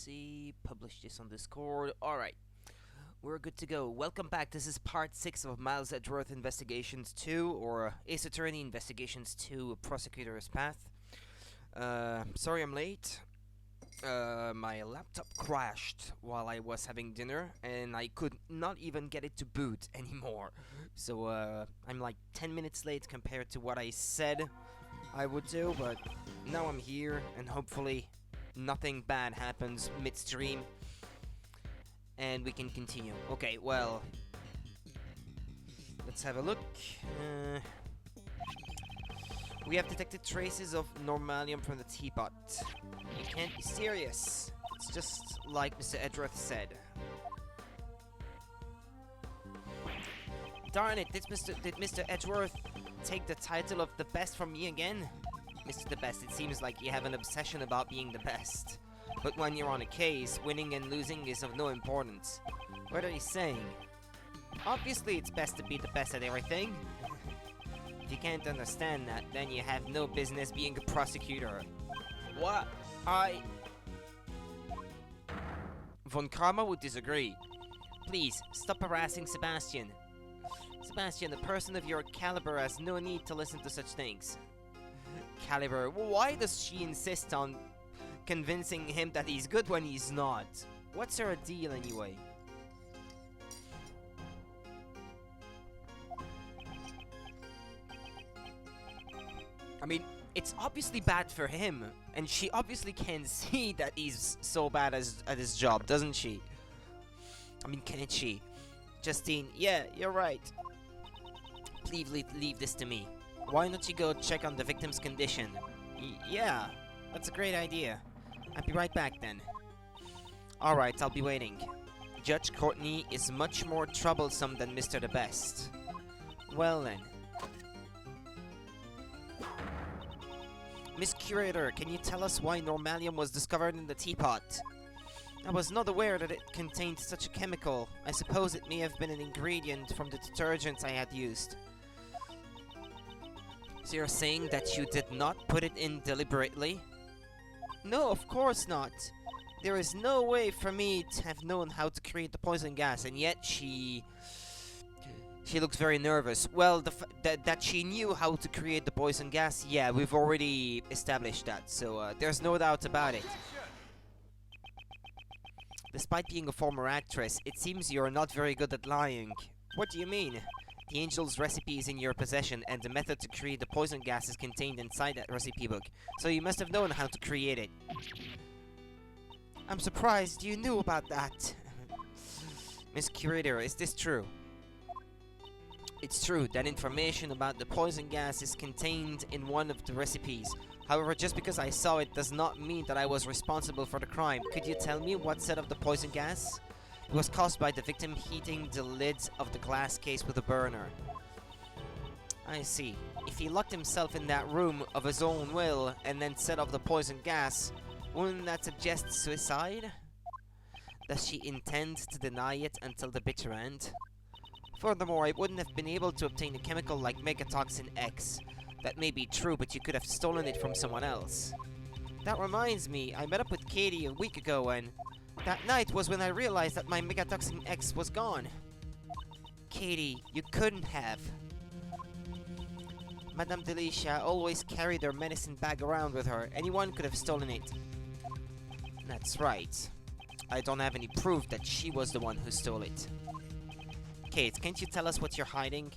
see. Publish this on Discord. Alright. We're good to go. Welcome back. This is part 6 of Miles Edgeworth Investigations 2, or Ace Attorney Investigations 2, Prosecutor's Path. Sorry I'm late. My laptop crashed while I was having dinner, and I could not even get it to boot anymore. So, I'm like 10 minutes late compared to what I said I would do, but now I'm here, and hopefully nothing bad happens midstream, and we can continue. Okay, well, let's have a look. We have detected traces of normalium from the teapot. You can't be serious. It's just like Mr. Edgeworth said. Darn it, did Mr. Edgeworth take the title of the best from me again? Mr. The Best, it seems like you have an obsession about being the best. But when you're on a case, winning and losing is of no importance. What are you saying? Obviously it's best to be the best at everything. If you can't understand that, then you have no business being a prosecutor. What? Von Karma would disagree. Please, stop harassing Sebastian. Sebastian, a person of your caliber has no need to listen to such things. Caliber? Why does she insist on convincing him that he's good when he's not? What's her deal anyway? I mean, it's obviously bad for him, and she obviously can see that he's so bad at his job, doesn't she? I mean, can't she? Justine, yeah, you're right. Please leave this to me. Why don't you go check on the victim's condition? Yeah, that's a great idea. I'll be right back then. Alright, I'll be waiting. Judge Courtney is much more troublesome than Mr. The Best. Well then. Miss Curator, can you tell us why normalium was discovered in the teapot? I was not aware that it contained such a chemical. I suppose it may have been an ingredient from the detergent I had used. So you're saying that you did not put it in deliberately? No, of course not. There is no way for me to have known how to create the poison gas, and yet she looks very nervous. Well, that she knew how to create the poison gas, yeah, we've already established that, so there's no doubt about it. Despite being a former actress, it seems you're not very good at lying. What do you mean? The angel's recipe is in your possession, and the method to create the poison gas is contained inside that recipe book, so you must have known how to create it. I'm surprised you knew about that. Miss Curator, is this true? It's true that information about the poison gas is contained in one of the recipes. However, just because I saw it does not mean that I was responsible for the crime. Could you tell me what set off the poison gas? It was caused by the victim heating the lids of the glass case with a burner. I see. If he locked himself in that room of his own will and then set off the poison gas, wouldn't that suggest suicide? Does she intend to deny it until the bitter end? Furthermore, I wouldn't have been able to obtain a chemical like Megatoxin X. That may be true, but you could have stolen it from someone else. That reminds me, I met up with Katie a week ago, and that night was when I realized that my Megatoxin X was gone. Katie, you couldn't have. Madame Delicia always carried her medicine bag around with her. Anyone could have stolen it. That's right. I don't have any proof that she was the one who stole it. Kate, can't you tell us what you're hiding?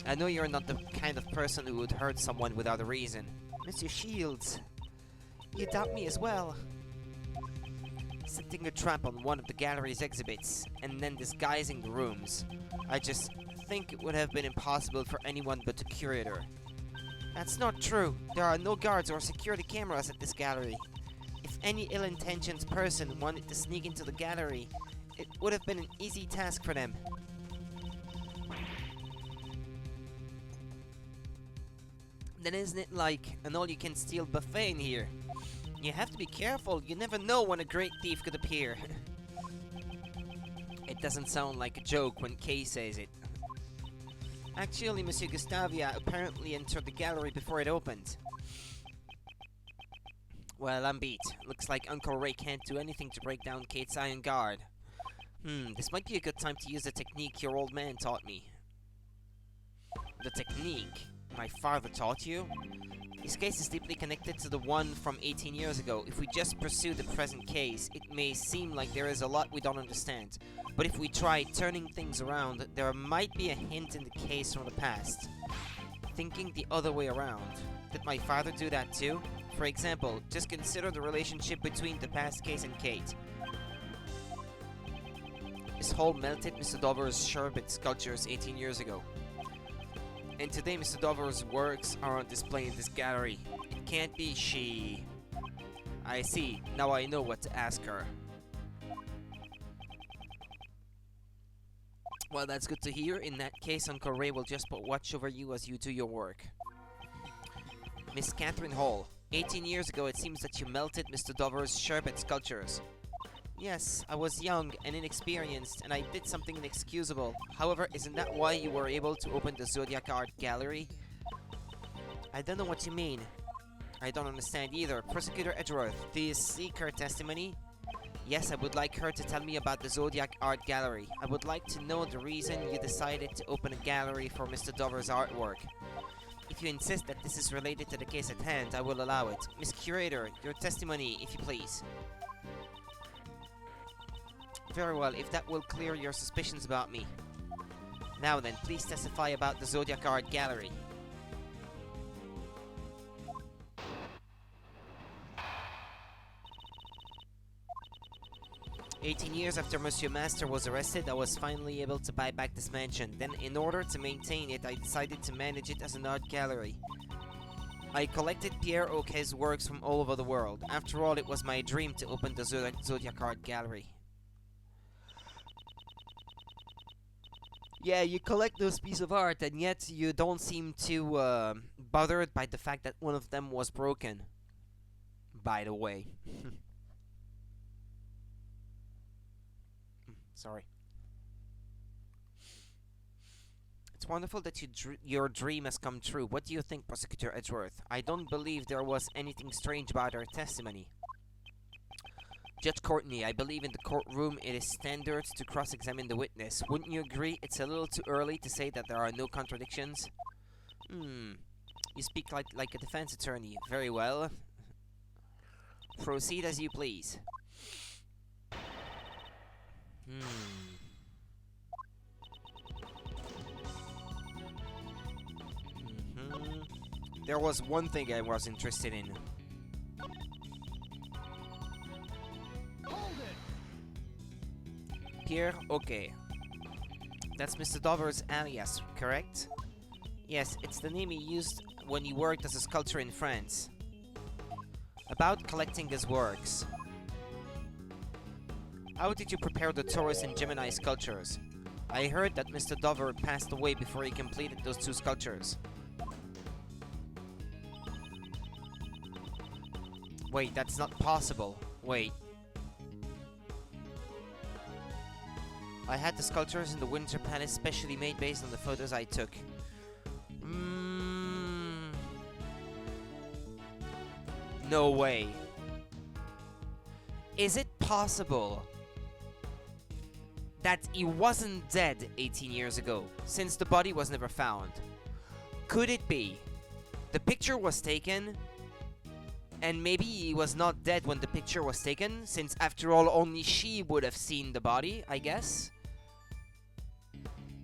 I know you're not the kind of person who would hurt someone without a reason. Mr. Shields, you doubt me as well. Setting a trap on one of the gallery's exhibits, and then disguising the rooms. I just think it would have been impossible for anyone but the curator. That's not true. There are no guards or security cameras at this gallery. If any ill-intentioned person wanted to sneak into the gallery, it would have been an easy task for them. Then isn't it like an all-you-can-steal buffet in here? You have to be careful, you never know when a great thief could appear. It doesn't sound like a joke when Kay says it. Actually, Monsieur Gustavia apparently entered the gallery before it opened. Well, I'm beat. Looks like Uncle Ray can't do anything to break down Kate's iron guard. This might be a good time to use the technique your old man taught me. The technique my father taught you? This case is deeply connected to the one from 18 years ago. If we just pursue the present case, it may seem like there is a lot we don't understand. But if we try turning things around, there might be a hint in the case from the past. Thinking the other way around. Did my father do that too? For example, just consider the relationship between the past case and Kate. Miss Hall melted Mr. Dover's sherbet sculptures 18 years ago. And today Mr. Dover's works are on display in this gallery. It can't be she... I see. Now I know what to ask her. Well, that's good to hear. In that case, Uncle Ray will just watch over you as you do your work. Miss Catherine Hall. 18 years ago, it seems that you melted Mr. Dover's sherbet sculptures. Yes, I was young and inexperienced, and I did something inexcusable. However, isn't that why you were able to open the Zodiac Art Gallery? I don't know what you mean. I don't understand either. Prosecutor Edgeworth, do you seek her testimony? Yes, I would like her to tell me about the Zodiac Art Gallery. I would like to know the reason you decided to open a gallery for Mr. Dover's artwork. If you insist that this is related to the case at hand, I will allow it. Miss Curator, your testimony, if you please. Very well, if that will clear your suspicions about me. Now then, please testify about the Zodiac Art Gallery. "18 years after Monsieur Master was arrested, I was finally able to buy back this mansion. Then, in order to maintain it, I decided to manage it as an art gallery. I collected Pierre Auquet's works from all over the world. After all, it was my dream to open the Zodiac Art Gallery." Yeah, you collect those pieces of art, and yet you don't seem too bothered by the fact that one of them was broken. By the way. Sorry. It's wonderful that your dream has come true. What do you think, Prosecutor Edgeworth? I don't believe there was anything strange about her testimony. Judge Courtney, I believe in the courtroom it is standard to cross-examine the witness. Wouldn't you agree it's a little too early to say that there are no contradictions? You speak like a defense attorney. Very well. Proceed as you please. There was one thing I was interested in. Pierre Auquet. That's Mr. Dover's alias, correct? Yes, it's the name he used when he worked as a sculptor in France. About collecting his works. How did you prepare the Taurus and Gemini sculptures? I heard that Mr. Dover passed away before he completed those two sculptures. Wait, that's not possible. Wait. I had the sculptures in the Winter Palace specially made based on the photos I took. No way. Is it possible that he wasn't dead 18 years ago, since the body was never found? Could it be the picture was taken, and maybe he was not dead when the picture was taken, since after all only she would have seen the body, I guess?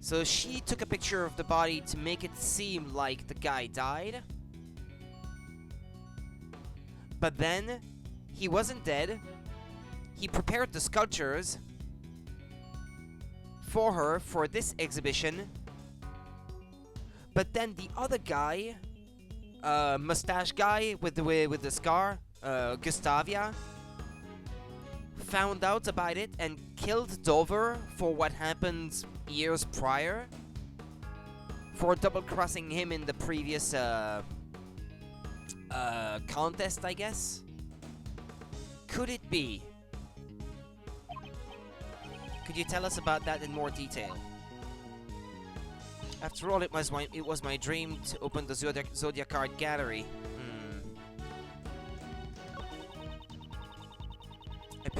So she took a picture of the body to make it seem like the guy died. But then, he wasn't dead. He prepared the sculptures for her for this exhibition. But then the other guy, mustache guy with the scar, Gustavia, found out about it and killed Dover for what happened years prior, for double-crossing him in the previous contest, I guess. Could it be? Could you tell us about that in more detail? After all, it was my dream to open the Zodiac Art Gallery.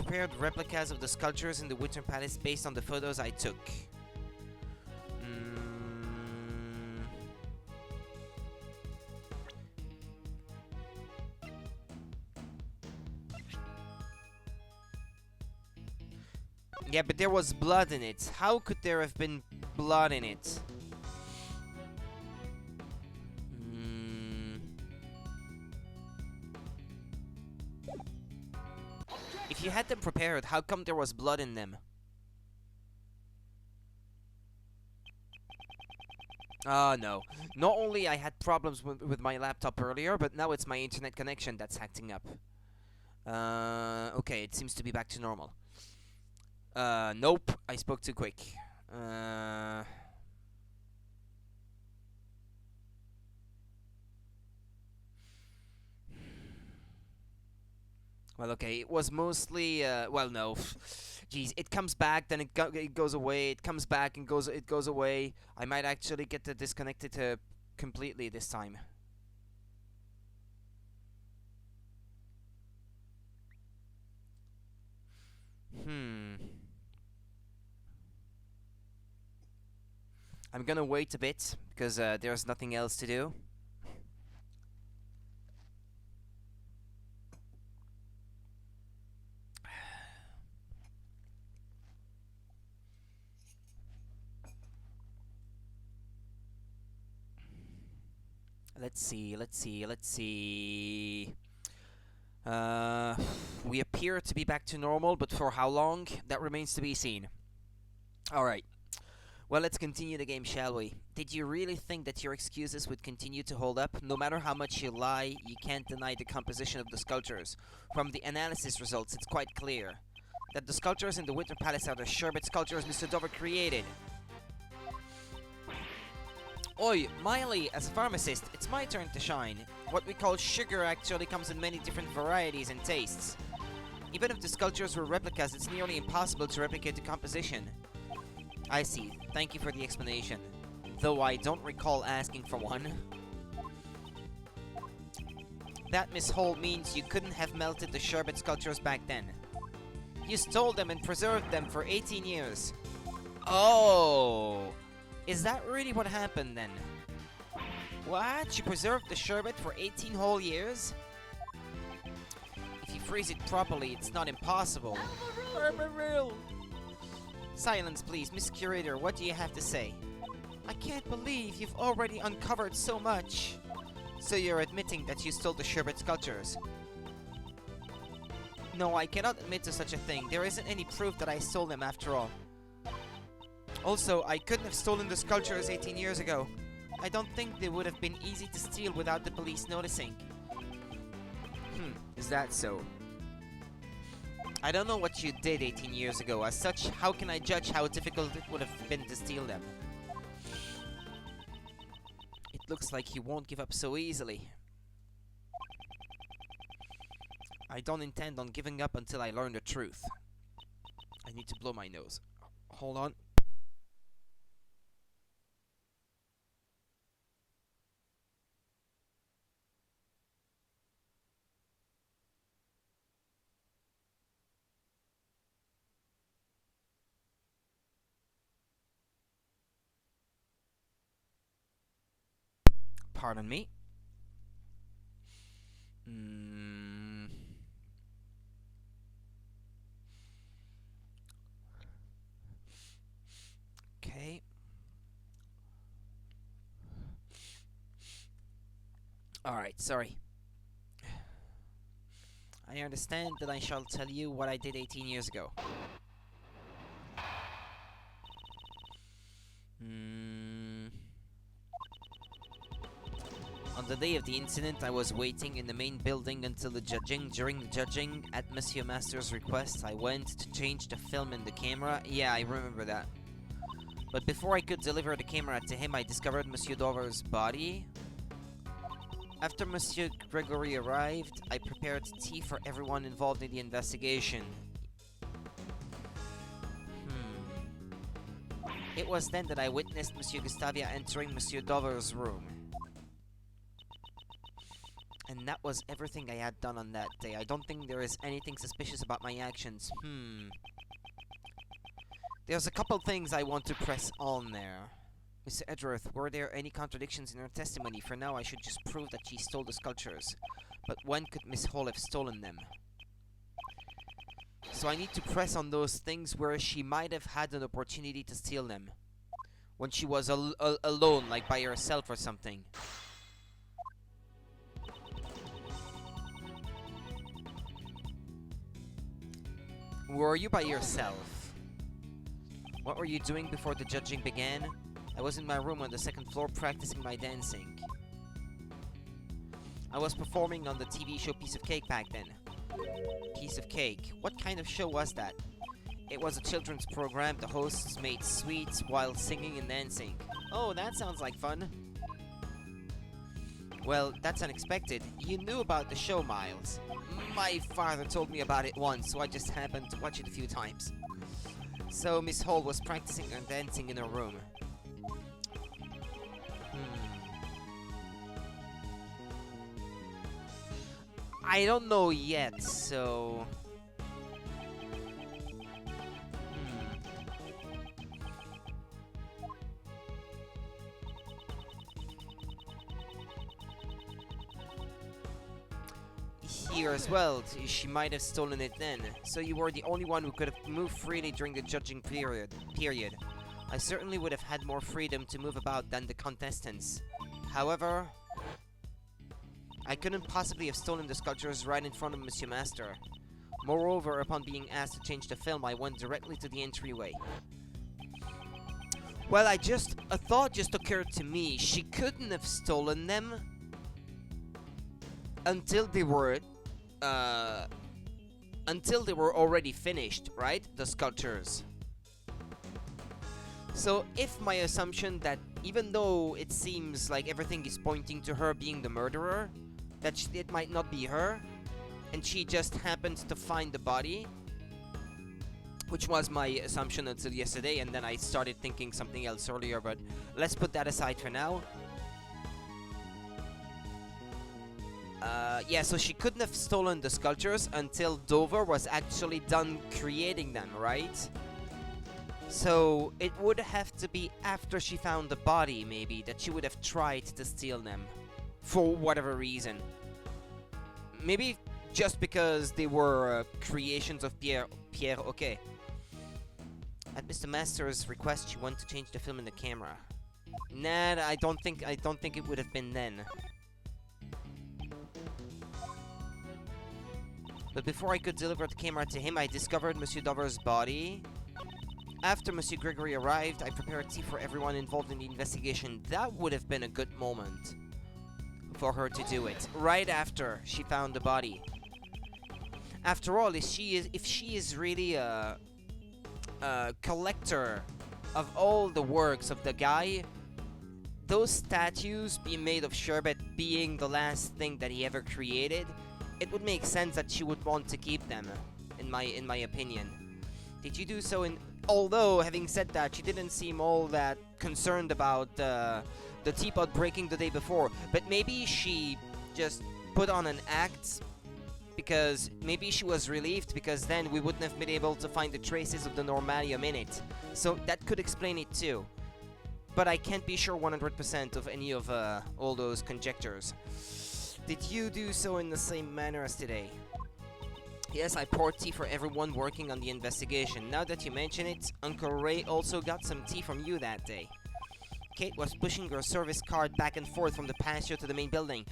prepared replicas of the sculptures in the Winter Palace based on the photos I took. Yeah, but there was blood in it. How could there have been blood in it? If you had them prepared, how come there was blood in them? No. Not only I had problems with my laptop earlier, but now it's my internet connection that's acting up. Okay, it seems to be back to normal. Nope, I spoke too quick. Well, okay, it was mostly, well, no. Jeez, it comes back, then it goes away, it comes back and it goes away. I might actually get to disconnect it completely this time. I'm gonna wait a bit, because there's nothing else to do. Let's see. We appear to be back to normal, but for how long? That remains to be seen. Alright. Well, let's continue the game, shall we? Did you really think that your excuses would continue to hold up? No matter how much you lie, you can't deny the composition of the sculptures. From the analysis results, it's quite clear that the sculptures in the Winter Palace are the sherbet sculptures Mr. Dover created. Oi, Miley, as a pharmacist, it's my turn to shine. What we call sugar actually comes in many different varieties and tastes. Even if the sculptures were replicas, it's nearly impossible to replicate the composition. I see. Thank you for the explanation. Though I don't recall asking for one. That, Miss Hole, means you couldn't have melted the sherbet sculptures back then. You stole them and preserved them for 18 years. Oh! Is that really what happened then? What? You preserved the sherbet for 18 whole years? If you freeze it properly, it's not impossible. Real. Silence, please. Miss Curator, what do you have to say? I can't believe you've already uncovered so much. So you're admitting that you stole the sherbet sculptures? No, I cannot admit to such a thing. There isn't any proof that I stole them after all. Also, I couldn't have stolen the sculptures 18 years ago. I don't think they would have been easy to steal without the police noticing. Is that so? I don't know what you did 18 years ago. As such, how can I judge how difficult it would have been to steal them? It looks like you won't give up so easily. I don't intend on giving up until I learn the truth. I need to blow my nose. Hold on. Pardon me. Okay. Alright, sorry. I understand that I shall tell you what I did 18 years ago. On the day of the incident, I was waiting in the main building until the judging. During the judging, at Monsieur Master's request, I went to change the film in the camera. Yeah, I remember that. But before I could deliver the camera to him, I discovered Monsieur Dover's body. After Monsieur Gregory arrived, I prepared tea for everyone involved in the investigation. It was then that I witnessed Monsieur Gustavia entering Monsieur Dover's room. And that was everything I had done on that day. I don't think there is anything suspicious about my actions. There's a couple things I want to press on there. Mr. Edgeworth, were there any contradictions in her testimony? For now, I should just prove that she stole the sculptures. But when could Miss Hall have stolen them? So I need to press on those things where she might have had an opportunity to steal them. When she was alone, like by herself or something. Were you by yourself? What were you doing before the judging began? I was in my room on the second floor practicing my dancing. I was performing on the TV show Piece of Cake back then. Piece of Cake? What kind of show was that? It was a children's program. The hosts made sweets while singing and dancing. Oh, that sounds like fun. Well, that's unexpected. You knew about the show, Miles. My father told me about it once, so I just happened to watch it a few times. So Miss Hall was practicing and dancing in her room. I don't know yet, so... Here as well, she might have stolen it then. So you were the only one who could have moved freely during the judging period. I certainly would have had more freedom to move about than the contestants. However, I couldn't possibly have stolen the sculptures right in front of Monsieur Master. Moreover, upon being asked to change the film, I went directly to the entryway. Well, a thought just occurred to me. She couldn't have stolen them until they were already finished, right? The sculptures. So if my assumption that even though it seems like everything is pointing to her being the murderer, that it might not be her, and she just happened to find the body, which was my assumption until yesterday, and then I started thinking something else earlier, but let's put that aside for now. Yeah, so she couldn't have stolen the sculptures until Dover was actually done creating them, right? So it would have to be after she found the body, maybe, that she would have tried to steal them. For whatever reason. Maybe just because they were creations of Pierre okay. At Mr. Master's request, she wanted to change the film and the camera. Nah, I don't think it would have been then. But before I could deliver the camera to him, I discovered Monsieur Dover's body. After Monsieur Gregory arrived, I prepared tea for everyone involved in the investigation. That would have been a good moment for her to do it. Right after she found the body. After all, if she is really a collector of all the works of the guy, those statues being made of sherbet being the last thing that he ever created, it would make sense that she would want to keep them, in my opinion. Did you do so in... Although, having said that, she didn't seem all that concerned about the teapot breaking the day before. But maybe she just put on an act because maybe she was relieved because then we wouldn't have been able to find the traces of the normalium in it. So that could explain it too. But I can't be sure 100% of any of all those conjectures. Did you do so in the same manner as today? Yes, I poured tea for everyone working on the investigation. Now that you mention it, Uncle Ray also got some tea from you that day. Kate was pushing her service cart back and forth from the patio to the main building.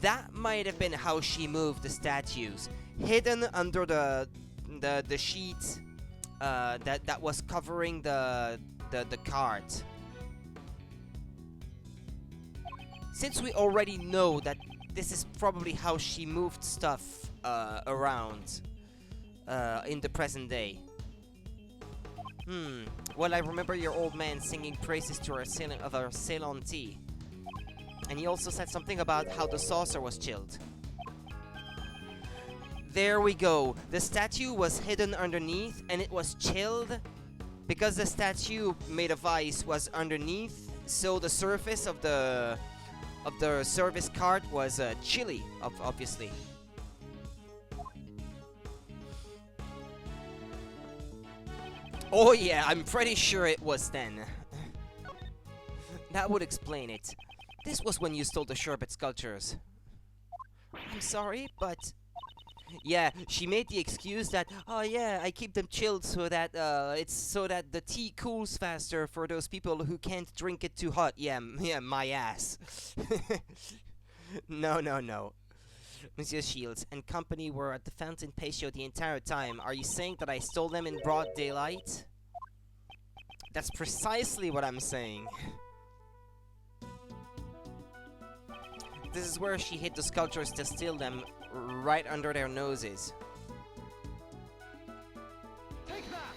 That might have been how she moved the statues, hidden under the sheet that was covering the cart. Since we already know that this is probably how she moved stuff around in the present day. Well, I remember your old man singing praises to our Ceylon tea. And he also said something about how the saucer was chilled. There we go. The statue was hidden underneath and it was chilled because the statue made of ice was underneath, so the surface of the of the service cart was chili, obviously. Oh yeah, I'm pretty sure it was then. That would explain it. This was when you stole the sherbet sculptures. I'm sorry, but... Yeah, she made the excuse that, oh yeah, I keep them chilled so that, it's so that the tea cools faster for those people who can't drink it too hot. Yeah, yeah, my ass. No, no, no. Monsieur Shields and company were at the fountain patio the entire time. Are you saying that I stole them in broad daylight? That's precisely what I'm saying. This is where she hid the sculptures to steal them, right under their noses. Take that!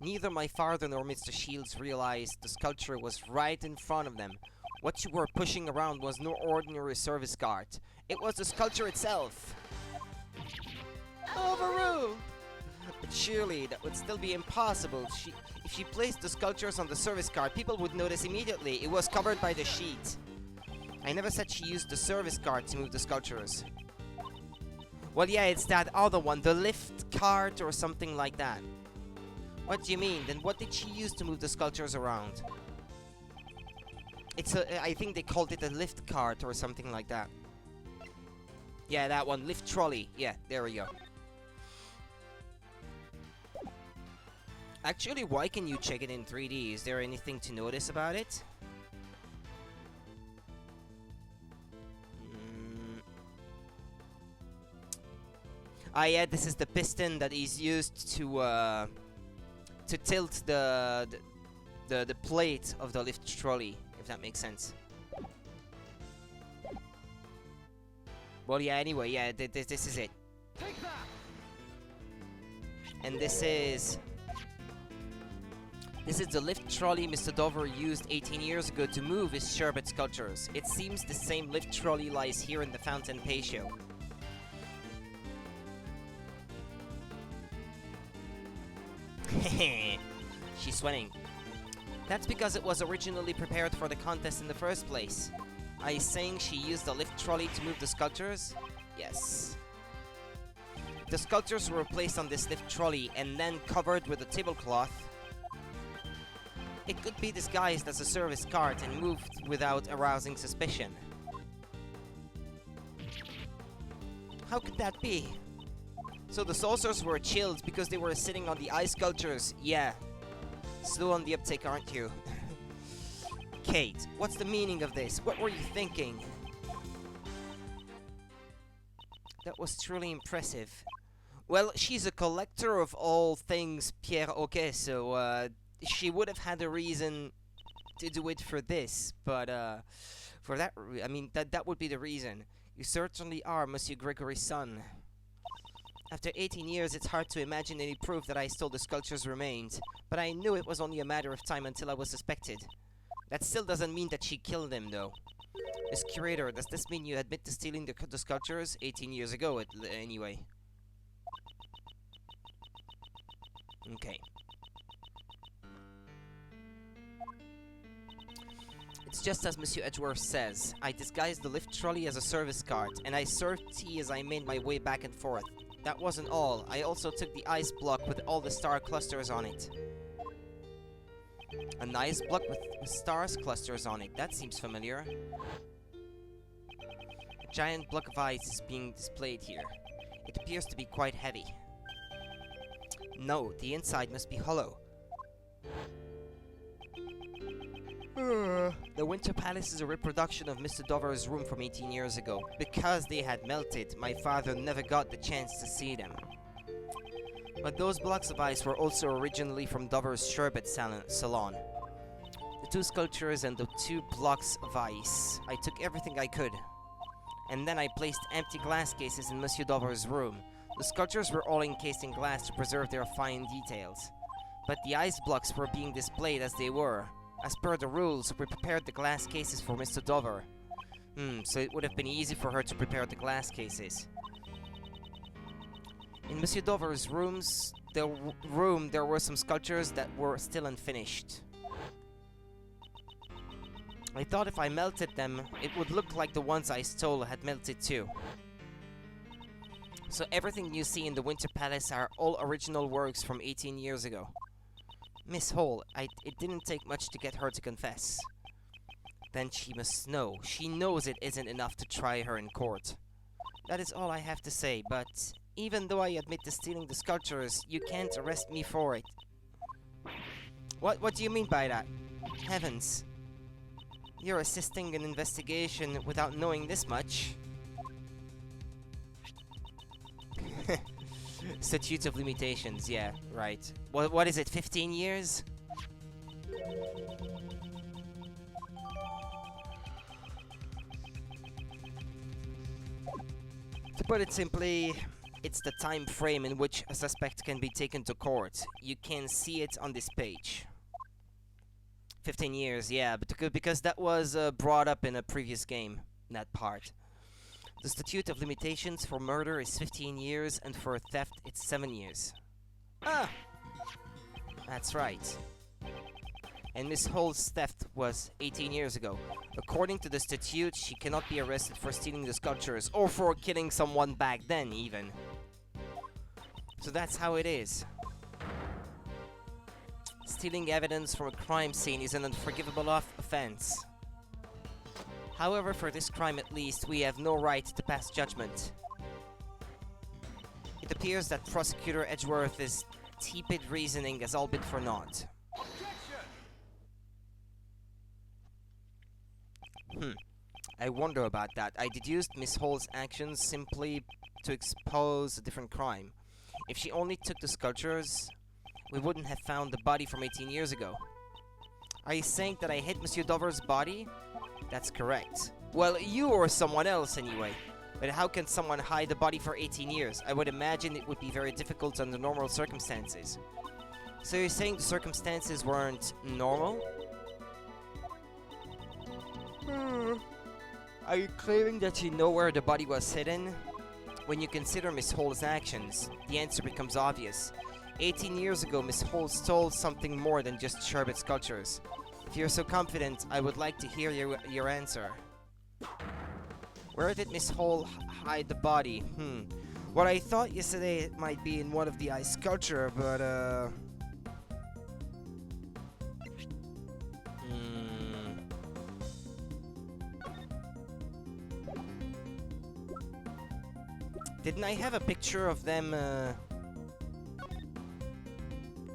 Neither my father nor Mr. Shields realized the sculpture was right in front of them. What you were pushing around was no ordinary service cart. It was the sculpture itself. Overruled! But surely that would still be impossible. If she placed the sculptures on the service cart, people would notice immediately. It was covered by the sheet. I never said she used the service cart to move the sculptures. Well, yeah, it's that other one, the lift cart or something like that. What do you mean? Then what did she use to move the sculptures around? It's a, I think they called it a lift cart or something like that. Yeah, that one, lift trolley. Yeah, there we go. Actually, why can you check it in 3D? Is there anything to notice about it? Ah, yeah, this is the piston that is used to tilt the plate of the lift trolley, if that makes sense. Well, yeah. Anyway, yeah, this is it. Take that! And this is the lift trolley Mr. Dover used 18 years ago to move his sherbet sculptures. It seems the same lift trolley lies here in the fountain patio. She's sweating. That's because it was originally prepared for the contest in the first place. Are you saying she used the lift trolley to move the sculptures? Yes. The sculptures were placed on this lift trolley and then covered with a tablecloth. It could be disguised as a service cart and moved without arousing suspicion. How could that be? So the saucers were chilled because they were sitting on the ice sculptures. Yeah. Slow on the uptake, aren't you? Kate, what's the meaning of this? What were you thinking? That was truly impressive. Well, she's a collector of all things Pierre Auquet, so she would have had a reason to do it for this, but for that, I mean, that would be the reason. You certainly are Monsieur Gregory's son. After 18 years, it's hard to imagine any proof that I stole the sculpture's remains, but I knew it was only a matter of time until I was suspected. That still doesn't mean that she killed them, though. Miss Curator, does this mean you admit to stealing the sculptures 18 years ago, anyway? Okay. It's just as Monsieur Edgeworth says. I disguised the lift trolley as a service cart, and I served tea as I made my way back and forth. That wasn't all. I also took the ice block with all the star clusters on it. An ice block with stars clusters on it. That seems familiar. A giant block of ice is being displayed here. It appears to be quite heavy. No, the inside must be hollow. The Winter Palace is a reproduction of Mr. Dover's room from 18 years ago. Because they had melted, my father never got the chance to see them. But those blocks of ice were also originally from Dover's sherbet salon. The two sculptures and the 2 blocks of ice. I took everything I could. And then I placed empty glass cases in Monsieur Dover's room. The sculptures were all encased in glass to preserve their fine details. But the ice blocks were being displayed as they were. As per the rules, we prepared the glass cases for Mr. Dover. So it would have been easy for her to prepare the glass cases. In Monsieur Dover's there were some sculptures that were still unfinished. I thought if I melted them, it would look like the ones I stole had melted too. So everything you see in the Winter Palace are all original works from 18 years ago. Miss Hall, it didn't take much to get her to confess. Then she must know. She knows it isn't enough to try her in court. That is all I have to say, but even though I admit to stealing the sculptures, you can't arrest me for it. What do you mean by that? Heavens. You're assisting an investigation without knowing this much. Statute of Limitations, yeah, right. What is it, 15 years? To put it simply, it's the time frame in which a suspect can be taken to court. You can see it on this page. 15 years, yeah, but because that was brought up in a previous game, that part. The statute of limitations for murder is 15 years, and for theft it's 7 years. Ah! That's right. And Miss Hall's theft was 18 years ago. According to the statute, she cannot be arrested for stealing the sculptures, or for killing someone back then, even. So that's how it is. Stealing evidence from a crime scene is an unforgivable offense. However, for this crime at least, we have no right to pass judgment. It appears that Prosecutor Edgeworth's tepid reasoning has all been for naught. I wonder about that. I deduced Miss Hall's actions simply to expose a different crime. If she only took the sculptures, we wouldn't have found the body from 18 years ago. Are you saying that I hid Monsieur Dover's body? That's correct. Well, you or someone else anyway. But how can someone hide the body for 18 years? I would imagine it would be very difficult under normal circumstances. So you're saying the circumstances weren't normal? Are you claiming that you know where the body was hidden? When you consider Miss Hall's actions, the answer becomes obvious. 18 years ago, Miss Hall stole something more than just Sherbet sculptures. If you're so confident, I would like to hear your answer. Where did Miss Hall hide the body? What I thought yesterday it might be in one of the ice sculpture, but Didn't I have a picture of them,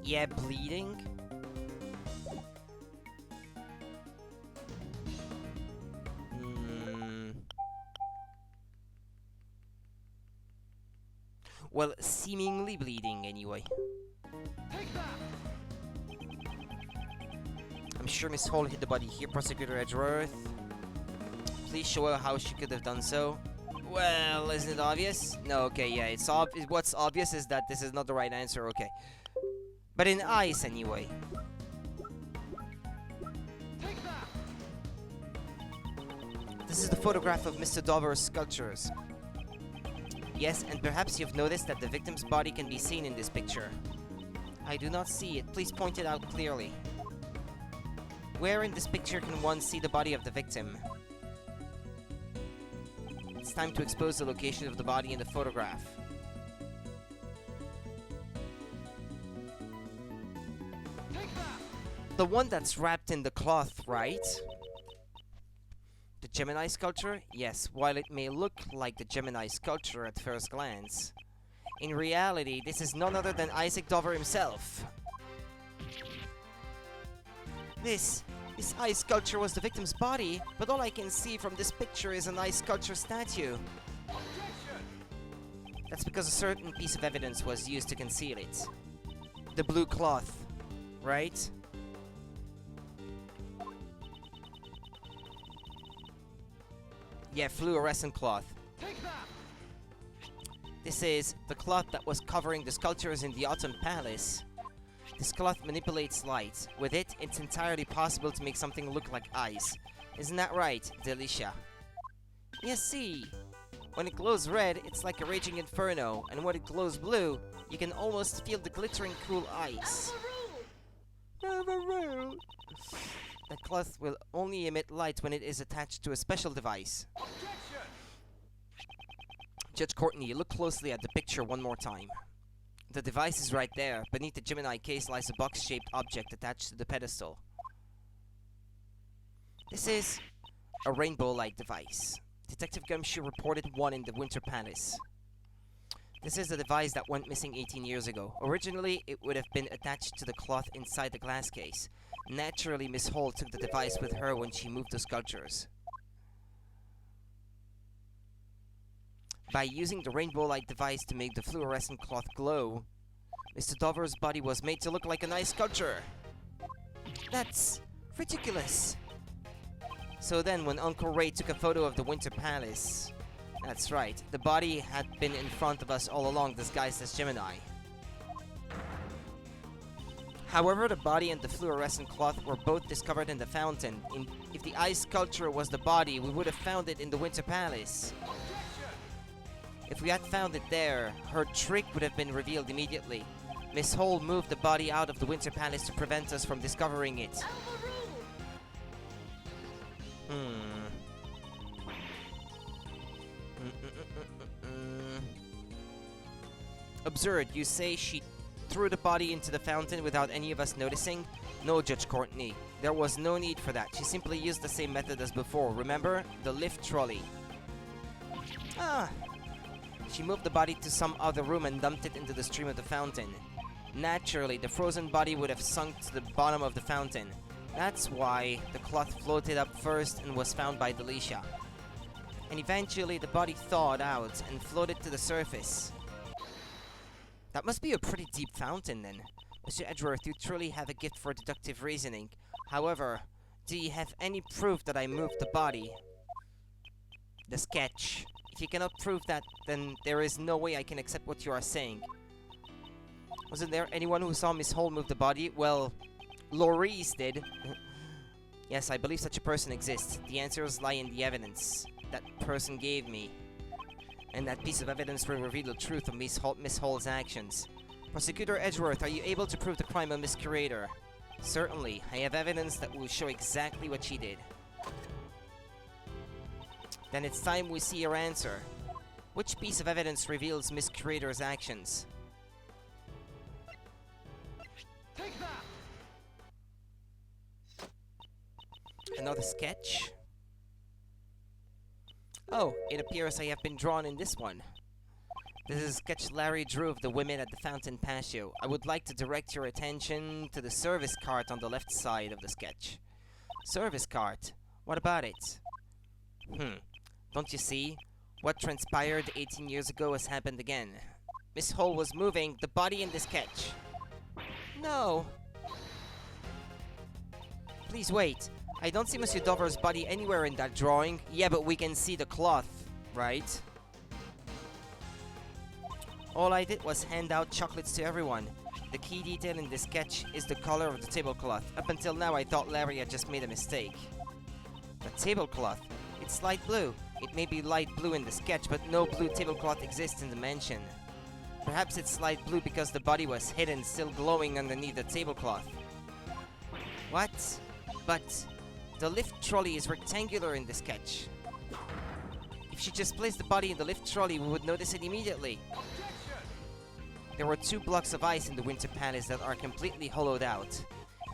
yeah, bleeding? Well, seemingly bleeding, anyway. I'm sure Miss Hall hid the body here, Prosecutor Edgeworth. Please show her how she could have done so. Well, isn't it obvious? No, okay, yeah, it's obvious. What's obvious is that this is not the right answer, okay. But in ice, anyway. This is the photograph of Mr. Dover's sculptures. Yes, and perhaps you've noticed that the victim's body can be seen in this picture. I do not see it. Please point it out clearly. Where in this picture can one see the body of the victim? It's time to expose the location of the body in the photograph. The one that's wrapped in the cloth, right? The Gemini sculpture? Yes, while it may look like the Gemini sculpture at first glance, in reality, this is none other than Isaac Dover himself. This ice sculpture was the victim's body, but all I can see from this picture is an ice sculpture statue. That's because a certain piece of evidence was used to conceal it. The blue cloth, right? Yeah, fluorescent cloth. This is the cloth that was covering the sculptures in the Autumn Palace. This cloth manipulates light. With it, it's entirely possible to make something look like ice. Isn't that right, Delicia? Yes, see. When it glows red, it's like a raging inferno, and when it glows blue, you can almost feel the glittering cool ice. Never rule. That cloth will only emit light when it is attached to a special device. Judge Courtney, look closely at the picture one more time. The device is right there. Beneath the Gemini case lies a box-shaped object attached to the pedestal. This is a rainbow light device. Detective Gumshoe reported one in the Winter Palace. This is a device that went missing 18 years ago. Originally, it would have been attached to the cloth inside the glass case. Naturally, Miss Hall took the device with her when she moved the sculptures. By using the rainbow light device to make the fluorescent cloth glow, Mr. Dover's body was made to look like an ice sculpture. That's ridiculous. So then, when Uncle Ray took a photo of the Winter Palace, that's right, the body had been in front of us all along, disguised as Gemini. However, the body and the fluorescent cloth were both discovered in the fountain. If the ice sculpture was the body, we would have found it in the Winter Palace. If we had found it there, her trick would have been revealed immediately. Miss Hall moved the body out of the Winter Palace to prevent us from discovering it. Absurd, you say she threw the body into the fountain without any of us noticing? No, Judge Courtney. There was no need for that. She simply used the same method as before. Remember? The lift trolley. Ah! She moved the body to some other room and dumped it into the stream of the fountain. Naturally, the frozen body would have sunk to the bottom of the fountain. That's why the cloth floated up first and was found by Delisha. And eventually the body thawed out and floated to the surface. That must be a pretty deep fountain then. Mr. Edgeworth, you truly have a gift for deductive reasoning. However, do you have any proof that I moved the body? The sketch. If you cannot prove that, then there is no way I can accept what you are saying. Wasn't there anyone who saw Miss Hall move the body? Well, Laurice did. Yes, I believe such a person exists. The answers lie in the evidence that person gave me. And that piece of evidence will reveal the truth of Miss Hall's actions. Prosecutor Edgeworth, are you able to prove the crime of Miss Curator? Certainly. I have evidence that will show exactly what she did. Then it's time we see your answer. Which piece of evidence reveals Miss Curator's actions? Take that! Another sketch? Oh, it appears I have been drawn in this one. This is a sketch Larry drew of the women at the fountain patio. I would like to direct your attention to the service cart on the left side of the sketch. Service cart? What about it? Don't you see? What transpired 18 years ago has happened again. Miss Hall was moving the body in the sketch. No. Please wait. I don't see Monsieur Dover's body anywhere in that drawing. Yeah, but we can see the cloth, right? All I did was hand out chocolates to everyone. The key detail in this sketch is the color of the tablecloth. Up until now, I thought Larry had just made a mistake. The tablecloth. It's light blue. It may be light blue in the sketch, but no blue tablecloth exists in the mansion. Perhaps it's light blue because the body was hidden, still glowing underneath the tablecloth. What? But the lift trolley is rectangular in the sketch. If she just placed the body in the lift trolley, we would notice it immediately. There were 2 blocks of ice in the Winter Palace that are completely hollowed out.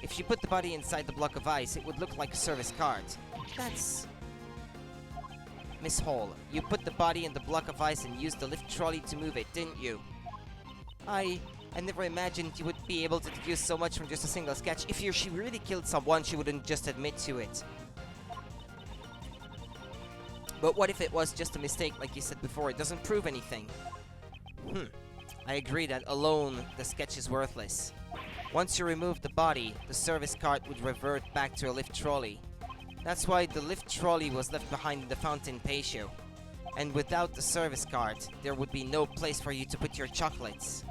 If she put the body inside the block of ice, it would look like a service cart. That's... Miss Hall, you put the body in the block of ice and used the lift trolley to move it, didn't you? I never imagined you would be able to deduce so much from just a single sketch. If she really killed someone, she wouldn't just admit to it. But what if it was just a mistake, like you said before? It doesn't prove anything. I agree that alone, the sketch is worthless. Once you remove the body, the service cart would revert back to a lift trolley. That's why the lift trolley was left behind in the fountain patio. And without the service cart, there would be no place for you to put your chocolates.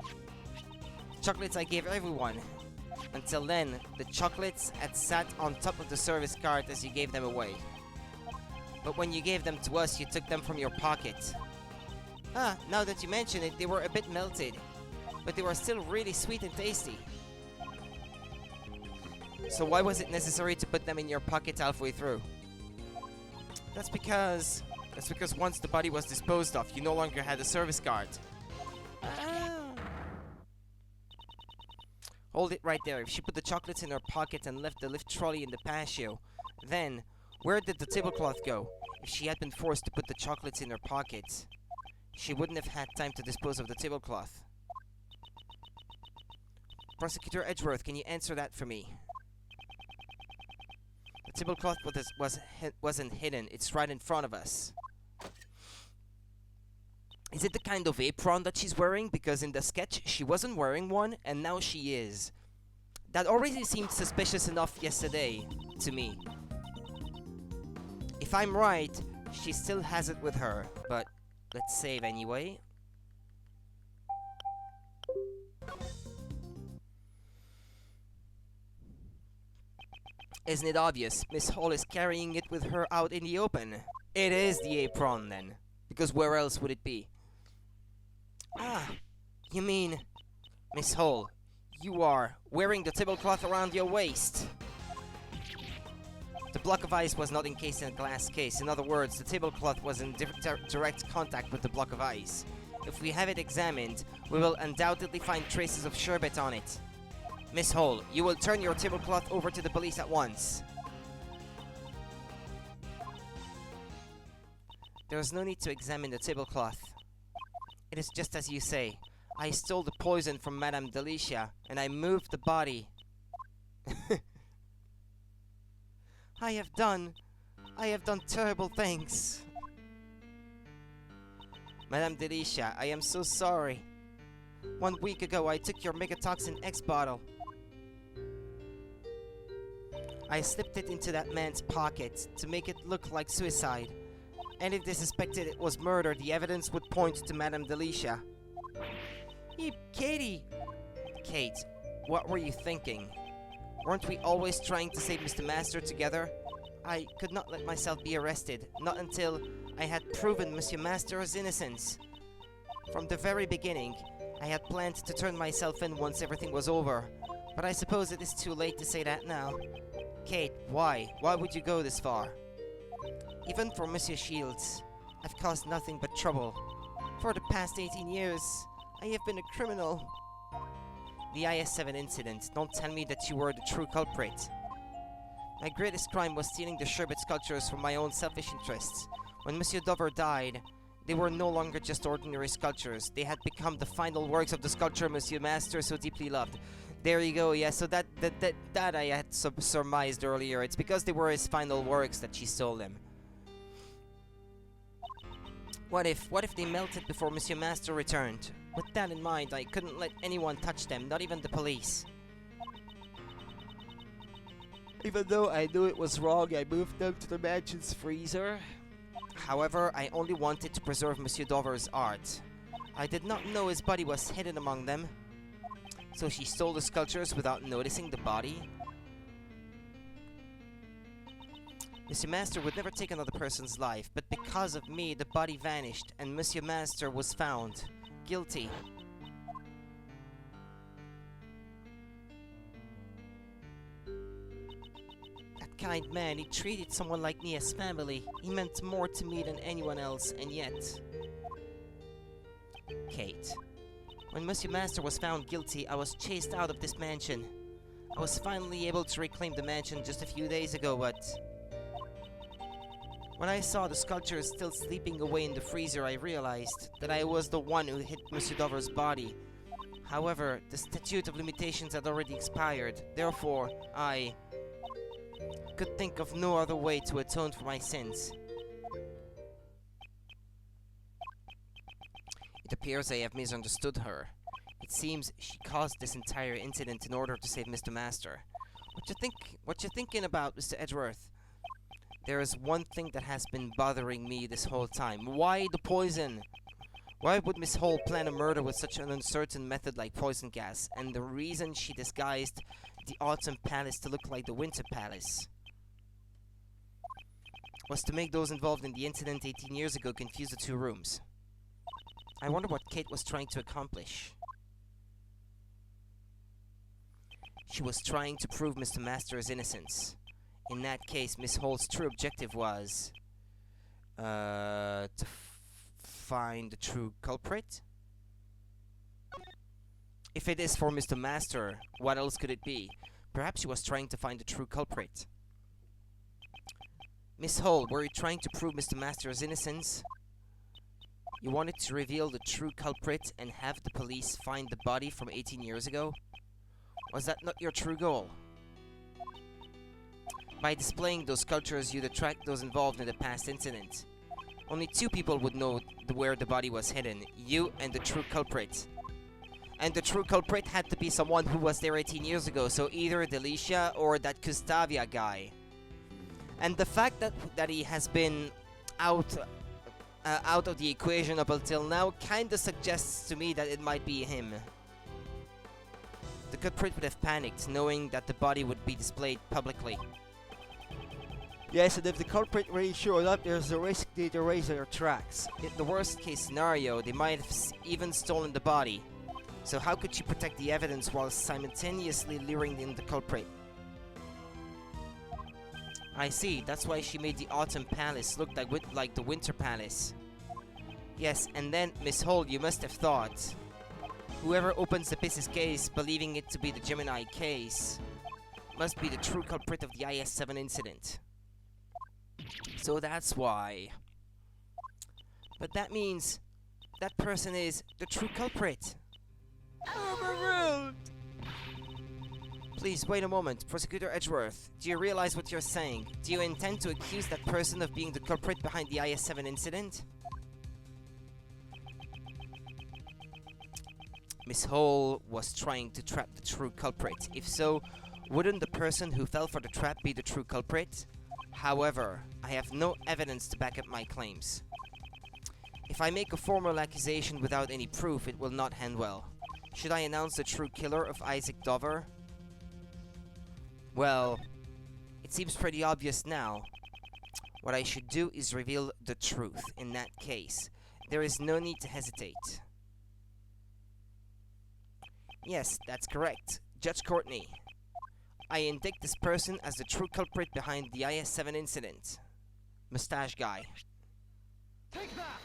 Chocolates I gave everyone. Until then, the chocolates had sat on top of the service cart as you gave them away. But when you gave them to us, you took them from your pocket. Ah, now that you mention it, they were a bit melted. But they were still really sweet and tasty. So why was it necessary to put them in your pocket halfway through? That's because once the body was disposed of, you no longer had a service card. Ah. Hold it right there. If she put the chocolates in her pocket and left the lift trolley in the patio, then where did the tablecloth go? If she had been forced to put the chocolates in her pocket, she wouldn't have had time to dispose of the tablecloth. Prosecutor Edgeworth, can you answer that for me? The tablecloth wasn't hidden. It's right in front of us. Is it the kind of apron that she's wearing? Because in the sketch, she wasn't wearing one, and now she is. That already seemed suspicious enough yesterday, to me. If I'm right, she still has it with her, but let's save anyway. Isn't it obvious? Miss Hall is carrying it with her out in the open. It is the apron, then. Because where else would it be? Ah, you mean... Miss Hall, you are wearing the tablecloth around your waist. The block of ice was not encased in a glass case. In other words, the tablecloth was in direct contact with the block of ice. If we have it examined, we will undoubtedly find traces of sherbet on it. Miss Hall, you will turn your tablecloth over to the police at once. There is no need to examine the tablecloth. It is just as you say. I stole the poison from Madame Delicia, and I moved the body. I have done terrible things. Madame Delicia, I am so sorry. 1 week ago, I took your Megatoxin X bottle. I slipped it into that man's pocket to make it look like suicide. And if they suspected it was murder, the evidence would point to Madame Delicia. Hey, Katie! Kate, what were you thinking? Weren't we always trying to save Mr. Master together? I could not let myself be arrested, not until I had proven Monsieur Master's innocence. From the very beginning, I had planned to turn myself in once everything was over. But I suppose it is too late to say that now. Kate, why? Why would you go this far? Even for Monsieur Shields, I've caused nothing but trouble. For the past 18 years, I have been a criminal. The IS-7 incident, don't tell me that you were the true culprit. My greatest crime was stealing the sherbet sculptures from my own selfish interests. When Monsieur Dover died, they were no longer just ordinary sculptures. They had become the final works of the sculptor Monsieur Master so deeply loved. There you go, yeah, so that I had surmised earlier. It's because they were his final works that she stole them. What if they melted before Monsieur Master returned? With that in mind, I couldn't let anyone touch them, not even the police. Even though I knew it was wrong, I moved them to the mansion's freezer. However, I only wanted to preserve Monsieur Dover's art. I did not know his body was hidden among them. So she stole the sculptures without noticing the body? Monsieur Master would never take another person's life, but because of me, the body vanished, and Monsieur Master was found guilty. That kind man, he treated someone like me as family. He meant more to me than anyone else, and yet... Kate. When Monsieur Master was found guilty, I was chased out of this mansion. I was finally able to reclaim the mansion just a few days ago, but... When I saw the sculptures still sleeping away in the freezer, I realized that I was the one who hit Monsieur Dover's body. However, the statute of limitations had already expired. Therefore, I could think of no other way to atone for my sins. It appears I have misunderstood her. It seems she caused this entire incident in order to save Mr. Master. What you thinking about, Mr. Edgeworth? There is one thing that has been bothering me this whole time. Why the poison? Why would Miss Hall plan a murder with such an uncertain method like poison gas? And the reason she disguised the Autumn Palace to look like the Winter Palace was to make those involved in the incident 18 years ago confuse the two rooms. I wonder what Kate was trying to accomplish. She was trying to prove Mr. Master's innocence. In that case, Miss Hall's true objective was to find the true culprit? If it is for Mr. Master, what else could it be? Perhaps she was trying to find the true culprit. Miss Hall, were you trying to prove Mr. Master's innocence? You wanted to reveal the true culprit and have the police find the body from 18 years ago? Was that not your true goal? By displaying those sculptures, you'd attract those involved in the past incident. Only 2 people would know where the body was hidden, you and the true culprit. And the true culprit had to be someone who was there 18 years ago, so either Delicia or that Gustavia guy. And the fact that he has been out of the equation up until now kinda suggests to me that it might be him. The culprit would have panicked, knowing that the body would be displayed publicly. Yes, and if the culprit really showed up, there's a risk they'd erase their tracks. In the worst case scenario, they might have even stolen the body. So how could she protect the evidence while simultaneously luring in the culprit? I see, that's why she made the Autumn Palace look like the Winter Palace. Yes, and then, Miss Hall, you must have thought, whoever opens the business case, believing it to be the Gemini case, must be the true culprit of the IS-7 incident. So that's why. But that means that person is the true culprit. Overruled! Please, wait a moment. Prosecutor Edgeworth, do you realize what you're saying? Do you intend to accuse that person of being the culprit behind the IS-7 incident? Miss Hall was trying to trap the true culprit. If so, wouldn't the person who fell for the trap be the true culprit? However, I have no evidence to back up my claims. If I make a formal accusation without any proof, it will not end well. Should I announce the true killer of Isaac Dover? Well, it seems pretty obvious now. What I should do is reveal the truth. In that case, there is no need to hesitate. Yes, that's correct. Judge Courtney, I indict this person as the true culprit behind the IS-7 incident. Mustache guy. Take that!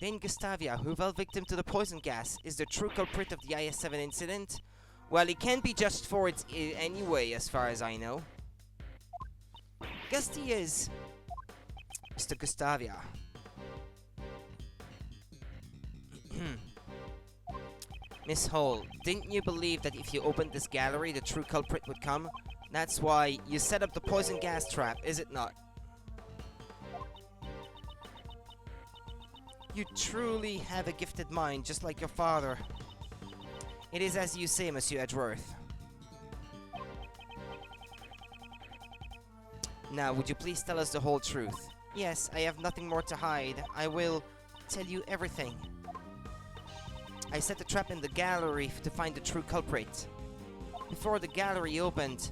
Dane Gustavia, who fell victim to the poison gas, is the true culprit of the IS-7 incident? Well, he can't be judged for it anyway, as far as I know. Guess he is. Mr. Gustavia. Miss Hall, didn't you believe that if you opened this gallery, the true culprit would come? That's why you set up the poison gas trap, is it not? You truly have a gifted mind, just like your father. It is as you say, Monsieur Edgeworth. Now, would you please tell us the whole truth? Yes, I have nothing more to hide. I will tell you everything. I set the trap in the gallery to find the true culprit. Before the gallery opened,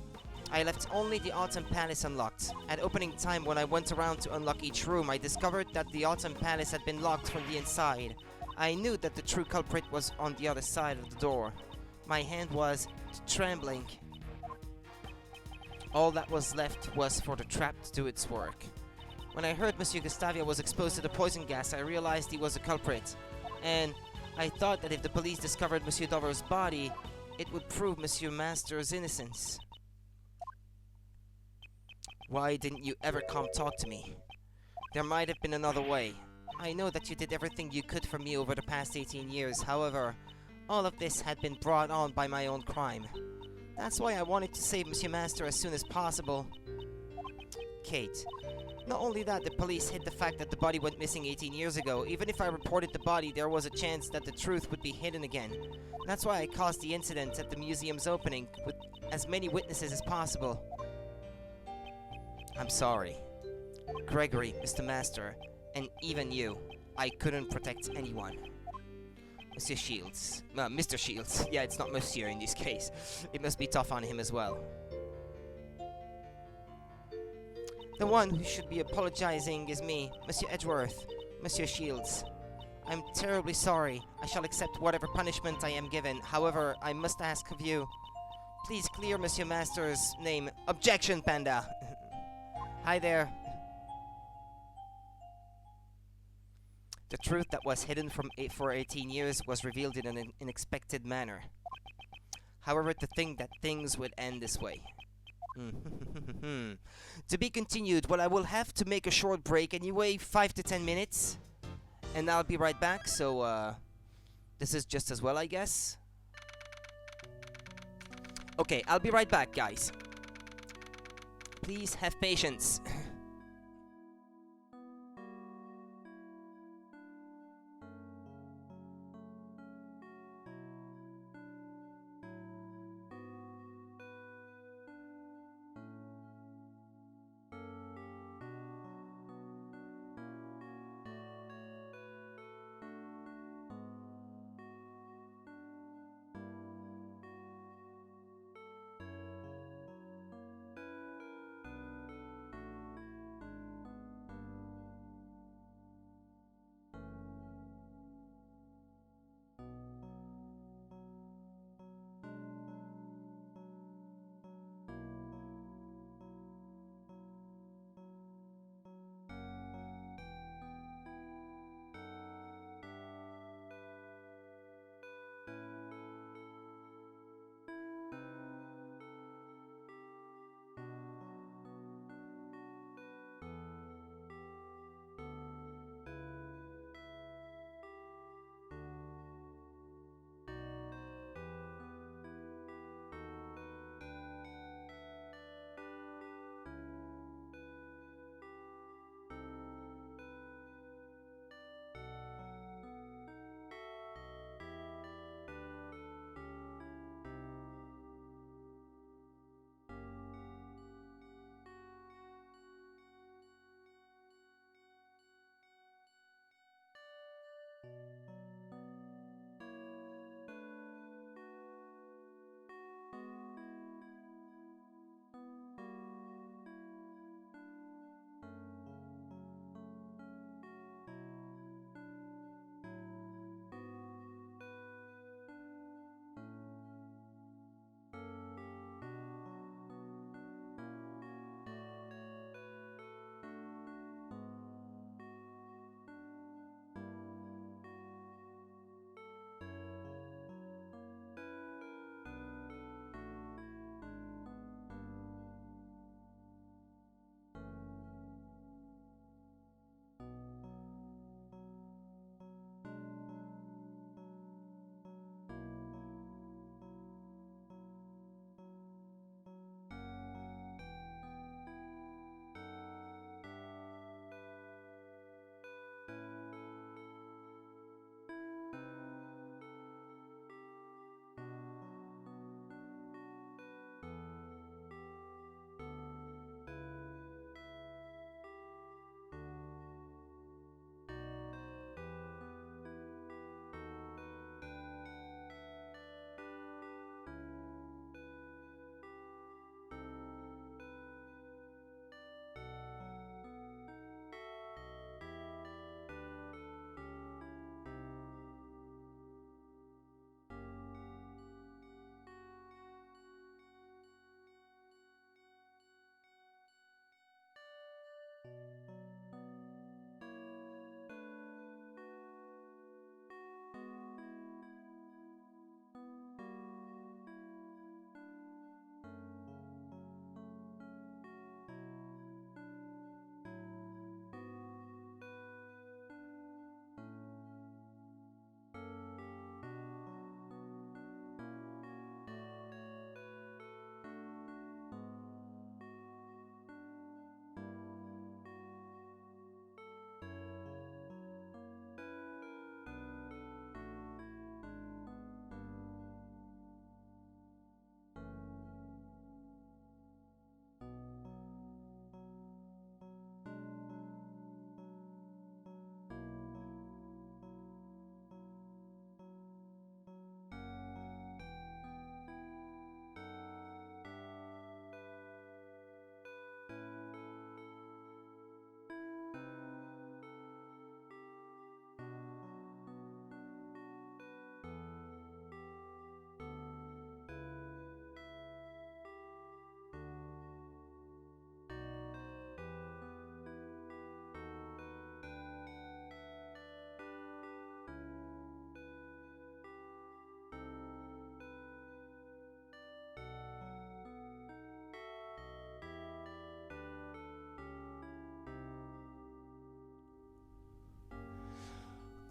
I left only the Autumn Palace unlocked. At opening time, when I went around to unlock each room, I discovered that the Autumn Palace had been locked from the inside. I knew that the true culprit was on the other side of the door. My hand was trembling. All that was left was for the trap to do its work. When I heard Monsieur Gustavia was exposed to the poison gas, I realized he was a culprit. And I thought that if the police discovered Monsieur Dover's body, it would prove Monsieur Master's innocence. Why didn't you ever come talk to me? There might have been another way. I know that you did everything you could for me over the past 18 years, however, all of this had been brought on by my own crime. That's why I wanted to save Monsieur Master as soon as possible. Kate, not only that, the police hid the fact that the body went missing 18 years ago. Even if I reported the body, there was a chance that the truth would be hidden again. That's why I caused the incident at the museum's opening with as many witnesses as possible. I'm sorry. Gregory, Mr. Master, and even you. I couldn't protect anyone. Monsieur Shields. Mr. Shields. Yeah, it's not Monsieur in this case. It must be tough on him as well. The one who should be apologizing is me, Monsieur Edgeworth, Monsieur Shields. I'm terribly sorry. I shall accept whatever punishment I am given. However, I must ask of you. Please clear Monsieur Master's name. Objection, Panda! Hi there. The truth that was hidden for 18 years was revealed in an unexpected manner. However, to think that things would end this way. To be continued. Well, I will have to make a short break anyway, 5 to 10 minutes. And I'll be right back, so this is just as well, I guess. Okay, I'll be right back, guys. Please have patience.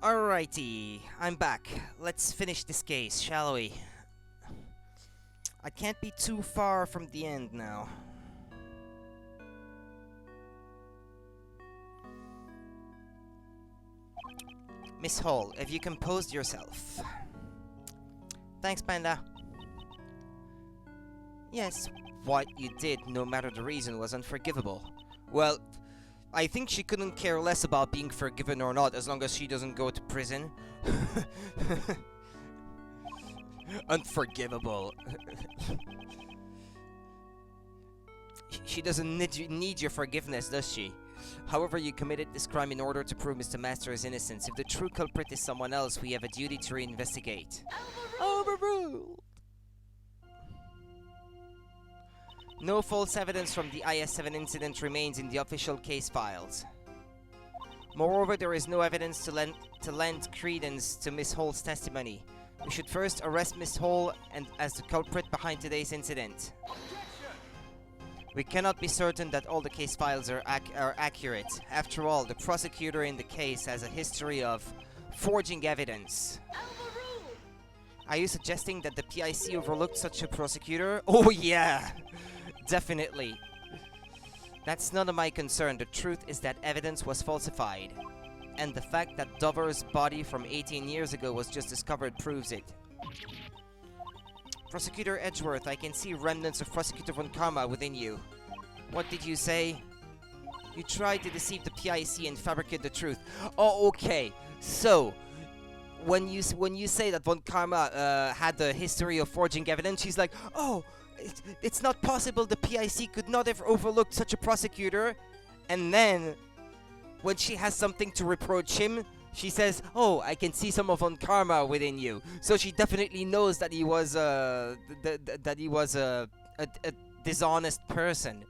Alrighty, I'm back. Let's finish this case, shall we? I can't be too far from the end now. Miss Hall, have you composed yourself? Thanks, Panda. Yes, what you did, no matter the reason, was unforgivable. Well, I think she couldn't care less about being forgiven or not, as long as she doesn't go to prison. Unforgivable. She doesn't need your forgiveness, does she? However, you committed this crime in order to prove Mr. Master's innocence. If the true culprit is someone else, we have a duty to reinvestigate. Overruled! No false evidence from the IS-7 incident remains in the official case files. Moreover, there is no evidence to lend credence to Miss Hall's testimony. We should first arrest Miss Hall as the culprit behind today's incident. We cannot be certain that all the case files are accurate. After all, the prosecutor in the case has a history of forging evidence. Are you suggesting that the PIC overlooked such a prosecutor? Oh yeah! Definitely. That's none of my concern. The truth is that evidence was falsified. And the fact that Dover's body from 18 years ago was just discovered proves it. Prosecutor Edgeworth, I can see remnants of Prosecutor Von Karma within you. What did you say? You tried to deceive the PIC and fabricate the truth. Oh, okay. So, when you say that Von Karma had the history of forging evidence, she's like, oh, it's not possible the PIC could not have overlooked such a prosecutor. And then, when she has something to reproach him, she says, oh, I can see some of Von Karma within you. So she definitely knows that he was a dishonest person.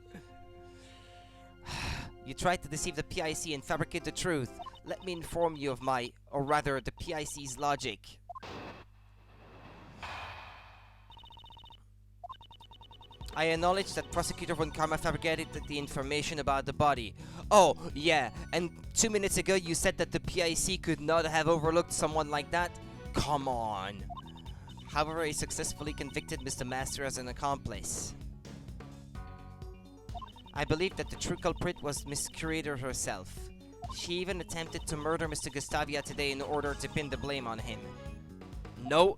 You tried to deceive the PIC and fabricate the truth. Let me inform you of my, or rather, the PIC's logic. I acknowledge that Prosecutor Von Karma fabricated the information about the body. Oh, yeah, and 2 minutes ago you said that the PIC could not have overlooked someone like that? Come on. However, he successfully convicted Mr. Master as an accomplice. I believe that the true culprit was Miss Curator herself. She even attempted to murder Mr. Gustavia today in order to pin the blame on him. No.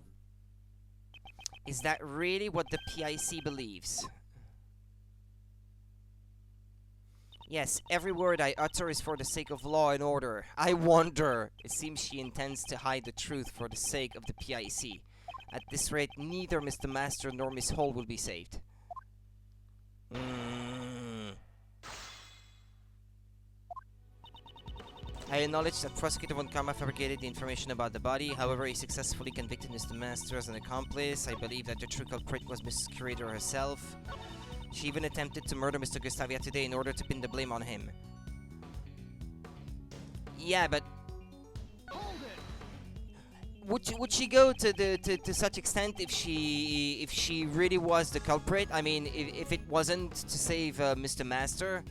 Is that really what the PIC believes? Yes, every word I utter is for the sake of law and order. I wonder. It seems she intends to hide the truth for the sake of the PIC. At this rate, neither Mr. Master nor Miss Hall will be saved. I acknowledge that Prosecutor Von Karma fabricated the information about the body. However, he successfully convicted Mr. Master as an accomplice. I believe that the true culprit was Miss Curator herself. She even attempted to murder Mr. Gustavia today in order to pin the blame on him. Yeah, but would she go to such extent if she really was the culprit? I mean, if it wasn't to save Mr. Master.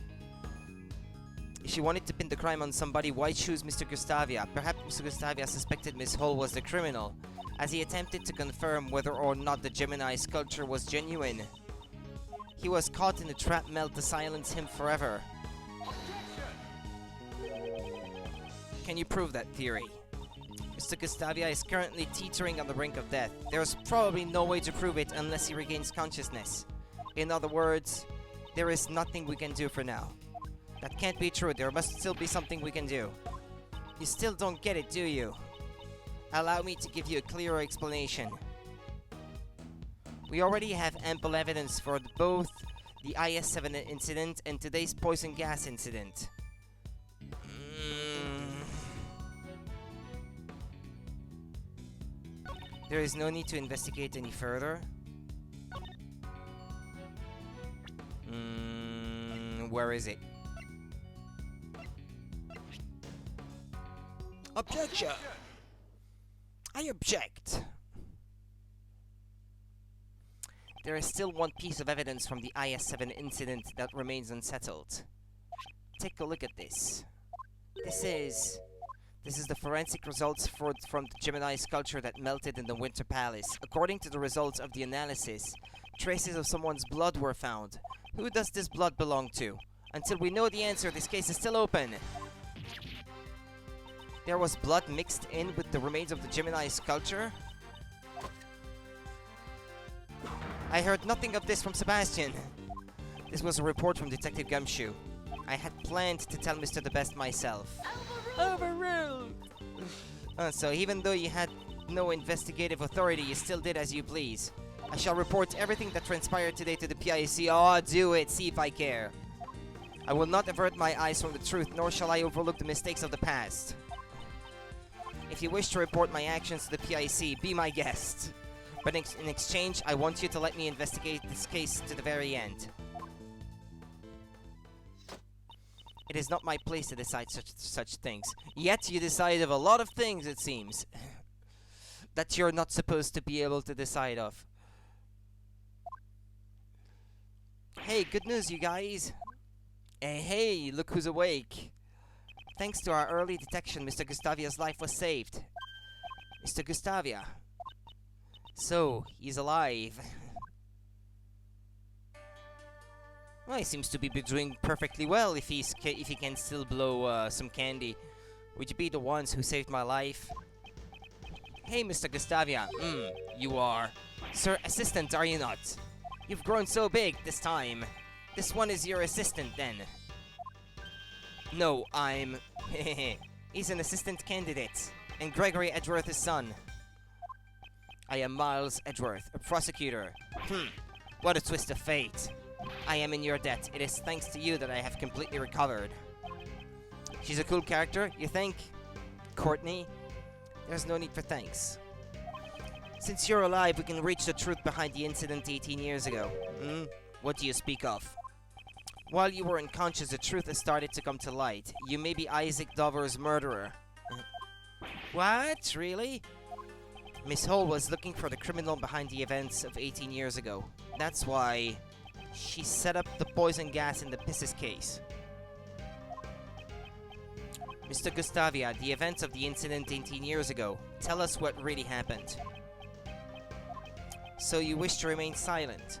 If she wanted to pin the crime on somebody, why choose Mr. Gustavia? Perhaps Mr. Gustavia suspected Miss Hall was the criminal, as he attempted to confirm whether or not the Gemini sculpture was genuine. He was caught in a trap melt to silence him forever. Can you prove that theory? Mr. Gustavia is currently teetering on the brink of death. There's probably no way to prove it unless he regains consciousness. In other words, there is nothing we can do for now. That can't be true. There must still be something we can do. You still don't get it, do you? Allow me to give you a clearer explanation. We already have ample evidence for both the IS-7 incident and today's poison gas incident. There is no need to investigate any further. Where is it? Objection! I object! There is still one piece of evidence from the IS-7 incident that remains unsettled. Take a look at this. This is the forensic results from the Gemini sculpture that melted in the Winter Palace. According to the results of the analysis, traces of someone's blood were found. Who does this blood belong to? Until we know the answer, this case is still open. There was blood mixed in with the remains of the Gemini sculpture? I heard nothing of this from Sebastian. This was a report from Detective Gumshoe. I had planned to tell Mr. the Best myself. Overruled! So even though you had no investigative authority, you still did as you please. I shall report everything that transpired today to the PIC. Oh, do it. See if I care. I will not avert my eyes from the truth, nor shall I overlook the mistakes of the past. If you wish to report my actions to the PIC, be my guest. But in exchange, I want you to let me investigate this case to the very end. It is not my place to decide such things. Yet you decide of a lot of things, it seems, that you're not supposed to be able to decide of. Hey, good news, you guys. Hey, look who's awake. Thanks to our early detection, Mr. Gustavia's life was saved. Mr. Gustavia. So, he's alive. Well, he seems to be doing perfectly well if he can still blow some candy. Would you be the ones who saved my life? Hey, Mr. Gustavia. You are. Sir Assistant, are you not? You've grown so big this time. This one is your assistant, then. No, I'm... He's an assistant candidate. And Gregory Edgeworth's son. I am Miles Edgeworth, a prosecutor. What a twist of fate. I am in your debt. It is thanks to you that I have completely recovered. She's a cool character, you think? Courtney? There's no need for thanks. Since you're alive, we can reach the truth behind the incident 18 years ago. What do you speak of? While you were unconscious, the truth has started to come to light. You may be Isaac Dover's murderer. What? Really? Miss Hall was looking for the criminal behind the events of 18 years ago. That's why she set up the poison gas in the Pisces case. Mr. Gustavia, the events of the incident 18 years ago. Tell us what really happened. So you wish to remain silent?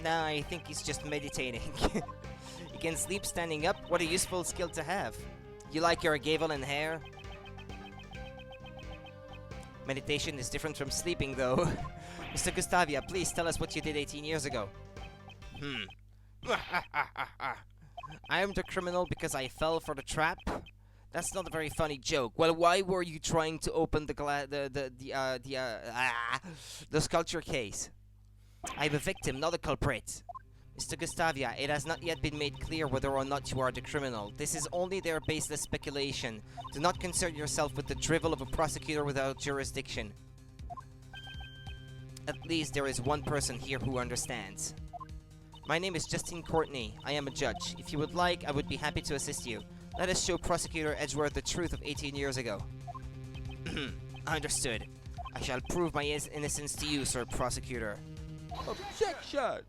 Nah, I think he's just meditating. You can sleep standing up? What a useful skill to have. You like your gavel and hair? Meditation is different from sleeping, though. Mr. Gustavia, please tell us what you did 18 years ago. I am the criminal because I fell for the trap? That's not a very funny joke. Well, why were you trying to open the sculpture case? I'm a victim, not a culprit. Mr. Gustavia, it has not yet been made clear whether or not you are the criminal. This is only their baseless speculation. Do not concern yourself with the drivel of a prosecutor without jurisdiction. At least there is one person here who understands. My name is Justine Courtney. I am a judge. If you would like, I would be happy to assist you. Let us show Prosecutor Edgeworth the truth of 18 years ago. Understood. I shall prove my innocence to you, Sir Prosecutor. Objection!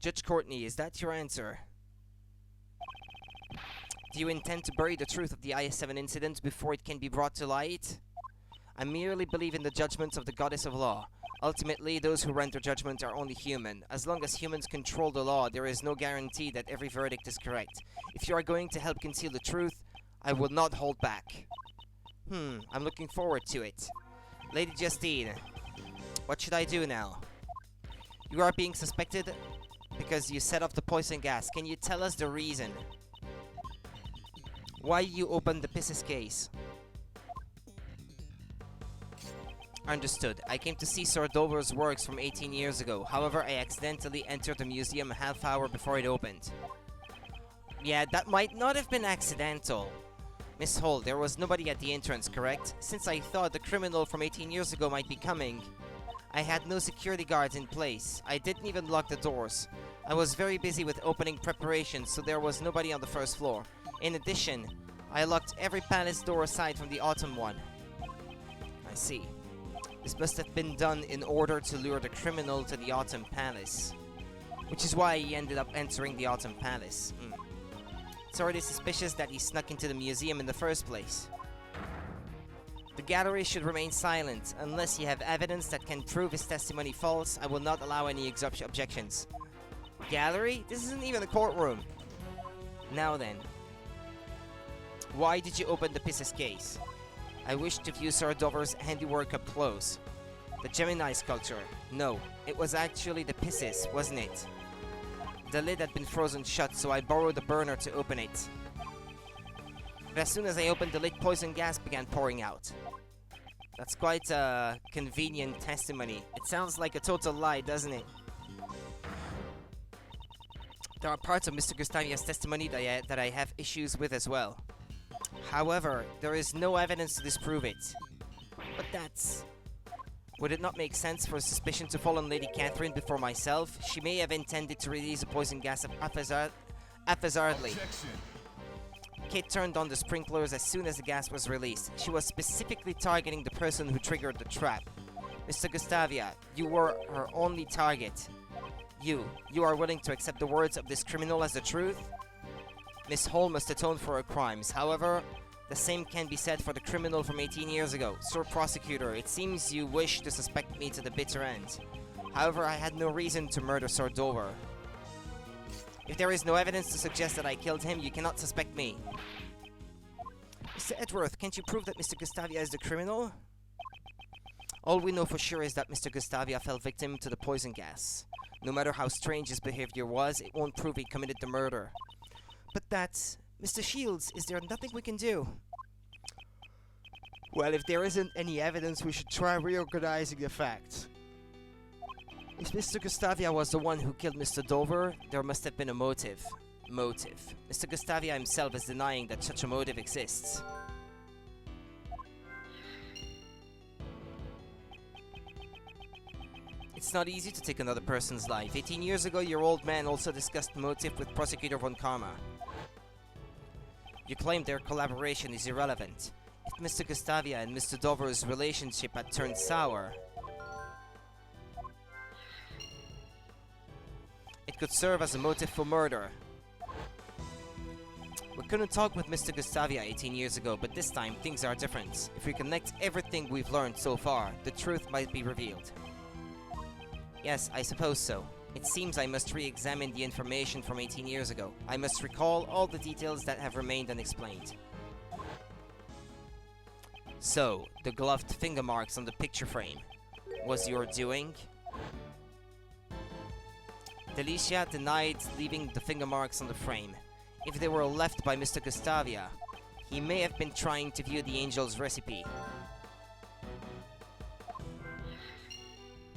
Judge Courtney, is that your answer? Do you intend to bury the truth of the IS-7 incident before it can be brought to light? I merely believe in the judgments of the goddess of law. Ultimately, those who render judgment are only human. As long as humans control the law, there is no guarantee that every verdict is correct. If you are going to help conceal the truth, I will not hold back. I'm looking forward to it. Lady Justine, what should I do now? You are being suspected because you set off the poison gas. Can you tell us the reason? Why you opened the Pisces case? Understood. I came to see Sir Dover's works from 18 years ago. However, I accidentally entered the museum a half hour before it opened. Yeah, that might not have been accidental. Miss Hall, there was nobody at the entrance, correct? Since I thought the criminal from 18 years ago might be coming, I had no security guards in place. I didn't even lock the doors. I was very busy with opening preparations, so there was nobody on the first floor. In addition, I locked every palace door aside from the autumn one. I see. This must have been done in order to lure the criminal to the Autumn Palace. Which is why he ended up entering the Autumn Palace. It's already suspicious that he snuck into the museum in the first place. The gallery should remain silent. Unless you have evidence that can prove his testimony false, I will not allow any objections. Gallery? This isn't even a courtroom. Now then. Why did you open the Pisces case? I wish to view Sir Dover's handiwork up close. The Gemini sculpture. No, it was actually the Pisces, wasn't it? The lid had been frozen shut, so I borrowed the burner to open it. But as soon as I opened the lid, poison gas began pouring out. That's quite a convenient testimony. It sounds like a total lie, doesn't it? There are parts of Mr. Gustavia's testimony that I have issues with as well. However, there is no evidence to disprove it. But that's... Would it not make sense for suspicion to fall on Lady Catherine before myself? She may have intended to release a poison gas haphazardly. Kate turned on the sprinklers as soon as the gas was released. She was specifically targeting the person who triggered the trap. Mr. Gustavia, you were her only target. You are willing to accept the words of this criminal as the truth? Miss Hall must atone for her crimes. However, the same can be said for the criminal from 18 years ago. Sir Prosecutor, it seems you wish to suspect me to the bitter end. However, I had no reason to murder Sir Dover. If there is no evidence to suggest that I killed him, you cannot suspect me. Mr. Edgeworth, can't you prove that Mr. Gustavia is the criminal? All we know for sure is that Mr. Gustavia fell victim to the poison gas. No matter how strange his behavior was, it won't prove he committed the murder. But that's... Mr. Shields, is there nothing we can do? Well, if there isn't any evidence, we should try reorganizing the facts. If Mr. Gustavia was the one who killed Mr. Dover, there must have been a motive. Mr. Gustavia himself is denying that such a motive exists. It's not easy to take another person's life. 18 years ago, your old man also discussed motive with Prosecutor von Karma. You claim their collaboration is irrelevant. If Mr. Gustavia and Mr. Dover's relationship had turned sour, it could serve as a motive for murder. We couldn't talk with Mr. Gustavia 18 years ago, but this time things are different. If we connect everything we've learned so far, the truth might be revealed. Yes, I suppose so. It seems I must re-examine the information from 18 years ago. I must recall all the details that have remained unexplained. So, the gloved finger marks on the picture frame was your doing? Delicia denied leaving the finger marks on the frame. If they were left by Mr. Gustavia, he may have been trying to view the angel's recipe.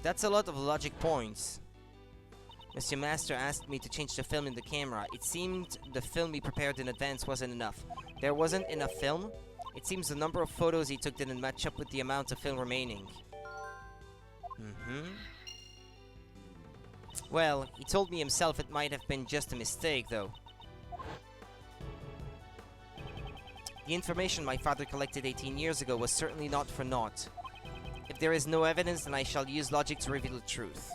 That's a lot of logic points. Monsieur Master asked me to change the film in the camera. It seemed the film he prepared in advance wasn't enough. There wasn't enough film? It seems the number of photos he took didn't match up with the amount of film remaining. Well, he told me himself it might have been just a mistake, though. The information my father collected 18 years ago was certainly not for naught. If there is no evidence, then I shall use logic to reveal the truth.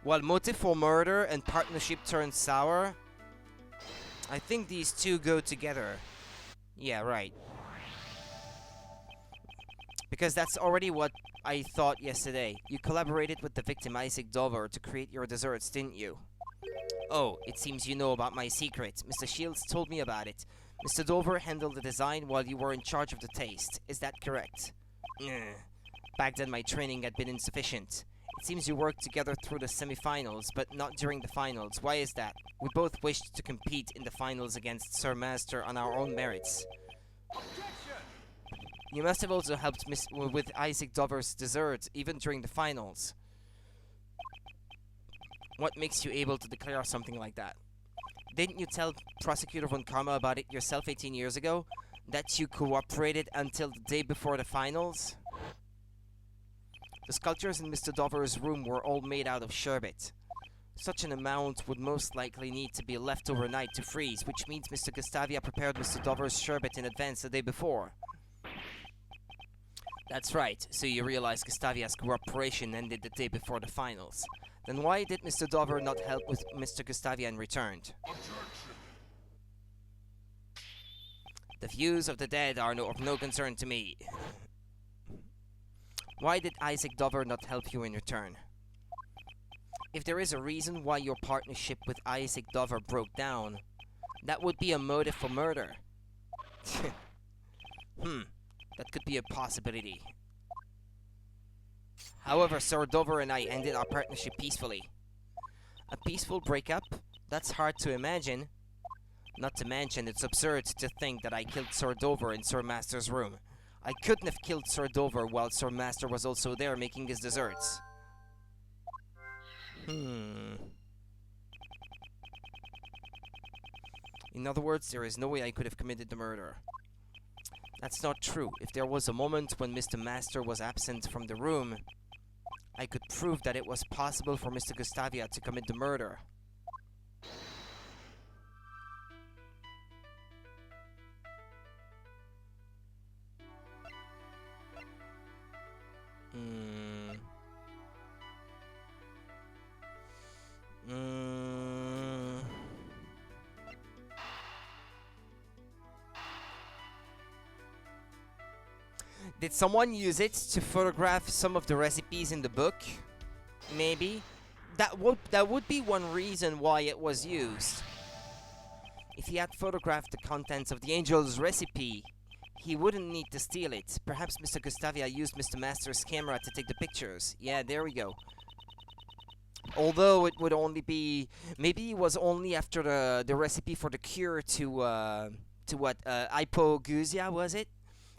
While motive for murder and partnership turned sour, I think these two go together. Yeah, right. Because that's already what I thought yesterday. You collaborated with the victim Isaac Dover to create your desserts, didn't you? Oh, it seems you know about my secret. Mr. Shields told me about it. Mr. Dover handled the design while you were in charge of the taste. Is that correct? Back then my training had been insufficient. It seems you worked together through the semi-finals, but not during the finals. Why is that? We both wished to compete in the finals against Sir Master on our own merits. You must have also helped with Isaac Dover's dessert, even during the finals. What makes you able to declare something like that? Didn't you tell Prosecutor von Karma about it yourself 18 years ago? That you cooperated until the day before the finals? The sculptures in Mr. Dover's room were all made out of sherbet. Such an amount would most likely need to be left overnight to freeze, which means Mr. Gustavia prepared Mr. Dover's sherbet in advance the day before. That's right, so you realize Gustavia's cooperation ended the day before the finals. Then why did Mr. Dover not help with Mr. Gustavia and returned? The views of the dead are of no concern to me. Why did Isaac Dover not help you in return? If there is a reason why your partnership with Isaac Dover broke down, that would be a motive for murder. That could be a possibility. However, Sir Dover and I ended our partnership peacefully. A peaceful breakup? That's hard to imagine. Not to mention, it's absurd to think that I killed Sir Dover in Sir Master's room. I couldn't have killed Sir Dover while Sir Master was also there making his desserts. In other words, there is no way I could have committed the murder. That's not true. If there was a moment when Mr. Master was absent from the room, I could prove that it was possible for Mr. Gustavia to commit the murder. Did someone use it to photograph some of the recipes in the book? Maybe. That would be one reason why it was used. If he had photographed the contents of the angel's recipe, he wouldn't need to steal it. Perhaps Mr. Gustavia used Mr. Master's camera to take the pictures. Yeah, there we go. Although it would only be... Maybe it was only after the recipe for the cure to what? Hypogeusia, was it?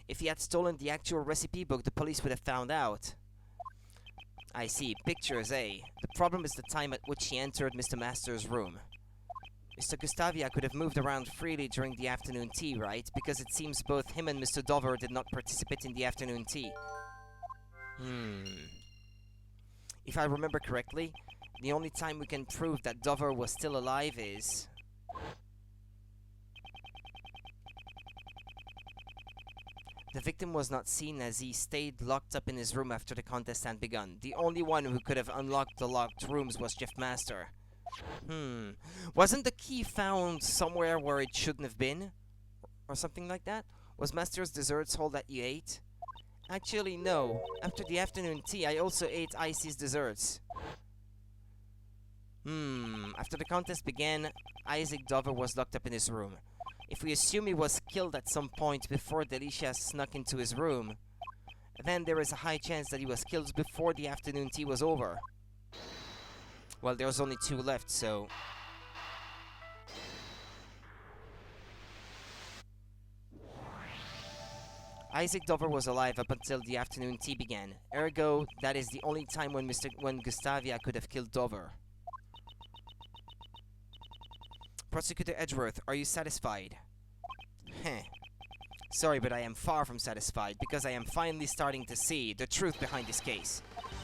If he had stolen the actual recipe book, the police would have found out. I see. Pictures, eh? The problem is the time at which he entered Mr. Master's room. Mr. Gustavia could have moved around freely during the afternoon tea, right? Because it seems both him and Mr. Dover did not participate in the afternoon tea. If I remember correctly, the only time we can prove that Dover was still alive is... The victim was not seen as he stayed locked up in his room after the contest had begun. The only one who could have unlocked the locked rooms was Jeff Master. Wasn't the key found somewhere where it shouldn't have been? Or something like that? Was Master's desserts all that you ate? Actually, no. After the afternoon tea, I also ate Icy's desserts. After the contest began, Isaac Dover was locked up in his room. If we assume he was killed at some point before Delicia snuck into his room, then there is a high chance that he was killed before the afternoon tea was over. Well, there's only 2 left, so... Isaac Dover was alive up until the afternoon tea began. Ergo, that is the only time when Gustavia could have killed Dover. Prosecutor Edgeworth, are you satisfied? Sorry, but I am far from satisfied, because I am finally starting to see the truth behind this case.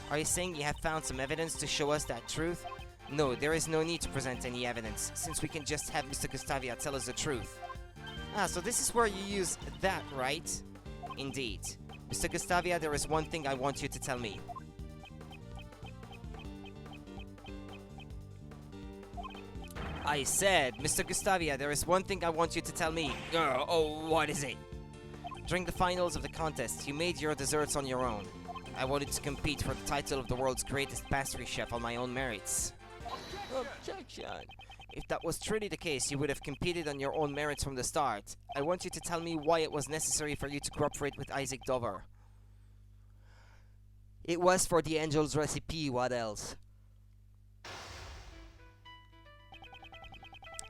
Are you saying you have found some evidence to show us that truth? No, there is no need to present any evidence, since we can just have Mr. Gustavia tell us the truth. Ah, so this is where you use that, right? Indeed. Mr. Gustavia, there is one thing I want you to tell me. I said, Mr. Gustavia, there is one thing I want you to tell me. Oh, what is it? During the finals of the contest, you made your desserts on your own. I wanted to compete for the title of the world's greatest pastry chef on my own merits. Objection! If that was truly the case, you would have competed on your own merits from the start. I want you to tell me why it was necessary for you to cooperate with Isaac Dover. It was for the angel's recipe, what else?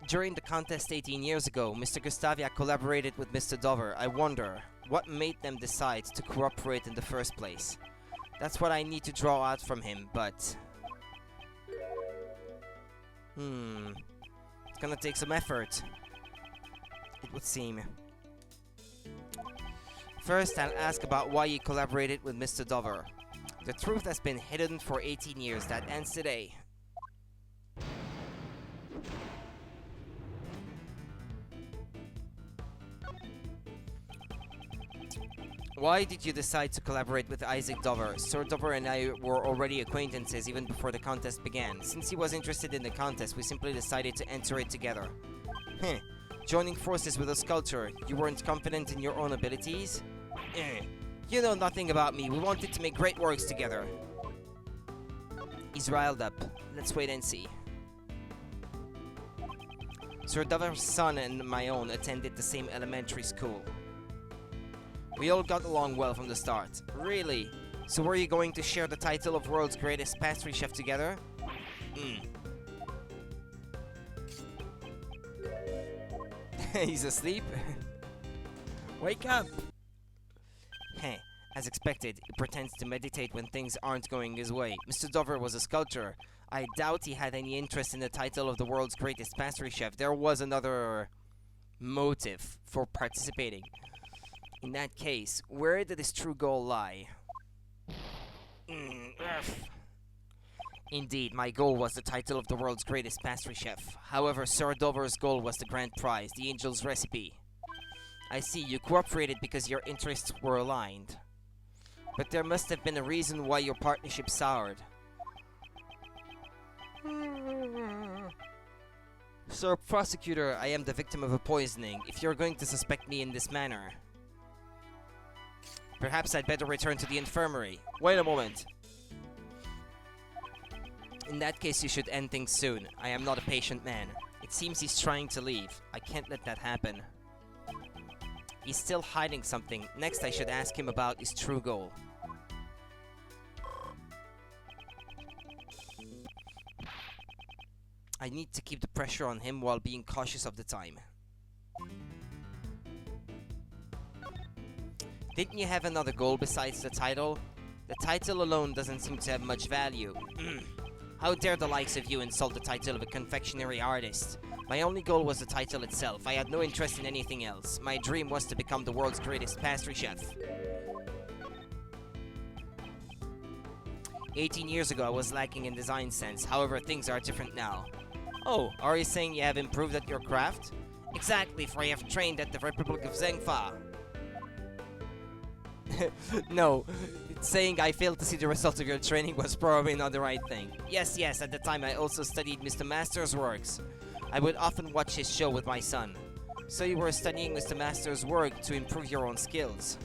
During the contest 18 years ago, Mr. Gustavia collaborated with Mr. Dover. I wonder, what made them decide to cooperate in the first place? That's what I need to draw out from him, but... It's gonna take some effort, it would seem. First, I'll ask about why you collaborated with Mr. Dover. The truth has been hidden for 18 years. That ends today. Why did you decide to collaborate with Isaac Dover? Sir Dover and I were already acquaintances even before the contest began. Since he was interested in the contest, we simply decided to enter it together. Heh. Joining forces with a sculptor, you weren't confident in your own abilities? You know nothing about me. We wanted to make great works together. He's riled up. Let's wait and see. Sir Dover's son and my own attended the same elementary school. We all got along well from the start. Really? So were you going to share the title of world's greatest pastry chef together? He's asleep? Wake up! Heh. As expected, he pretends to meditate when things aren't going his way. Mr. Dover was a sculptor. I doubt he had any interest in the title of the world's greatest pastry chef. There was another motive for participating. In that case, where did his true goal lie? Indeed, my goal was the title of the world's greatest pastry chef. However, Sir Dover's goal was the grand prize, the angel's recipe. I see, you cooperated because your interests were aligned. But there must have been a reason why your partnership soured. Sir Prosecutor, I am the victim of a poisoning. If you're going to suspect me in this manner, perhaps I'd better return to the infirmary. Wait a moment. In that case, you should end things soon. I am not a patient man. It seems he's trying to leave. I can't let that happen. He's still hiding something. Next, I should ask him about his true goal. I need to keep the pressure on him while being cautious of the time. Didn't you have another goal besides the title? The title alone doesn't seem to have much value. How dare the likes of you insult the title of a confectionery artist? My only goal was the title itself. I had no interest in anything else. My dream was to become the world's greatest pastry chef. 18 years ago, I was lacking in design sense. However, things are different now. Oh, are you saying you have improved at your craft? Exactly, for I have trained at the Republic of Zengfa. No, saying I failed to see the result of your training was probably not the right thing. Yes, at the time I also studied Mr. Master's works. I would often watch his show with my son. So you were studying Mr. Master's work to improve your own skills.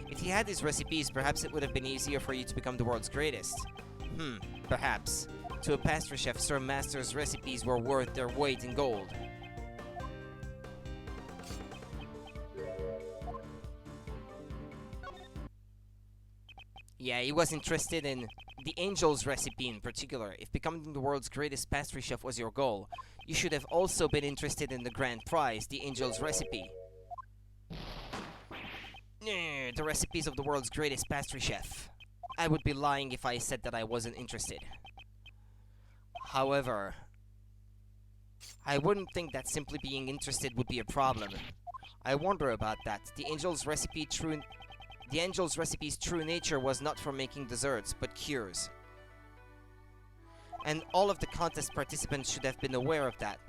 If he had his recipes, perhaps it would have been easier for you to become the world's greatest. Perhaps. To a pastry chef, Sir Master's recipes were worth their weight in gold. Yeah, he was interested in the angel's recipe in particular. If becoming the world's greatest pastry chef was your goal, you should have also been interested in the grand prize, the angel's recipe. The recipes of the world's greatest pastry chef. I would be lying if I said that I wasn't interested. However, I wouldn't think that simply being interested would be a problem. I wonder about that. The angel's recipe's true nature was not for making desserts, but cures. And all of the contest participants should have been aware of that.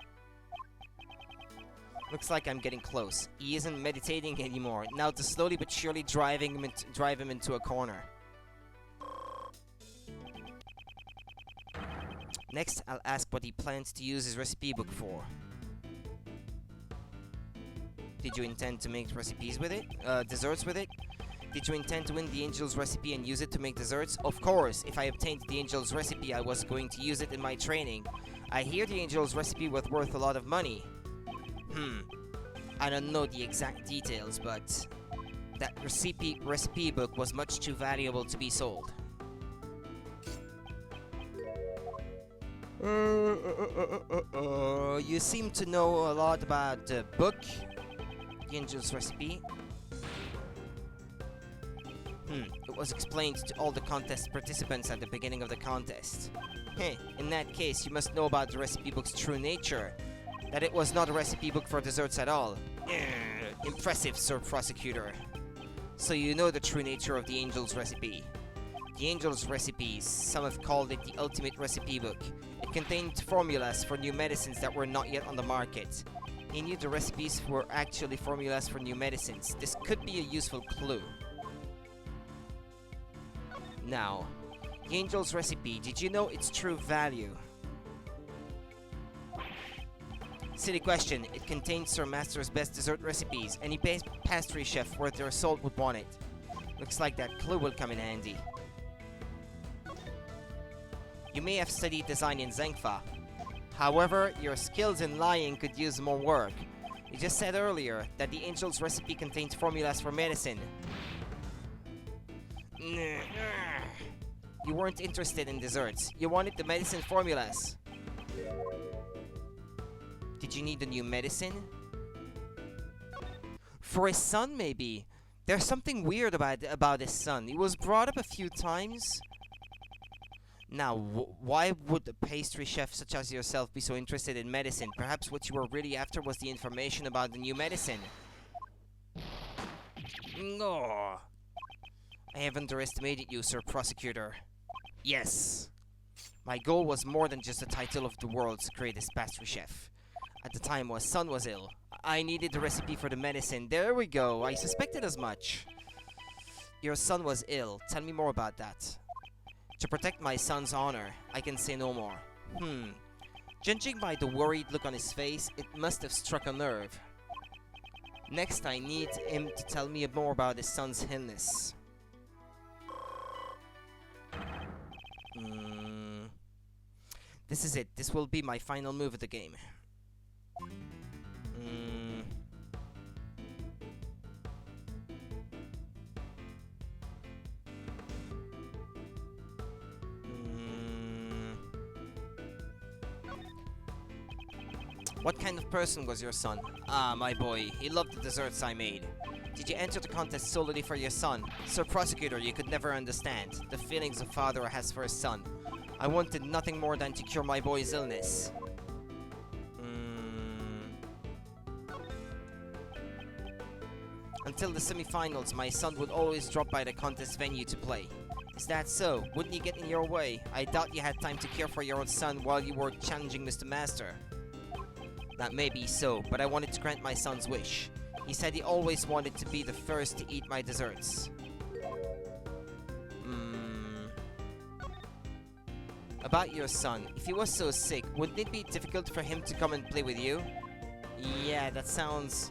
Looks like I'm getting close. He isn't meditating anymore. Now to slowly but surely drive him into a corner. Next, I'll ask what he plans to use his recipe book for. Did you intend to make recipes with it? Desserts with it? Did you intend to win the angel's recipe and use it to make desserts? Of course, if I obtained the angel's recipe, I was going to use it in my training. I hear the angel's recipe was worth a lot of money. I don't know the exact details, but that recipe book was much too valuable to be sold. You seem to know a lot about the book, the angel's recipe. It was explained to all the contest participants at the beginning of the contest. In that case, you must know about the recipe book's true nature. That it was not a recipe book for desserts at all. Impressive, Sir Prosecutor. So you know the true nature of the angel's recipe. The angel's recipes, some have called it the ultimate recipe book. It contained formulas for new medicines that were not yet on the market. He knew the recipes were actually formulas for new medicines. This could be a useful clue. Now, the Angel's recipe, did you know its true value? Silly question. It contains Sir Master's best dessert recipes. Any pastry chef worth their salt would want it. Looks like that clue will come in handy. You may have studied design in Zengfa. However, your skills in lying could use more work. You just said earlier that the Angel's recipe contains formulas for medicine. You weren't interested in desserts. You wanted the medicine formulas. Did you need a new medicine? For his son, maybe. There's something weird about his son. He was brought up a few times. Now, why would a pastry chef such as yourself be so interested in medicine? Perhaps what you were really after was the information about the new medicine. No. I have underestimated you, Sir Prosecutor. Yes. My goal was more than just the title of the world's greatest pastry chef. At the time, my son was ill. I needed the recipe for the medicine. There we go. I suspected as much. Your son was ill. Tell me more about that. To protect my son's honor, I can say no more. Judging by the worried look on his face, it must have struck a nerve. Next, I need him to tell me more about his son's illness. This is it. This will be my final move of the game. What kind of person was your son? Ah, my boy. He loved the desserts I made. Did you enter the contest solely for your son? Sir Prosecutor, you could never understand the feelings a father has for his son. I wanted nothing more than to cure my boy's illness. Until the semi-finals, my son would always drop by the contest venue to play. Is that so? Wouldn't he get in your way? I doubt you had time to care for your own son while you were challenging Mr. Master. That may be so, but I wanted to grant my son's wish. He said he always wanted to be the first to eat my desserts. About your son, if he was so sick, wouldn't it be difficult for him to come and play with you? Yeah, that sounds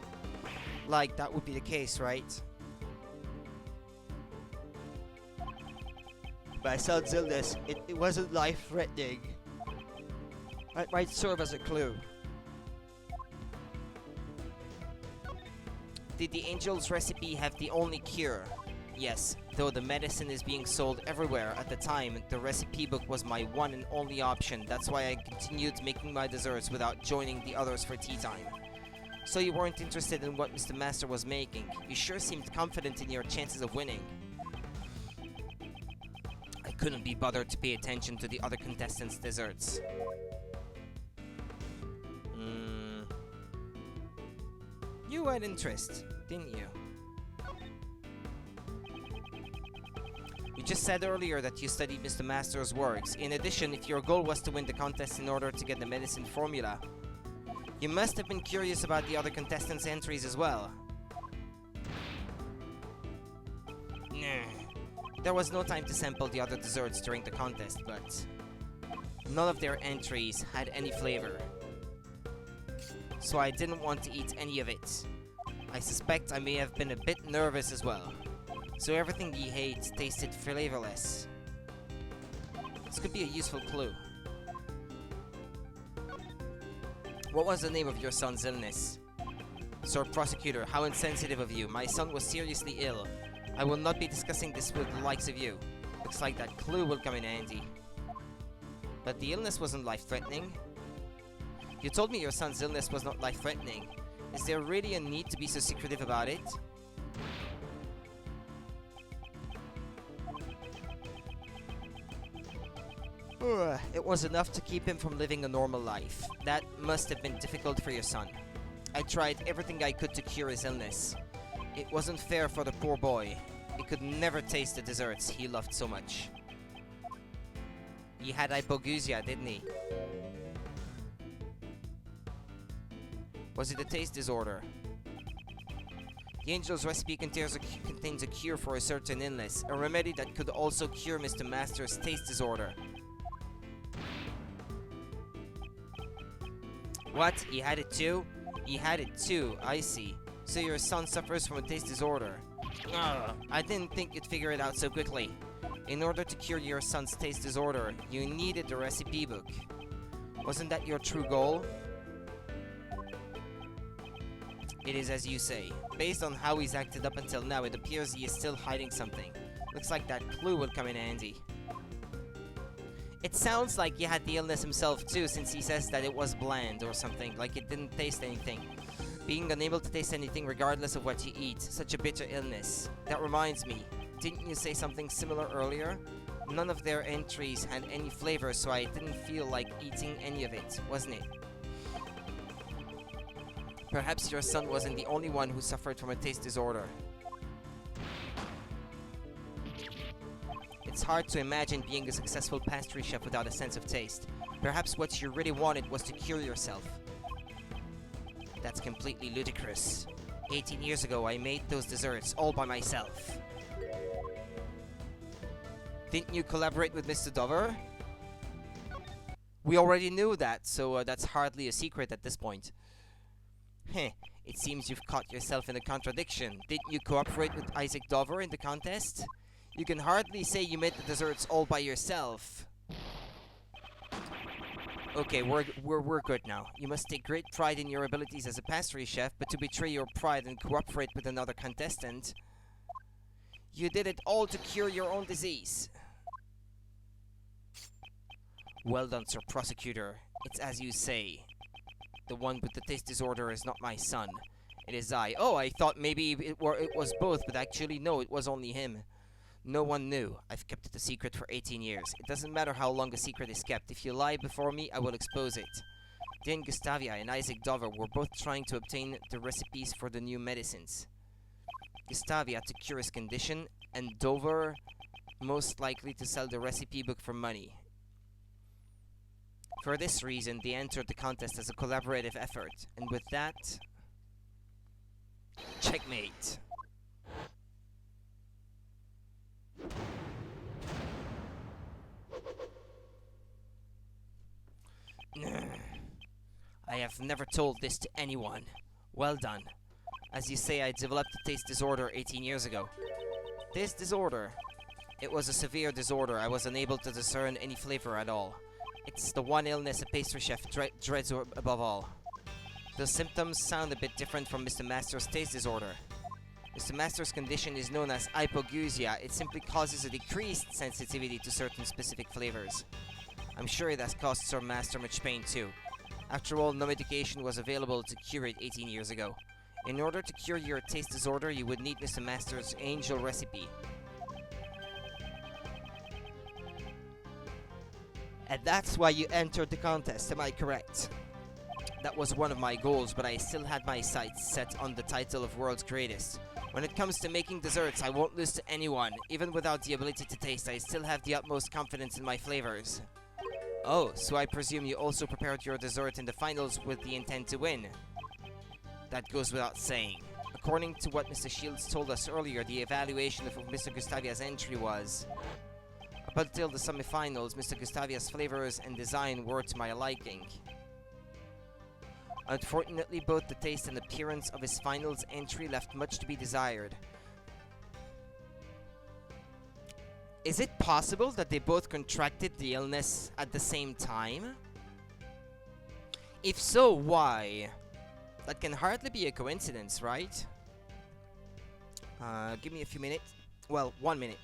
like that would be the case, right? My son's illness, it wasn't life-threatening. That might serve as a clue. Did the Angel's recipe have the only cure? Yes, though the medicine is being sold everywhere at the time, the recipe book was my one and only option. That's why I continued making my desserts without joining the others for tea time. So you weren't interested in what Mr. Master was making. You sure seemed confident in your chances of winning. I couldn't be bothered to pay attention to the other contestants' desserts. You had interest, didn't you? You just said earlier that you studied Mr. Master's works. In addition, if your goal was to win the contest in order to get the medicine formula, you must have been curious about the other contestants' entries as well. There was no time to sample the other desserts during the contest, but none of their entries had any flavor. So I didn't want to eat any of it. I suspect I may have been a bit nervous as well. So everything he ate tasted flavorless. This could be a useful clue. What was the name of your son's illness? Sir Prosecutor, how insensitive of you. My son was seriously ill. I will not be discussing this with the likes of you. Looks like that clue will come in handy. But the illness wasn't life-threatening. You told me your son's illness was not life-threatening. Is there really a need to be so secretive about it? It was enough to keep him from living a normal life. That must have been difficult for your son. I tried everything I could to cure his illness. It wasn't fair for the poor boy. He could never taste the desserts he loved so much. He had hypogeusia, didn't he? Was it a taste disorder? The Angel's recipe contains a cure for a certain illness, a remedy that could also cure Mr. Master's taste disorder. What? He had it too? He had it too, I see. So your son suffers from a taste disorder. Ugh, I didn't think you'd figure it out so quickly. In order to cure your son's taste disorder, you needed the recipe book. Wasn't that your true goal? It is as you say. Based on how he's acted up until now, it appears he is still hiding something. Looks like that clue will come in handy. It sounds like he had the illness himself too, since he says that it was bland or something, like it didn't taste anything. Being unable to taste anything regardless of what you eat, such a bitter illness. That reminds me, didn't you say something similar earlier? None of their entries had any flavor, so I didn't feel like eating any of it, wasn't it? Perhaps your son wasn't the only one who suffered from a taste disorder. It's hard to imagine being a successful pastry chef without a sense of taste. Perhaps what you really wanted was to cure yourself. That's completely ludicrous. 18 years ago, I made those desserts all by myself. Didn't you collaborate with Mr. Dover? We already knew that, so that's hardly a secret at this point. Heh, it seems you've caught yourself in a contradiction. Didn't you cooperate with Isaac Dover in the contest? You can hardly say you made the desserts all by yourself. Okay, we're good now. You must take great pride in your abilities as a pastry chef, but to betray your pride and cooperate with another contestant... You did it all to cure your own disease. Well done, Sir Prosecutor. It's as you say. The one with the taste disorder is not my son. It is I. Oh, I thought maybe it was both, but actually no, it was only him. No one knew. I've kept it a secret for 18 years. It doesn't matter how long a secret is kept. If you lie before me, I will expose it. Dane Gustavia and Isaac Dover were both trying to obtain the recipes for the new medicines. Gustavia to cure his condition, and Dover most likely to sell the recipe book for money. For this reason, they entered the contest as a collaborative effort, and with that... Checkmate! I have never told this to anyone. Well done. As you say, I developed a taste disorder 18 years ago. Taste disorder? It was a severe disorder. I was unable to discern any flavor at all. It's the one illness a pastry chef dreads above all. The symptoms sound a bit different from Mr. Master's taste disorder. Mr. Master's condition is known as hypogeusia. It simply causes a decreased sensitivity to certain specific flavors. I'm sure it has caused Sir Master much pain too. After all, no medication was available to cure it 18 years ago. In order to cure your taste disorder, you would need Mr. Master's angel recipe. And that's why you entered the contest, am I correct? That was one of my goals, but I still had my sights set on the title of World's Greatest. When it comes to making desserts, I won't lose to anyone. Even without the ability to taste, I still have the utmost confidence in my flavors. Oh, so I presume you also prepared your dessert in the finals with the intent to win. That goes without saying. According to what Mr. Shields told us earlier, the evaluation of Mr. Gustavia's entry was... Up until the semifinals, Mr. Gustavia's flavors and design were to my liking. Unfortunately, both the taste and appearance of his finals entry left much to be desired. Is it possible that they both contracted the illness at the same time? If so, why? That can hardly be a coincidence, right? Give me a few minutes. Well, 1 minute.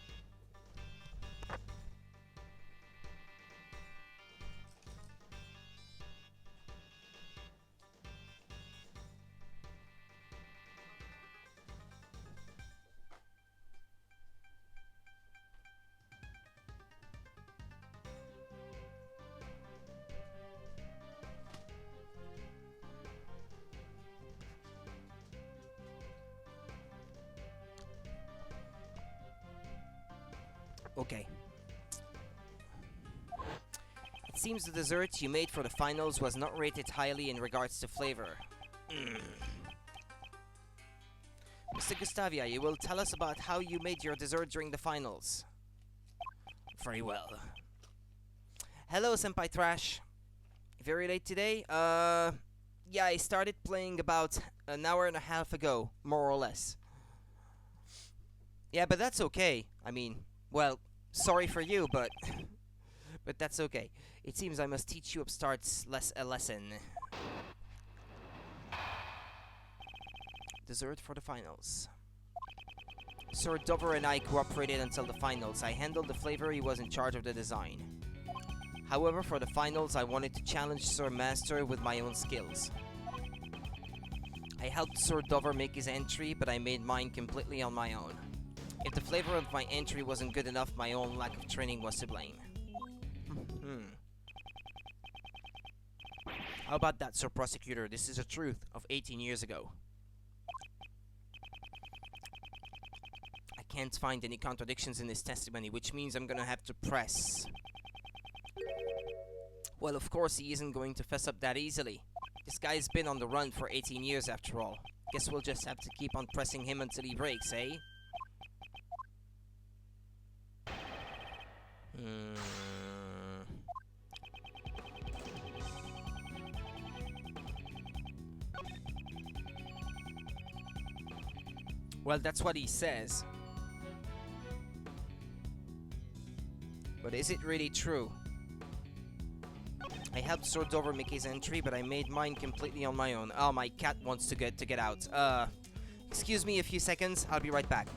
Okay. It seems the dessert you made for the finals was not rated highly in regards to flavor. Mr. Gustavia, you will tell us about how you made your dessert during the finals. Very well. Hello, Senpai Thrash. Very late today? Yeah, I started playing about an hour and a half ago, more or less. Yeah, but that's okay. I mean, well, sorry for you, but but that's okay. It seems I must teach you upstarts a lesson. Dessert for the finals. Sir Dover and I cooperated until the finals. I handled the flavor, he was in charge of the design. However, for the finals, I wanted to challenge Sir Master with my own skills. I helped Sir Dover make his entry, but I made mine completely on my own. If the flavor of my entry wasn't good enough, my own lack of training was to blame. How about that, Sir Prosecutor? This is the truth of 18 years ago. I can't find any contradictions in his testimony, which means I'm gonna have to press. Well, of course he isn't going to fess up that easily. This guy's been on the run for 18 years after all. Guess we'll just have to keep on pressing him until he breaks, eh? Well, that's what he says. But is it really true? I helped Sir Dover make his entry, but I made mine completely on my own. Oh, my cat wants to get out. Excuse me a few seconds. I'll be right back.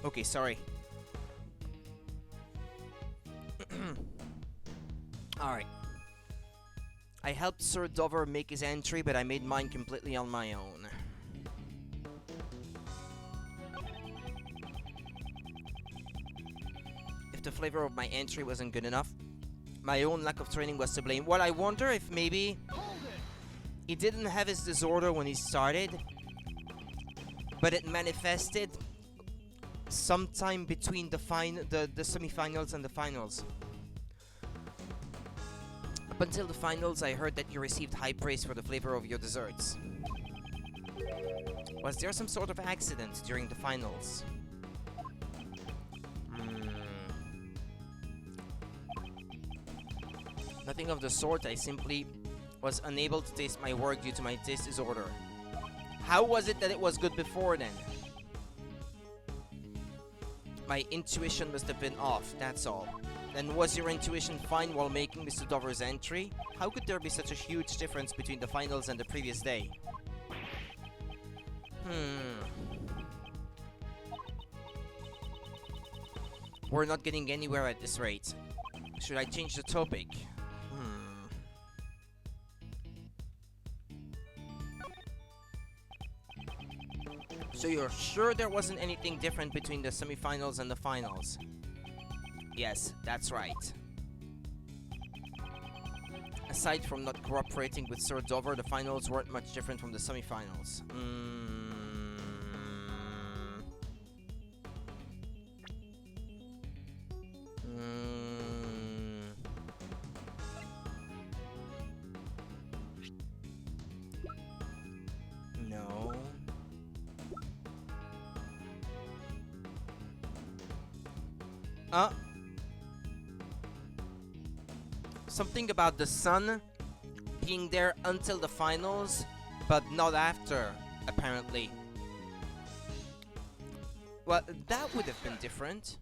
Okay, sorry. Alright. I helped Sir Dover make his entry, but I made mine completely on my own. If the flavor of my entry wasn't good enough, my own lack of training was to blame. Well, I wonder if maybe he didn't have his disorder when he started, but it manifested sometime between the semifinals and the finals. Up until the finals, I heard that you received high praise for the flavor of your desserts. Was there some sort of accident during the finals? Nothing of the sort. I simply was unable to taste my work due to my taste disorder. How was it that it was good before then? My intuition must have been off, that's all. Then was your intuition fine while making Mr. Dover's entry? How could there be such a huge difference between the finals and the previous day? We're not getting anywhere at this rate. Should I change the topic? So you're sure there wasn't anything different between the semifinals and the finals? Yes, that's right. Aside from not cooperating with Sir Dover, the finals weren't much different from the semifinals. No. Something about the sun being there until the finals, but not after, apparently. Well, that would have been different.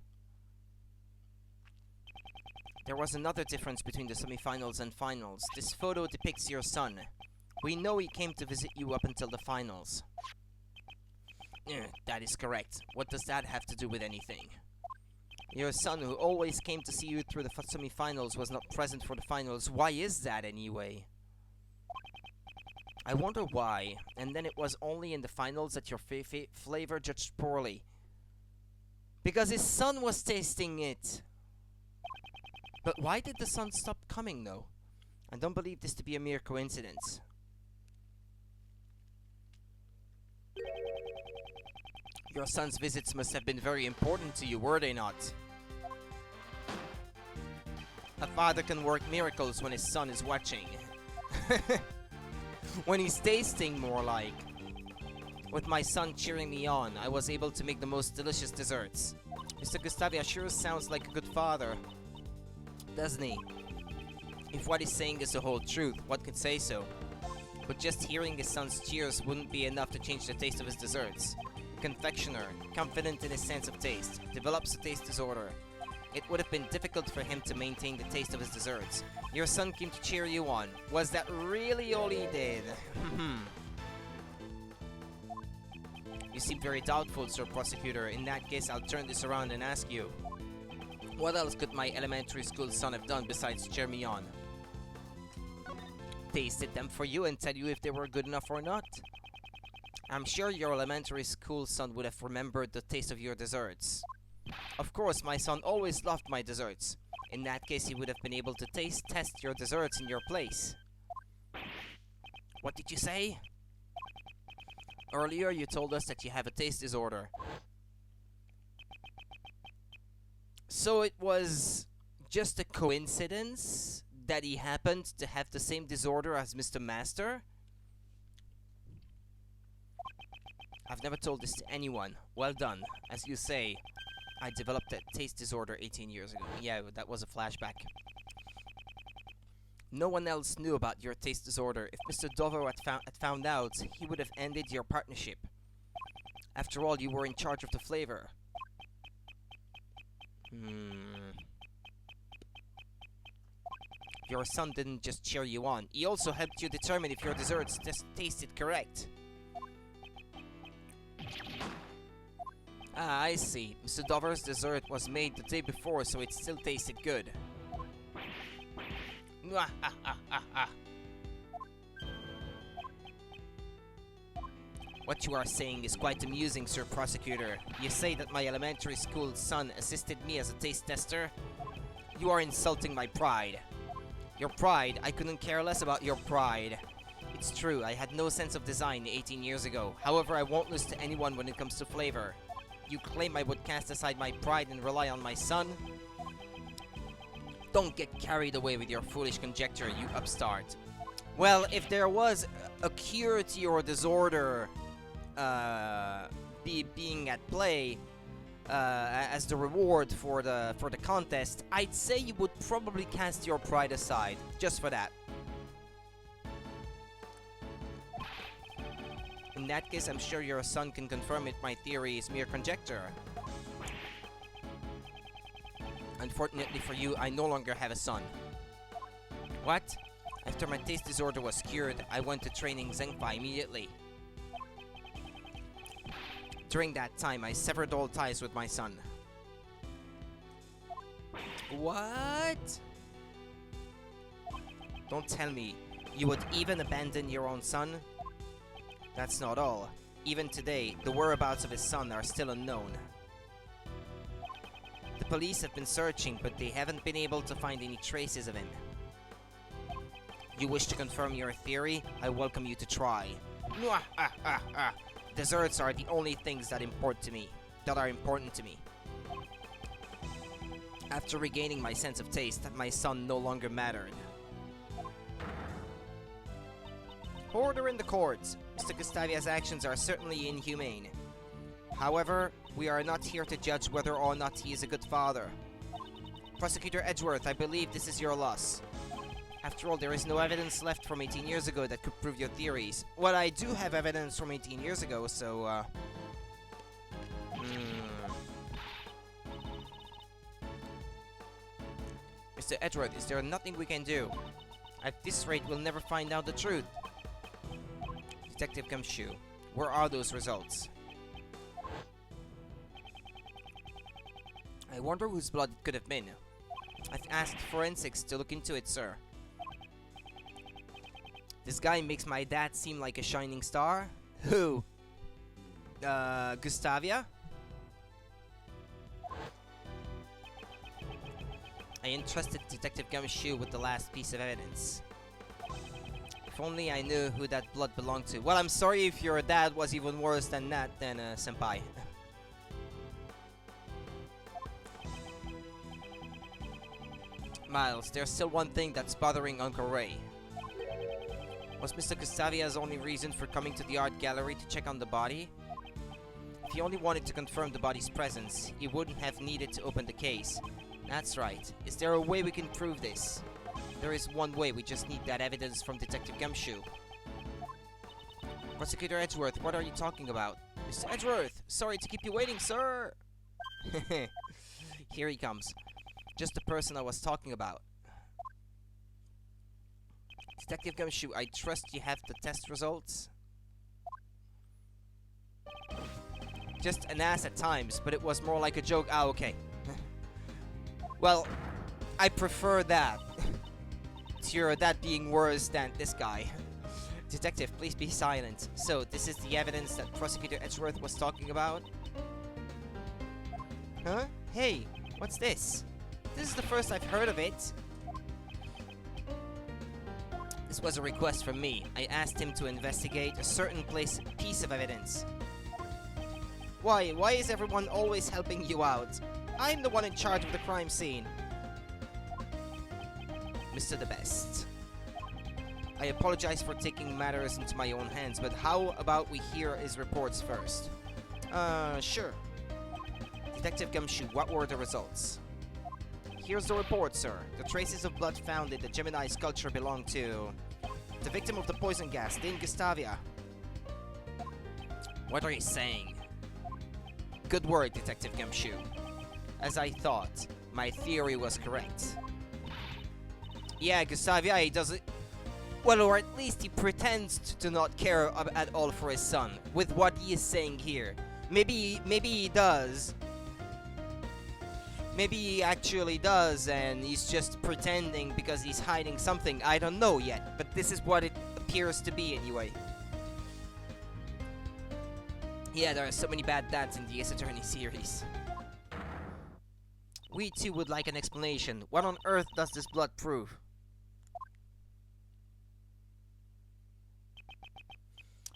There was another difference between the semifinals and finals. This photo depicts your son. We know he came to visit you up until the finals. That is correct. What does that have to do with anything? Your son, who always came to see you through the semi-finals, was not present for the finals. Why is that anyway? I wonder why. And then it was only in the finals that your flavor judged poorly. Because his son was tasting it. But why did the son stop coming though? I don't believe this to be a mere coincidence. Your son's visits must have been very important to you, were they not? A father can work miracles when his son is watching. When he's tasting, more like. With my son cheering me on, I was able to make the most delicious desserts. Mr. Gustavia sure sounds like a good father, doesn't he? If what he's saying is the whole truth, what could say so? But just hearing his son's cheers wouldn't be enough to change the taste of his desserts. A confectioner, confident in his sense of taste, develops a taste disorder. It would have been difficult for him to maintain the taste of his desserts. Your son came to cheer you on. Was that really all he did? You seem very doubtful, Sir Prosecutor. In that case, I'll turn this around and ask you. What else could my elementary school son have done besides cheer me on? Tasted them for you and tell you if they were good enough or not? I'm sure your elementary school son would have remembered the taste of your desserts. Of course, my son always loved my desserts. In that case, he would have been able to test your desserts in your place. What did you say? Earlier, you told us that you have a taste disorder. So it was just a coincidence that he happened to have the same disorder as Mr. Master? I've never told this to anyone. Well done. As you say, I developed that taste disorder 18 years ago. Yeah, that was a flashback. No one else knew about your taste disorder. If Mr. Dover had found out, he would have ended your partnership. After all, you were in charge of the flavor. Your son didn't just cheer you on. He also helped you determine if your desserts tasted correct. Ah, I see. Mr. Dover's dessert was made the day before, so it still tasted good. What you are saying is quite amusing, Sir Prosecutor. You say that my elementary school son assisted me as a taste tester? You are insulting my pride. Your pride? I couldn't care less about your pride. It's true, I had no sense of design 18 years ago. However, I won't lose to anyone when it comes to flavor. You claim I would cast aside my pride and rely on my son? Don't get carried away with your foolish conjecture, you upstart. Well, if there was a cure to your disorder being at play as the reward for the contest, I'd say you would probably cast your pride aside, just for that. In that case, I'm sure your son can confirm if my theory is mere conjecture. Unfortunately for you, I no longer have a son. What? After my taste disorder was cured, I went to training Zengfai immediately. During that time, I severed all ties with my son. What? Don't tell me you would even abandon your own son? That's not all. Even today, the whereabouts of his son are still unknown. The police have been searching, but they haven't been able to find any traces of him. You wish to confirm your theory? I welcome you to try. Desserts are the only things that are important to me. After regaining my sense of taste, my son no longer mattered. Order in the courts. Mr. Gustavia's actions are certainly inhumane. However, we are not here to judge whether or not he is a good father. Prosecutor Edgeworth, I believe this is your loss. After all, there is no evidence left from 18 years ago that could prove your theories. Well, I do have evidence from 18 years ago, so, Mr. Edgeworth, is there nothing we can do? At this rate, we'll never find out the truth. Detective Gumshoe, where are those results? I wonder whose blood it could have been. I've asked forensics to look into it, sir. This guy makes my dad seem like a shining star? Who? Gustavia? I entrusted Detective Gumshoe with the last piece of evidence. If only I knew who that blood belonged to. Well, I'm sorry if your dad was even worse than that, then, senpai. Miles, there's still one thing that's bothering Uncle Ray. Was Mr. Gustavia's only reason for coming to the art gallery to check on the body? If he only wanted to confirm the body's presence, he wouldn't have needed to open the case. That's right. Is there a way we can prove this? There is one way, we just need that evidence from Detective Gumshoe. Prosecutor Edgeworth, what are you talking about? Mr. Edgeworth, sorry to keep you waiting, sir! Here he comes. Just the person I was talking about. Detective Gumshoe, I trust you have the test results? Just an ass at times, but it was more like a joke. Ah, okay. Well, I prefer that. To your that being worse than this guy. Detective, please be silent. So, this is the evidence that Prosecutor Edgeworth was talking about? Huh? Hey, what's this? This is the first I've heard of it. This was a request from me. I asked him to investigate a certain piece of evidence. Why? Why is everyone always helping you out? I'm the one in charge of the crime scene. Mr. The Best. I apologize for taking matters into my own hands, but how about we hear his reports first? Sure. Detective Gumshoe, what were the results? Here's the report, sir. The traces of blood found in the Gemini sculpture belong to the victim of the poison gas, Dame Gustavia. What are you saying? Good work, Detective Gumshoe. As I thought, my theory was correct. Yeah, Gustavia, he does it. Well, or at least he pretends to not care at all for his son, with what he is saying here. Maybe he does. Maybe he actually does, and he's just pretending because he's hiding something. I don't know yet, but this is what it appears to be anyway. Yeah, there are so many bad dads in the Ace Attorney series. We too would like an explanation. What on earth does this blood prove?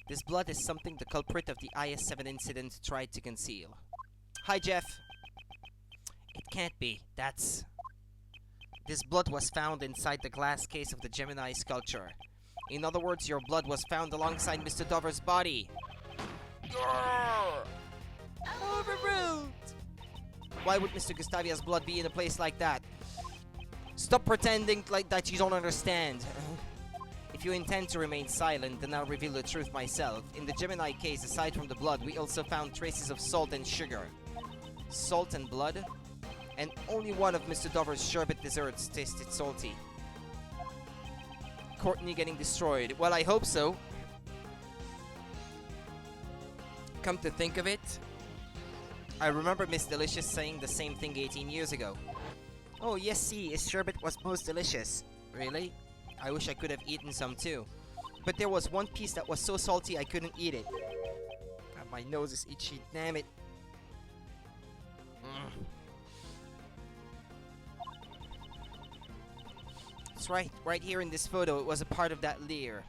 This blood is something the culprit of the IS-7 incident tried to conceal. Hi, Jeff. It can't be. This blood was found inside the glass case of the Gemini sculpture. In other words, your blood was found alongside Mr. Dover's body. Overruled! Why would Mr. Gustavia's blood be in a place like that? Stop pretending like that you don't understand. If you intend to remain silent, then I'll reveal the truth myself. In the Gemini case, aside from the blood, we also found traces of salt and sugar. Salt and blood? And only one of Mr. Dover's sherbet desserts tasted salty. Courtney getting destroyed. Well, I hope so. Come to think of it, I remember Miss Delicious saying the same thing 18 years ago. Oh, yes, see, his sherbet was most delicious. Really? I wish I could have eaten some too. But there was one piece that was so salty I couldn't eat it. My nose is itchy, damn it. That's right here in this photo, it was a part of that leer.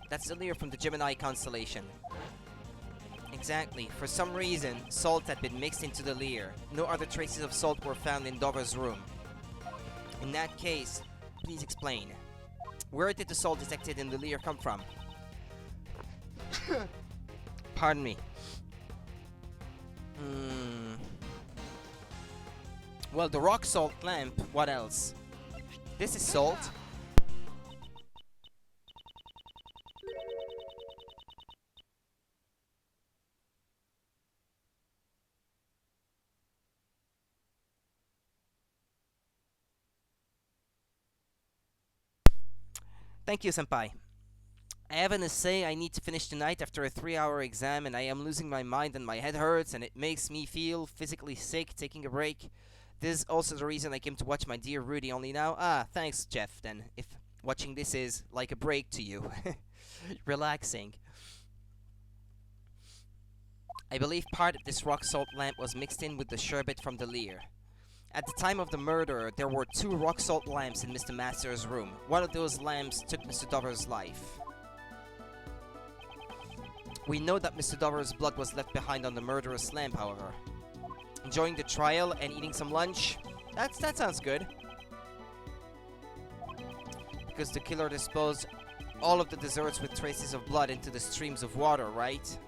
That's the leer from the Gemini constellation. Exactly. For some reason, salt had been mixed into the leer. No other traces of salt were found in Dover's room. In that case, please explain. Where did the salt detected in the leer come from? Pardon me. Well, the rock salt lamp, what else? This is salt. Thank you, senpai. I have an essay I need to finish tonight after a 3-hour exam, and I am losing my mind and my head hurts, and it makes me feel physically sick taking a break. This is also the reason I came to watch my dear Rudy only now. Ah, thanks, Jeff, then, if watching this is like a break to you. Relaxing. I believe part of this rock salt lamp was mixed in with the sherbet from the Lear. At the time of the murder, there were 2 rock salt lamps in Mr. Masters' room. One of those lamps took Mr. Dover's life. We know that Mr. Dover's blood was left behind on the murderous lamp, however. Enjoying the trial and eating some lunch? That sounds good. Because the killer disposed all of the desserts with traces of blood into the streams of water, right?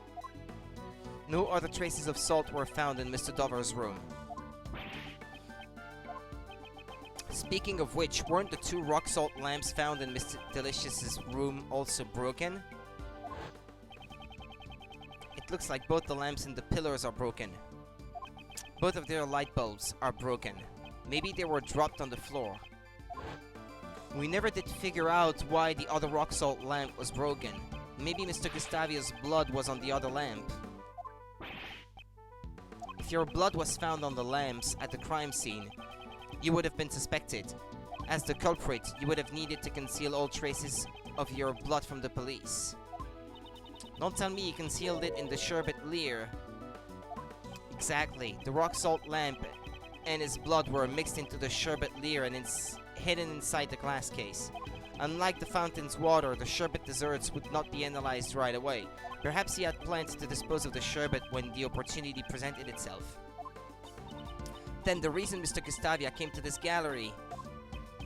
No other traces of salt were found in Mr. Dover's room. Speaking of which, weren't the 2 rock salt lamps found in Mr. Delicious's room also broken? It looks like both the lamps and the pillars are broken. Both of their light bulbs are broken. Maybe they were dropped on the floor. We never did figure out why the other rock salt lamp was broken. Maybe Mr. Gustavia's blood was on the other lamp. If your blood was found on the lamps at the crime scene, you would have been suspected. As the culprit, you would have needed to conceal all traces of your blood from the police. Don't tell me you concealed it in the sherbet Lear. Exactly. The rock salt lamp and his blood were mixed into the sherbet Lear and it's hidden inside the glass case. Unlike the fountain's water, the sherbet desserts would not be analyzed right away. Perhaps he had planned to dispose of the sherbet when the opportunity presented itself. Then the reason Mr. Gustavia came to this gallery.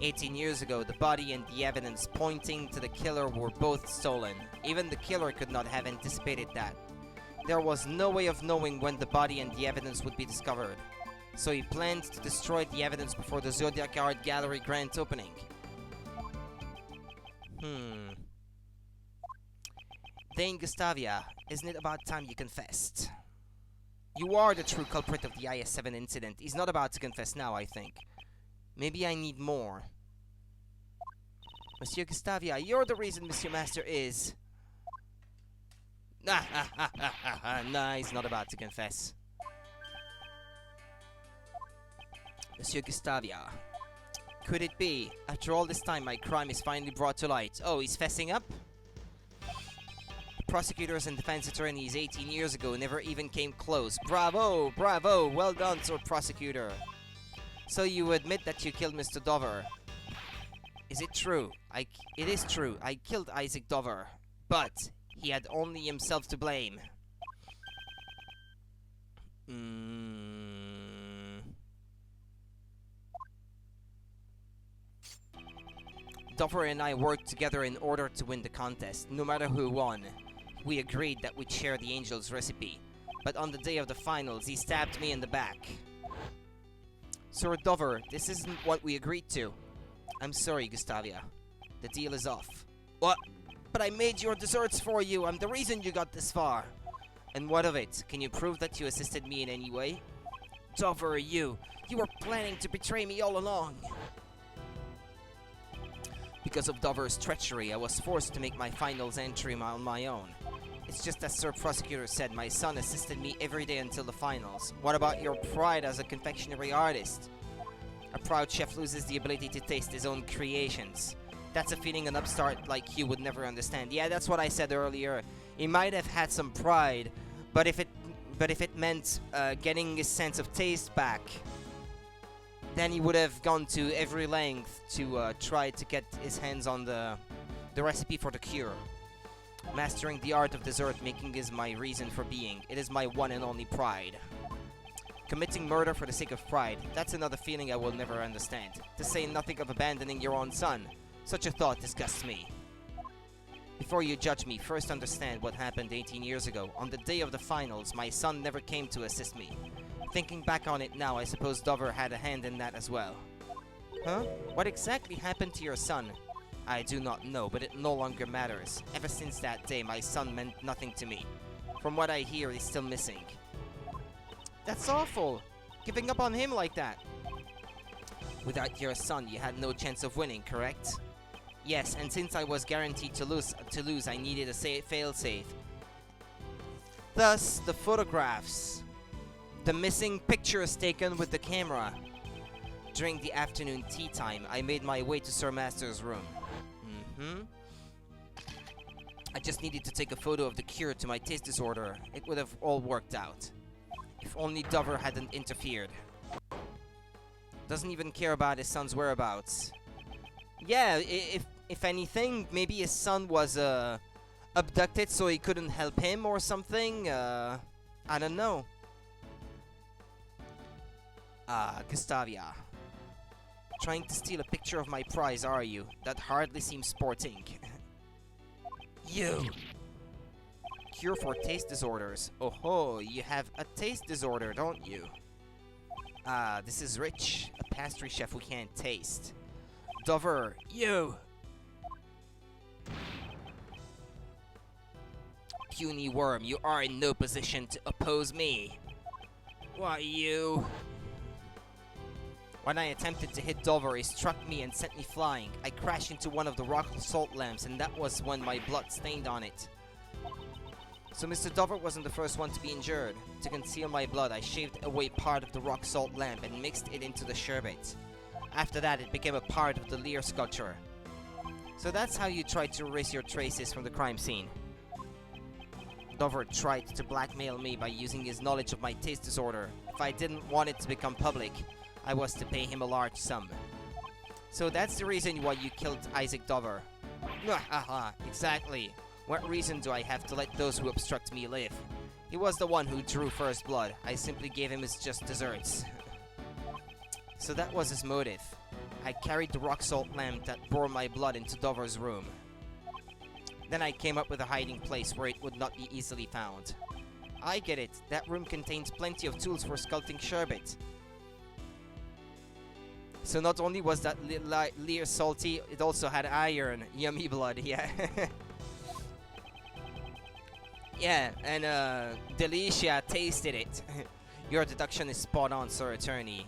18 years ago, the body and the evidence pointing to the killer were both stolen. Even the killer could not have anticipated that. There was no way of knowing when the body and the evidence would be discovered. So he planned to destroy the evidence before the Zodiac Art Gallery grand opening. Dane Gustavia, isn't it about time you confessed? You are the true culprit of the IS-7 incident. He's not about to confess now, I think. Maybe I need more. Monsieur Gustavia, you're the reason Monsieur Master is... Nah, he's not about to confess. Monsieur Gustavia, could it be? After all this time, my crime is finally brought to light. Oh, he's fessing up? Prosecutors and defense attorneys 18 years ago never even came close. Bravo! Bravo! Well done, Sir Prosecutor. So you admit that you killed Mr. Dover. Is it true? It is true. I killed Isaac Dover. But he had only himself to blame. Dover and I worked together in order to win the contest, no matter who won. We agreed that we'd share the Angel's recipe, but on the day of the finals, he stabbed me in the back. Sir Dover, this isn't what we agreed to. I'm sorry, Gustavia. The deal is off. What? But I made your desserts for you. I'm the reason you got this far. And what of it? Can you prove that you assisted me in any way? Dover, you were planning to betray me all along. Because of Dover's treachery, I was forced to make my finals entry on my own. It's just as Sir Prosecutor said, my son assisted me every day until the finals. What about your pride as a confectionery artist? A proud chef loses the ability to taste his own creations. That's a feeling an upstart like you would never understand. Yeah, that's what I said earlier. He might have had some pride, but if it meant getting his sense of taste back, then he would have gone to every length to try to get his hands on the recipe for the cure. Mastering the art of dessert making is my reason for being. It is my one and only pride. Committing murder for the sake of pride, that's another feeling I will never understand. To say nothing of abandoning your own son. Such a thought disgusts me. Before you judge me, first understand what happened 18 years ago. On the day of the finals, my son never came to assist me. Thinking back on it now, I suppose Dover had a hand in that as well. Huh? What exactly happened to your son? I do not know, but it no longer matters. Ever since that day, my son meant nothing to me. From what I hear, he's still missing. That's awful! Giving up on him like that! Without your son, you had no chance of winning, correct? Yes, and since I was guaranteed to lose, I needed a failsafe. Thus, the photographs. The missing pictures taken with the camera. During the afternoon tea time, I made my way to Sir Master's room. I just needed to take a photo of the cure to my taste disorder. It would have all worked out. If only Dover hadn't interfered. Doesn't even care about his son's whereabouts. Yeah, if anything, maybe his son was abducted so he couldn't help him or something. I don't know. Gustavia. Trying to steal a picture of my prize, are you? That hardly seems sporting. You! Cure for taste disorders. Oh ho, you have a taste disorder, don't you? This is Rich, a pastry chef who can't taste. Dover, you! Puny worm, you are in no position to oppose me. Why, you... When I attempted to hit Dover, he struck me and sent me flying. I crashed into one of the rock salt lamps, and that was when my blood stained on it. So Mr. Dover wasn't the first one to be injured. To conceal my blood, I shaved away part of the rock salt lamp and mixed it into the sherbet. After that, it became a part of the Lear sculpture. So that's how you tried to erase your traces from the crime scene. Dover tried to blackmail me by using his knowledge of my taste disorder. If I didn't want it to become public, I was to pay him a large sum. So that's the reason why you killed Isaac Dover. Haha, exactly. What reason do I have to let those who obstruct me live? He was the one who drew first blood. I simply gave him his just desserts. So that was his motive. I carried the rock salt lamp that bore my blood into Dover's room. Then I came up with a hiding place where it would not be easily found. I get it. That room contains plenty of tools for sculpting sherbet. So not only was that Lear salty, it also had iron. Yummy blood, yeah. Yeah, and Delicia tasted it. Your deduction is spot on, Sir Attorney.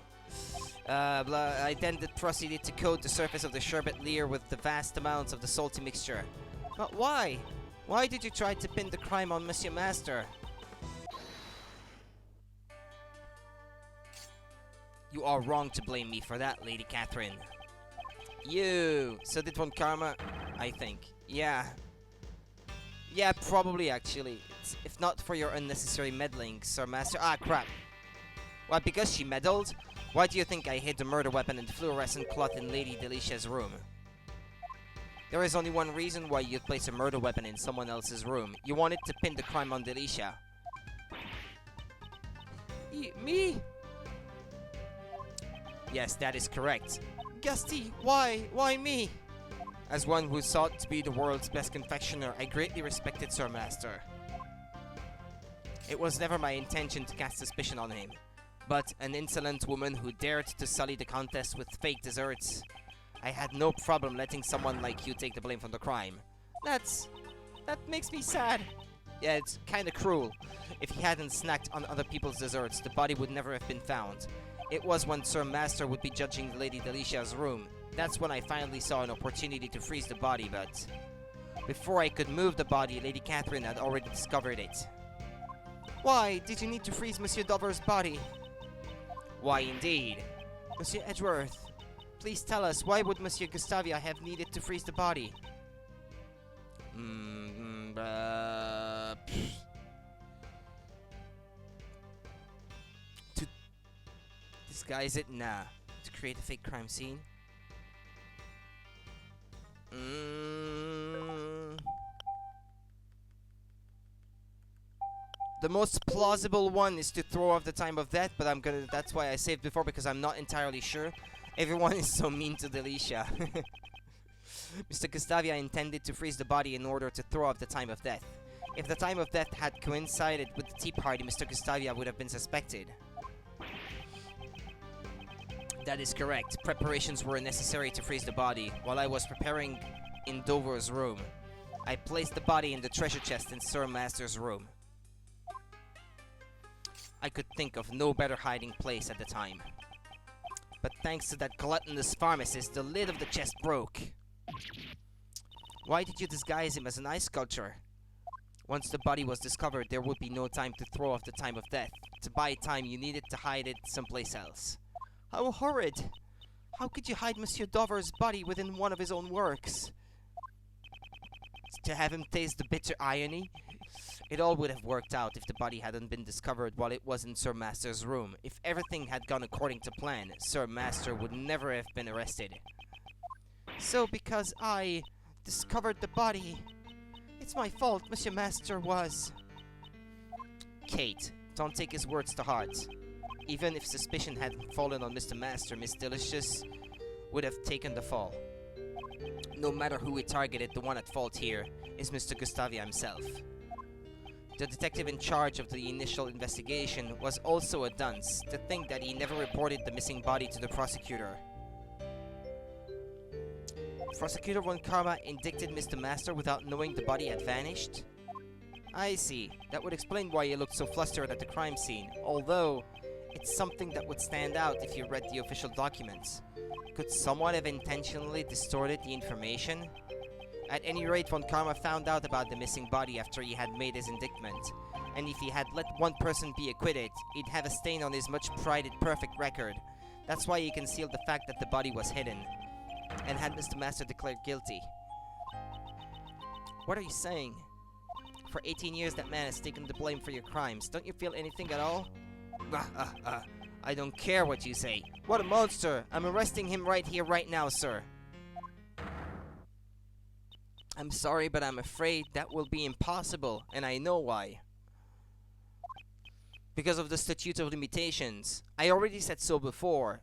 I then proceeded to coat the surface of the sherbet Lear with the vast amounts of the salty mixture. But why? Why did you try to pin the crime on Monsieur Master? You are wrong to blame me for that, Lady Catherine. You! So did Von Karma? I think. Yeah. Yeah, probably actually. If not for your unnecessary meddling, Sir Master. Ah, crap. What, because she meddled? Why do you think I hid the murder weapon and fluorescent cloth in Lady Delicia's room? There is only one reason why you'd place a murder weapon in someone else's room. You wanted to pin the crime on Delicia. Me? Yes, that is correct. Gusty, why? Why me? As one who sought to be the world's best confectioner, I greatly respected Sir Master. It was never my intention to cast suspicion on him, but an insolent woman who dared to sully the contest with fake desserts. I had no problem letting someone like you take the blame from the crime. That makes me sad. Yeah, it's kinda cruel. If he hadn't snacked on other people's desserts, the body would never have been found. It was when Sir Master would be judging Lady Delicia's room. That's when I finally saw an opportunity to freeze the body, but... before I could move the body, Lady Catherine had already discovered it. Why did you need to freeze Monsieur Dover's body? Why indeed? Monsieur Edgeworth, please tell us, why would Monsieur Gustavia have needed to freeze the body? To disguise it? Nah. To create a fake crime scene? The most plausible one is to throw off the time of death, but that's why I saved before, because I'm not entirely sure. Everyone is so mean to Delicia. Mr. Gustavia intended to freeze the body in order to throw off the time of death. If the time of death had coincided with the tea party, Mr. Gustavia would have been suspected. That is correct. Preparations were necessary to freeze the body. While I was preparing in Dover's room, I placed the body in the treasure chest in Sir Master's room. I could think of no better hiding place at the time. But thanks to that gluttonous pharmacist, the lid of the chest broke. Why did you disguise him as an ice sculpture? Once the body was discovered, there would be no time to throw off the time of death. To buy time, you needed to hide it someplace else. How horrid! How could you hide Monsieur Dover's body within one of his own works? To have him taste the bitter irony? It all would have worked out if the body hadn't been discovered while it was in Sir Master's room. If everything had gone according to plan, Sir Master would never have been arrested. So because I discovered the body, it's my fault Monsieur Master was... Kate, don't take his words to heart. Even if suspicion hadn't fallen on Mr. Master, Miss Delicious would have taken the fall. No matter who we targeted, the one at fault here is Mr. Gustavia himself. The detective in charge of the initial investigation was also a dunce. To think that he never reported the missing body to the prosecutor. Prosecutor von Karma indicted Mr. Master without knowing the body had vanished? I see. That would explain why he looked so flustered at the crime scene, although it's something that would stand out if you read the official documents. Could someone have intentionally distorted the information? At any rate, von Karma found out about the missing body after he had made his indictment, and if he had let one person be acquitted, he'd have a stain on his much-prided perfect record. That's why he concealed the fact that the body was hidden, and had Mr. Master declared guilty. What are you saying? For 18 years that man has taken the blame for your crimes. Don't you feel anything at all? I don't care what you say. What a monster! I'm arresting him right here, right now, sir. I'm sorry, but I'm afraid that will be impossible, and I know why. Because of the Statute of Limitations. I already said so before.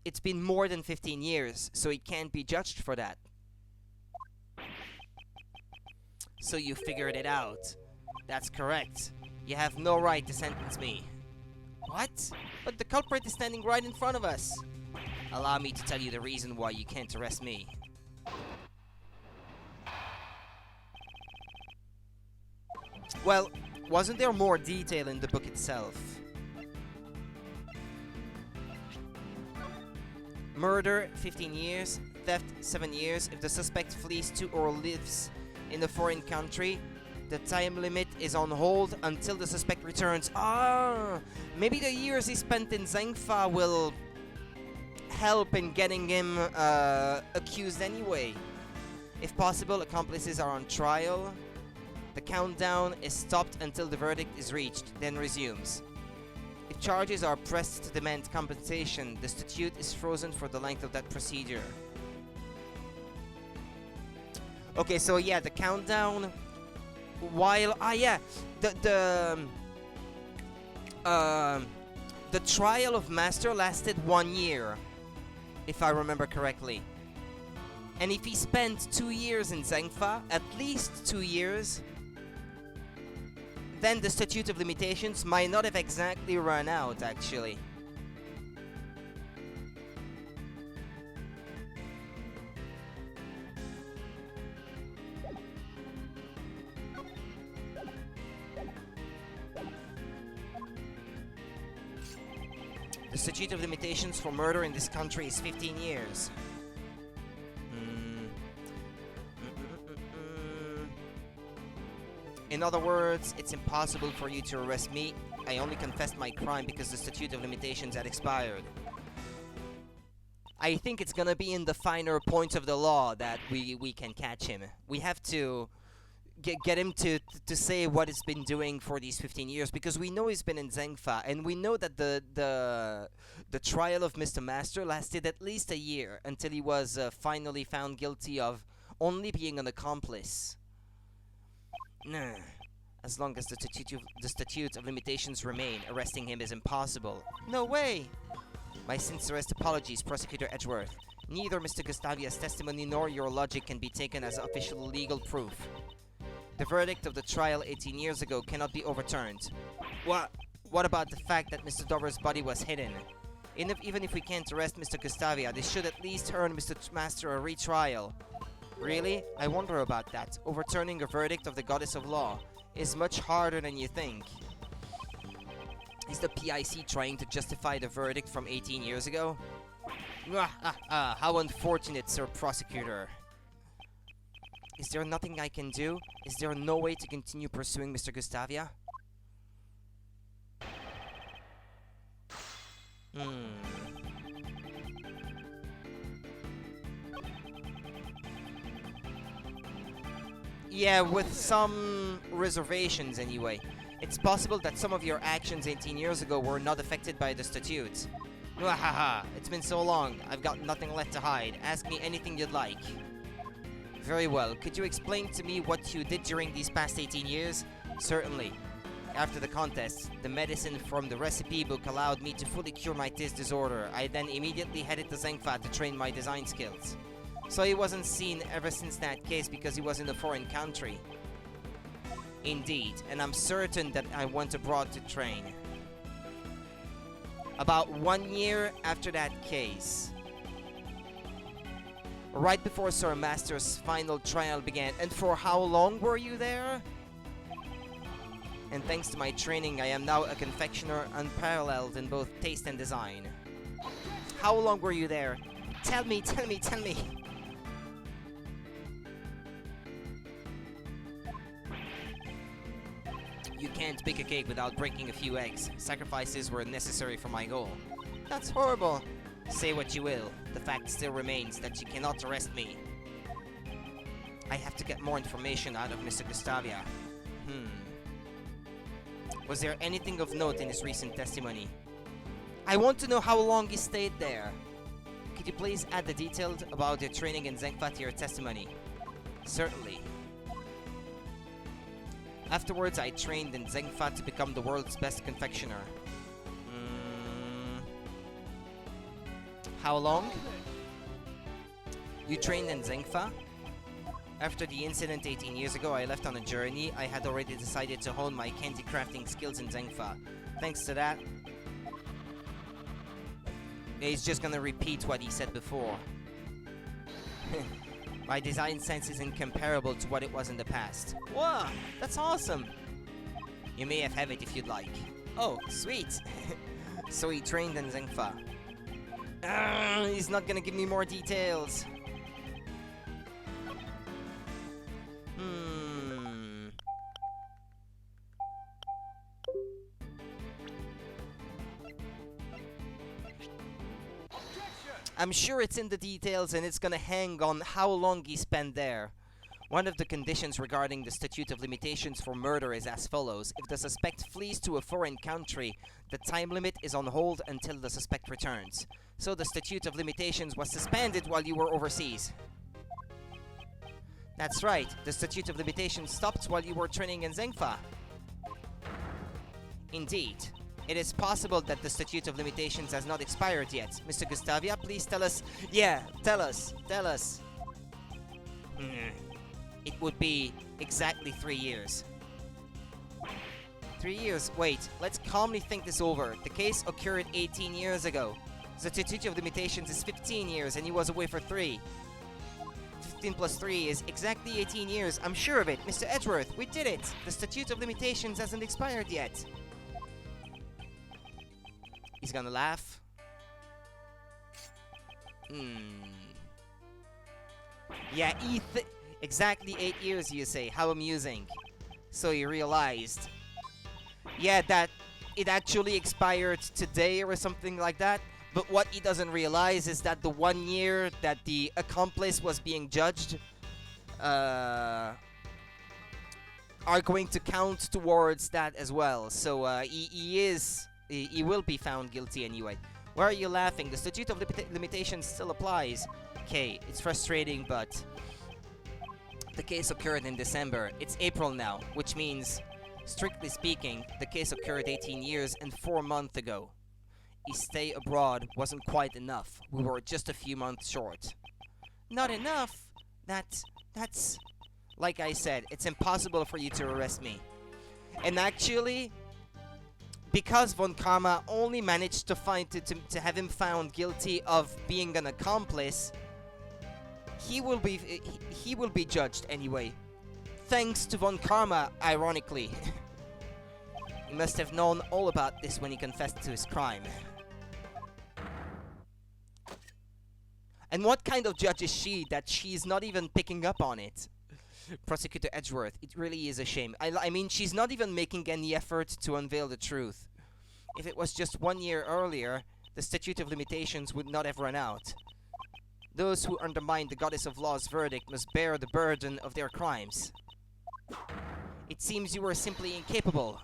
It's been more than 15 years, so he can't be judged for that. So you figured it out. That's correct. You have no right to sentence me. What? But the culprit is standing right in front of us. Allow me to tell you the reason why you can't arrest me. Well, wasn't there more detail in the book itself? Murder, 15 years. Theft, 7 years. If the suspect flees to or lives in a foreign country, the time limit is on hold until the suspect returns. Maybe the years he spent in Zengfa will help in getting him accused anyway. If possible, accomplices are on trial. The countdown is stopped until the verdict is reached, then resumes. If charges are pressed to demand compensation, the statute is frozen for the length of that procedure. Okay, so yeah, the countdown... While the trial of Master lasted 1 year, if I remember correctly. And if he spent 2 years in Zengfa, at least 2 years, then the Statute of Limitations might not have exactly run out, actually. The statute of limitations for murder in this country is 15 years. In other words, it's impossible for you to arrest me. I only confessed my crime because the statute of limitations had expired. I think it's gonna be in the finer points of the law that we can catch him. We have to get him to say what he's been doing for these 15 years, because we know he's been in Zengfa, and we know that the trial of Mr. Master lasted at least a year until he was finally found guilty of only being an accomplice. Nah. As long as the statute of limitations remain, arresting him is impossible. No way! My sincerest apologies, Prosecutor Edgeworth. Neither Mr. Gustavia's testimony nor your logic can be taken as official legal proof. The verdict of the trial 18 years ago cannot be overturned. What about the fact that Mr. Dover's body was hidden? Even if we can't arrest Mr. Gustavia, this should at least earn Mr. Master a retrial. Really? I wonder about that. Overturning a verdict of the Goddess of Law is much harder than you think. Is the PIC trying to justify the verdict from 18 years ago? How unfortunate, Sir Prosecutor. Is there nothing I can do? Is there no way to continue pursuing Mr. Gustavia? Yeah, with some reservations anyway. It's possible that some of your actions 18 years ago were not affected by the statutes. Wahaha, it's been so long, I've got nothing left to hide. Ask me anything you'd like. Very well, could you explain to me what you did during these past 18 years? Certainly. After the contest, the medicine from the recipe book allowed me to fully cure my taste disorder. I then immediately headed to Zengfa to train my design skills. So he wasn't seen ever since that case because he was in a foreign country. Indeed, and I'm certain that I went abroad to train. About 1 year after that case, right before Sir Master's final trial began. And for how long were you there? And thanks to my training, I am now a confectioner unparalleled in both taste and design. How long were you there? Tell me, tell me, tell me! You can't bake a cake without breaking a few eggs. Sacrifices were necessary for my goal. That's horrible. Say what you will, the fact still remains that you cannot arrest me. I have to get more information out of Mr. Gustavia. Was there anything of note in his recent testimony? I want to know how long he stayed there. Could you please add the details about your training in Zengfa to your testimony? Certainly. Afterwards, I trained in Zengfa to become the world's best confectioner. How long? You trained in Zengfa? After the incident 18 years ago, I left on a journey. I had already decided to hone my candy crafting skills in Zengfa. Thanks to that, he's just gonna repeat what he said before. My design sense is incomparable to what it was in the past. Wow, that's awesome! You may have it if you'd like. Oh, sweet! So he trained in Zengfa. He's not gonna give me more details. I'm sure it's in the details and it's gonna hang on how long he spent there. One of the conditions regarding the statute of limitations for murder is as follows. If the suspect flees to a foreign country, the time limit is on hold until the suspect returns. So the statute of limitations was suspended while you were overseas. That's right, the statute of limitations stopped while you were training in Zengfa. Indeed. It is possible that the statute of limitations has not expired yet. Mr. Gustavia, please tell us. Yeah, tell us. Tell us. It would be exactly 3 years. 3 years? Wait, let's calmly think this over. The case occurred 18 years ago. The statute of limitations is 15 years and he was away for 3. 15 plus 3 is exactly 18 years. I'm sure of it. Mr. Edgeworth, we did it. The statute of limitations hasn't expired yet. He's gonna laugh. Yeah, exactly 8 years, you say. How amusing. So you realized. Yeah, that it actually expired today or something like that. But what he doesn't realize is that the 1 year that the accomplice was being judged are going to count towards that as well. So he will be found guilty anyway. Why are you laughing? The statute of limitations still applies. Okay, it's frustrating, but the case occurred in December. It's April now, which means, strictly speaking, the case occurred 18 years and 4 months ago. His stay abroad wasn't quite enough. We were just a few months short. Not enough? That's... Like I said, it's impossible for you to arrest me. And actually, because Von Karma only managed to have him found guilty of being an accomplice, he will be judged anyway. Thanks to Von Karma, ironically. He must have known all about this when he confessed to his crime. And what kind of judge is she that she's not even picking up on it? Prosecutor Edgeworth, it really is a shame. I mean, she's not even making any effort to unveil the truth. If it was just 1 year earlier, the statute of limitations would not have run out. Those who undermine the goddess of law's verdict must bear the burden of their crimes. It seems you were simply incapable.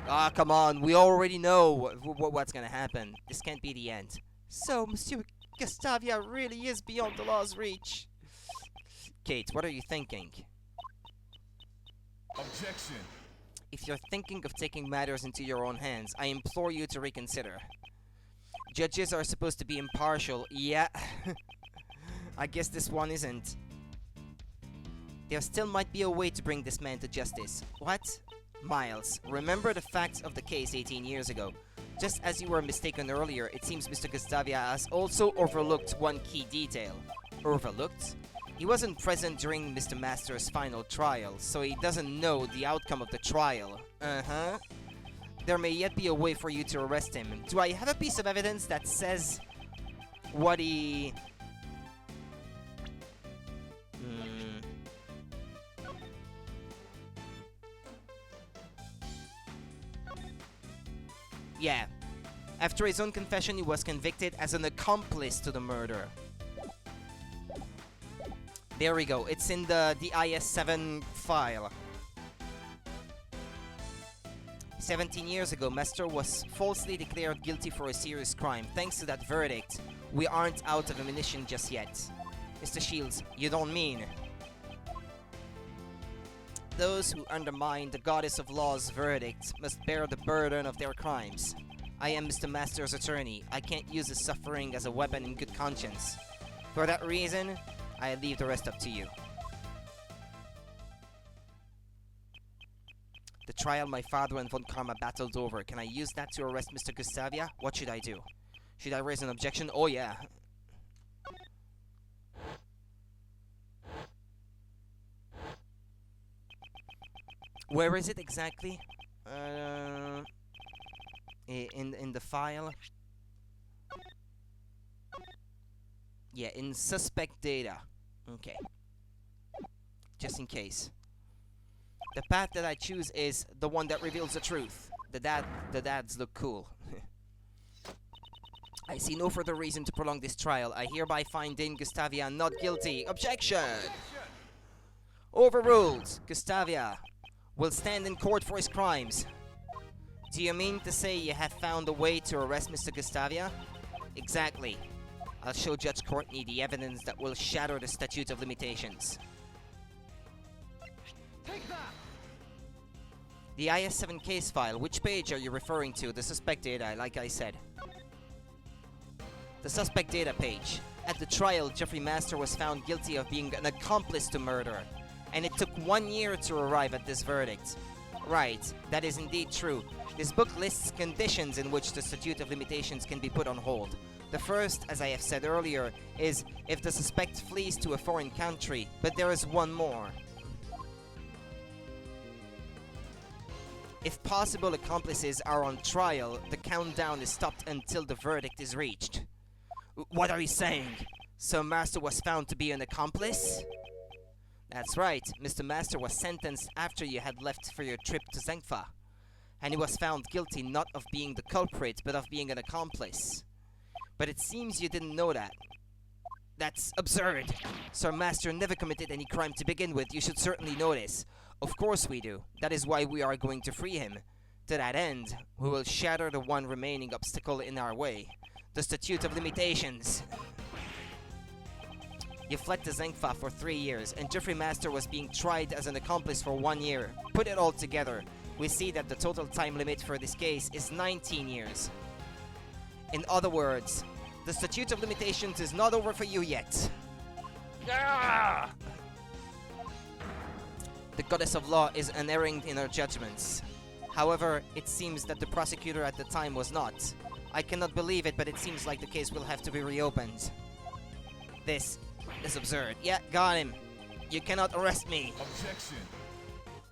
Ah, come on, we already know what's gonna happen. This can't be the end. So, Monsieur Gustavia really is beyond the law's reach. Kate, what are you thinking? Objection. If you're thinking of taking matters into your own hands, I implore you to reconsider. Judges are supposed to be impartial. Yeah. I guess this one isn't. There still might be a way to bring this man to justice. What? Miles, remember the facts of the case 18 years ago. Just as you were mistaken earlier, it seems Mr. Gustavia has also overlooked one key detail. Overlooked? He wasn't present during Mr. Master's final trial, so he doesn't know the outcome of the trial. Uh-huh. There may yet be a way for you to arrest him. Do I have a piece of evidence that says what he... Yeah. After his own confession, he was convicted as an accomplice to the murder. There we go. It's in the IS-7 file. 17 years ago, Master was falsely declared guilty for a serious crime. Thanks to that verdict, we aren't out of ammunition just yet. Mr. Shields, you don't mean... Those who undermine the goddess of law's verdict must bear the burden of their crimes. I am Mr. Master's attorney. I can't use his suffering as a weapon in good conscience. For that reason, I leave the rest up to you. The trial my father and Von Karma battled over. Can I use that to arrest Mr. Gustavia? What should I do? Should I raise an objection? Oh yeah. Where is it exactly? In the file. Yeah, in suspect data. Okay. Just in case. The path that I choose is the one that reveals the truth. The dads look cool. I see no further reason to prolong this trial. I hereby find Dane Gustavia not guilty. Objection! Overruled. Gustavia will stand in court for his crimes. Do you mean to say you have found a way to arrest Mr. Gustavia? Exactly. I'll show Judge Courtney the evidence that will shatter the statute of limitations. Take that! The IS-7 case file, which page are you referring to? The suspect data, like I said. The suspect data page. At the trial, Jeffrey Master was found guilty of being an accomplice to murder. And it took 1 year to arrive at this verdict. Right, that is indeed true. This book lists conditions in which the statute of limitations can be put on hold. The first, as I have said earlier, is if the suspect flees to a foreign country, but there is one more. If possible accomplices are on trial, the countdown is stopped until the verdict is reached. What are you saying? So Master was found to be an accomplice? That's right, Mr. Master was sentenced after you had left for your trip to Zengfa. And he was found guilty not of being the culprit, but of being an accomplice. But it seems you didn't know that. That's absurd. Sir Master never committed any crime to begin with. You should certainly know this. Of course we do. That is why we are going to free him. To that end, we will shatter the one remaining obstacle in our way. The statute of limitations. You fled to Zengfa for 3 years, and Jeffrey Master was being tried as an accomplice for 1 year. Put it all together, we see that the total time limit for this case is 19 years. In other words, the statute of limitations is not over for you yet. Ah! The goddess of law is unerring in her judgments. However, it seems that the prosecutor at the time was not. I cannot believe it, but it seems like the case will have to be reopened. This is absurd. Yeah, got him. You cannot arrest me. Objection.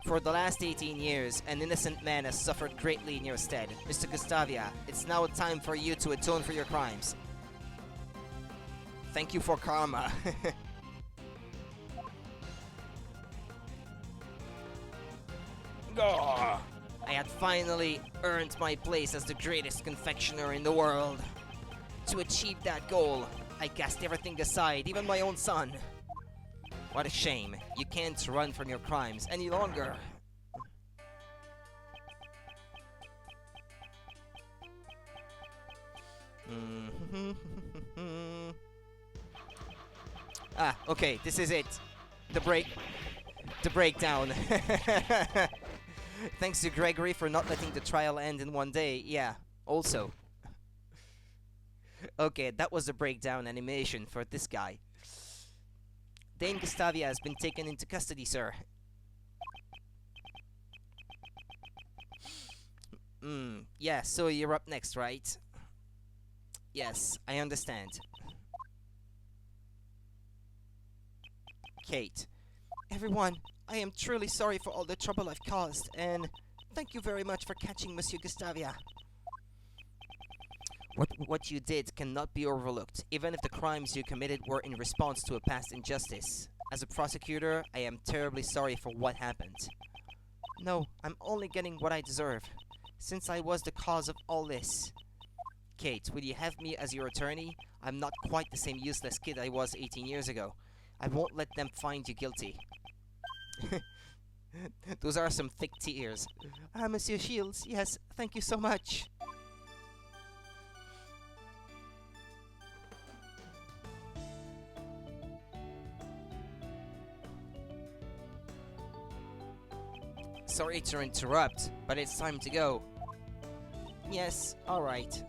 For the last 18 years, an innocent man has suffered greatly in your stead. Mr. Gustavia, it's now time for you to atone for your crimes. Thank you for karma. Gah! I had finally earned my place as the greatest confectioner in the world. To achieve that goal, I cast everything aside, even my own son. What a shame. You can't run from your crimes any longer. Okay, this is it. The breakdown. Thanks to Gregory for not letting the trial end in one day. Yeah, also. Okay, that was the breakdown animation for this guy. Dane Gustavia has been taken into custody, sir. Yeah, so you're up next, right? Yes, I understand. Kate. Everyone, I am truly sorry for all the trouble I've caused, and thank you very much for catching Monsieur Gustavia. What you did cannot be overlooked, even if the crimes you committed were in response to a past injustice. As a prosecutor, I am terribly sorry for what happened. No, I'm only getting what I deserve, since I was the cause of all this. Kate, will you have me as your attorney? I'm not quite the same useless kid I was 18 years ago. I won't let them find you guilty. Those are some thick tears. Monsieur Shields, yes, thank you so much. Sorry to interrupt, but it's time to go. Yes, alright.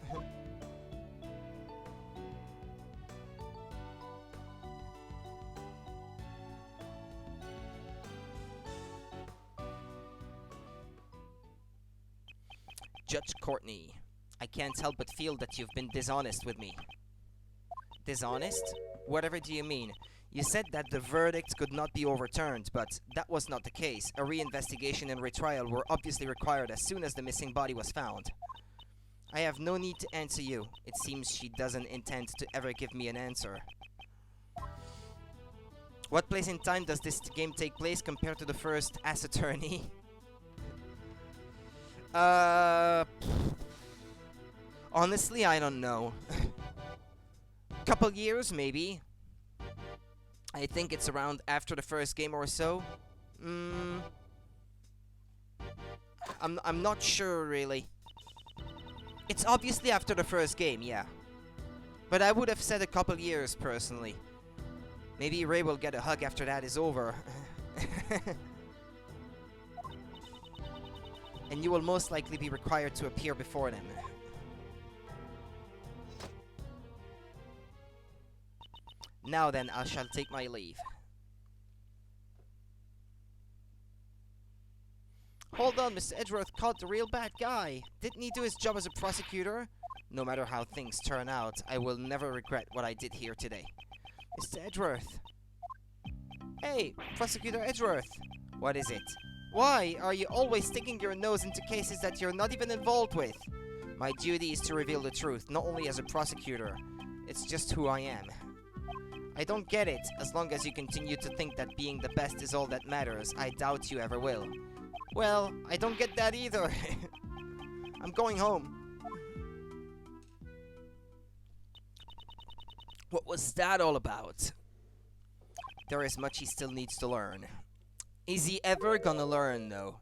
Judge Courtney, I can't help but feel that you've been dishonest with me. Dishonest? Whatever do you mean? You said that the verdict could not be overturned, but that was not the case. A reinvestigation and retrial were obviously required as soon as the missing body was found. I have no need to answer you. It seems she doesn't intend to ever give me an answer. What place in time does this game take place compared to the first Ace Attorney? Honestly, I don't know. Couple years, maybe. I think it's around after the first game or so. I'm not sure, really. It's obviously after the first game, yeah. But I would have said a couple years, personally. Maybe Ray will get a hug after that is over. And you will most likely be required to appear before them. Now then, I shall take my leave. Hold on, Mr. Edgeworth caught the real bad guy. Didn't he do his job as a prosecutor? No matter how things turn out, I will never regret what I did here today. Mr. Edgeworth. Hey, Prosecutor Edgeworth. What is it? Why are you always sticking your nose into cases that you're not even involved with? My duty is to reveal the truth, not only as a prosecutor. It's just who I am. I don't get it. As long as you continue to think that being the best is all that matters, I doubt you ever will. Well, I don't get that either. I'm going home. What was that all about? There is much he still needs to learn. Is he ever gonna learn, though?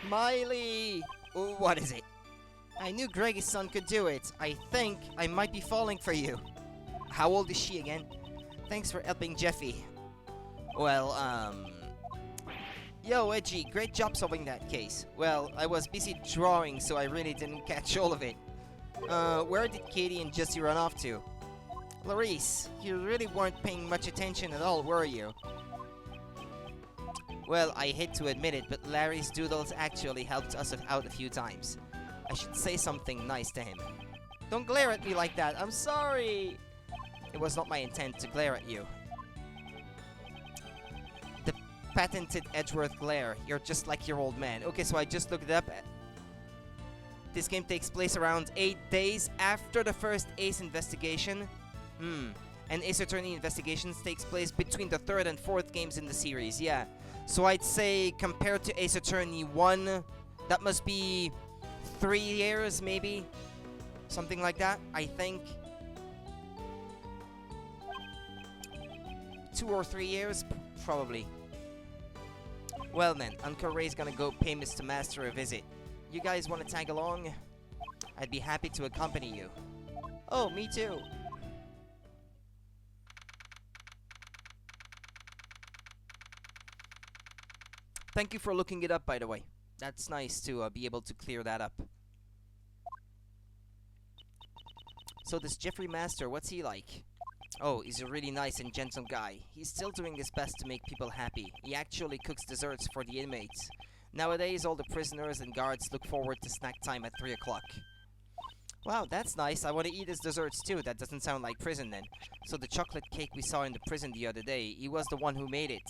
Miley! Oh, what is it? I knew Greg's son could do it. I think I might be falling for you. How old is she again? Thanks for helping Jeffy. Well, Yo, Edgy, great job solving that case. Well, I was busy drawing, so I really didn't catch all of it. Where did Katie and Jesse run off to? Clarice, you really weren't paying much attention at all, were you? Well, I hate to admit it, but Larry's doodles actually helped us out a few times. I should say something nice to him. Don't glare at me like that, I'm sorry! It was not my intent to glare at you. The patented Edgeworth glare. You're just like your old man. Okay, so I just looked it up. This game takes place around 8 days after the first Ace investigation. And Ace Attorney Investigations takes place between the 3rd and 4th games in the series, yeah. So I'd say compared to Ace Attorney 1, that must be 3 years, maybe? Something like that, I think. 2 or 3 years, probably. Well then, Uncle Ray's gonna go pay Mr. Master a visit. You guys wanna tag along? I'd be happy to accompany you. Oh, me too. Thank you for looking it up, by the way. That's nice to be able to clear that up. So this Jeffrey Master, what's he like? Oh, he's a really nice and gentle guy. He's still doing his best to make people happy. He actually cooks desserts for the inmates. Nowadays, all the prisoners and guards look forward to snack time at 3 o'clock. Wow, that's nice. I want to eat his desserts too. That doesn't sound like prison then. So the chocolate cake we saw in the prison the other day, he was the one who made it.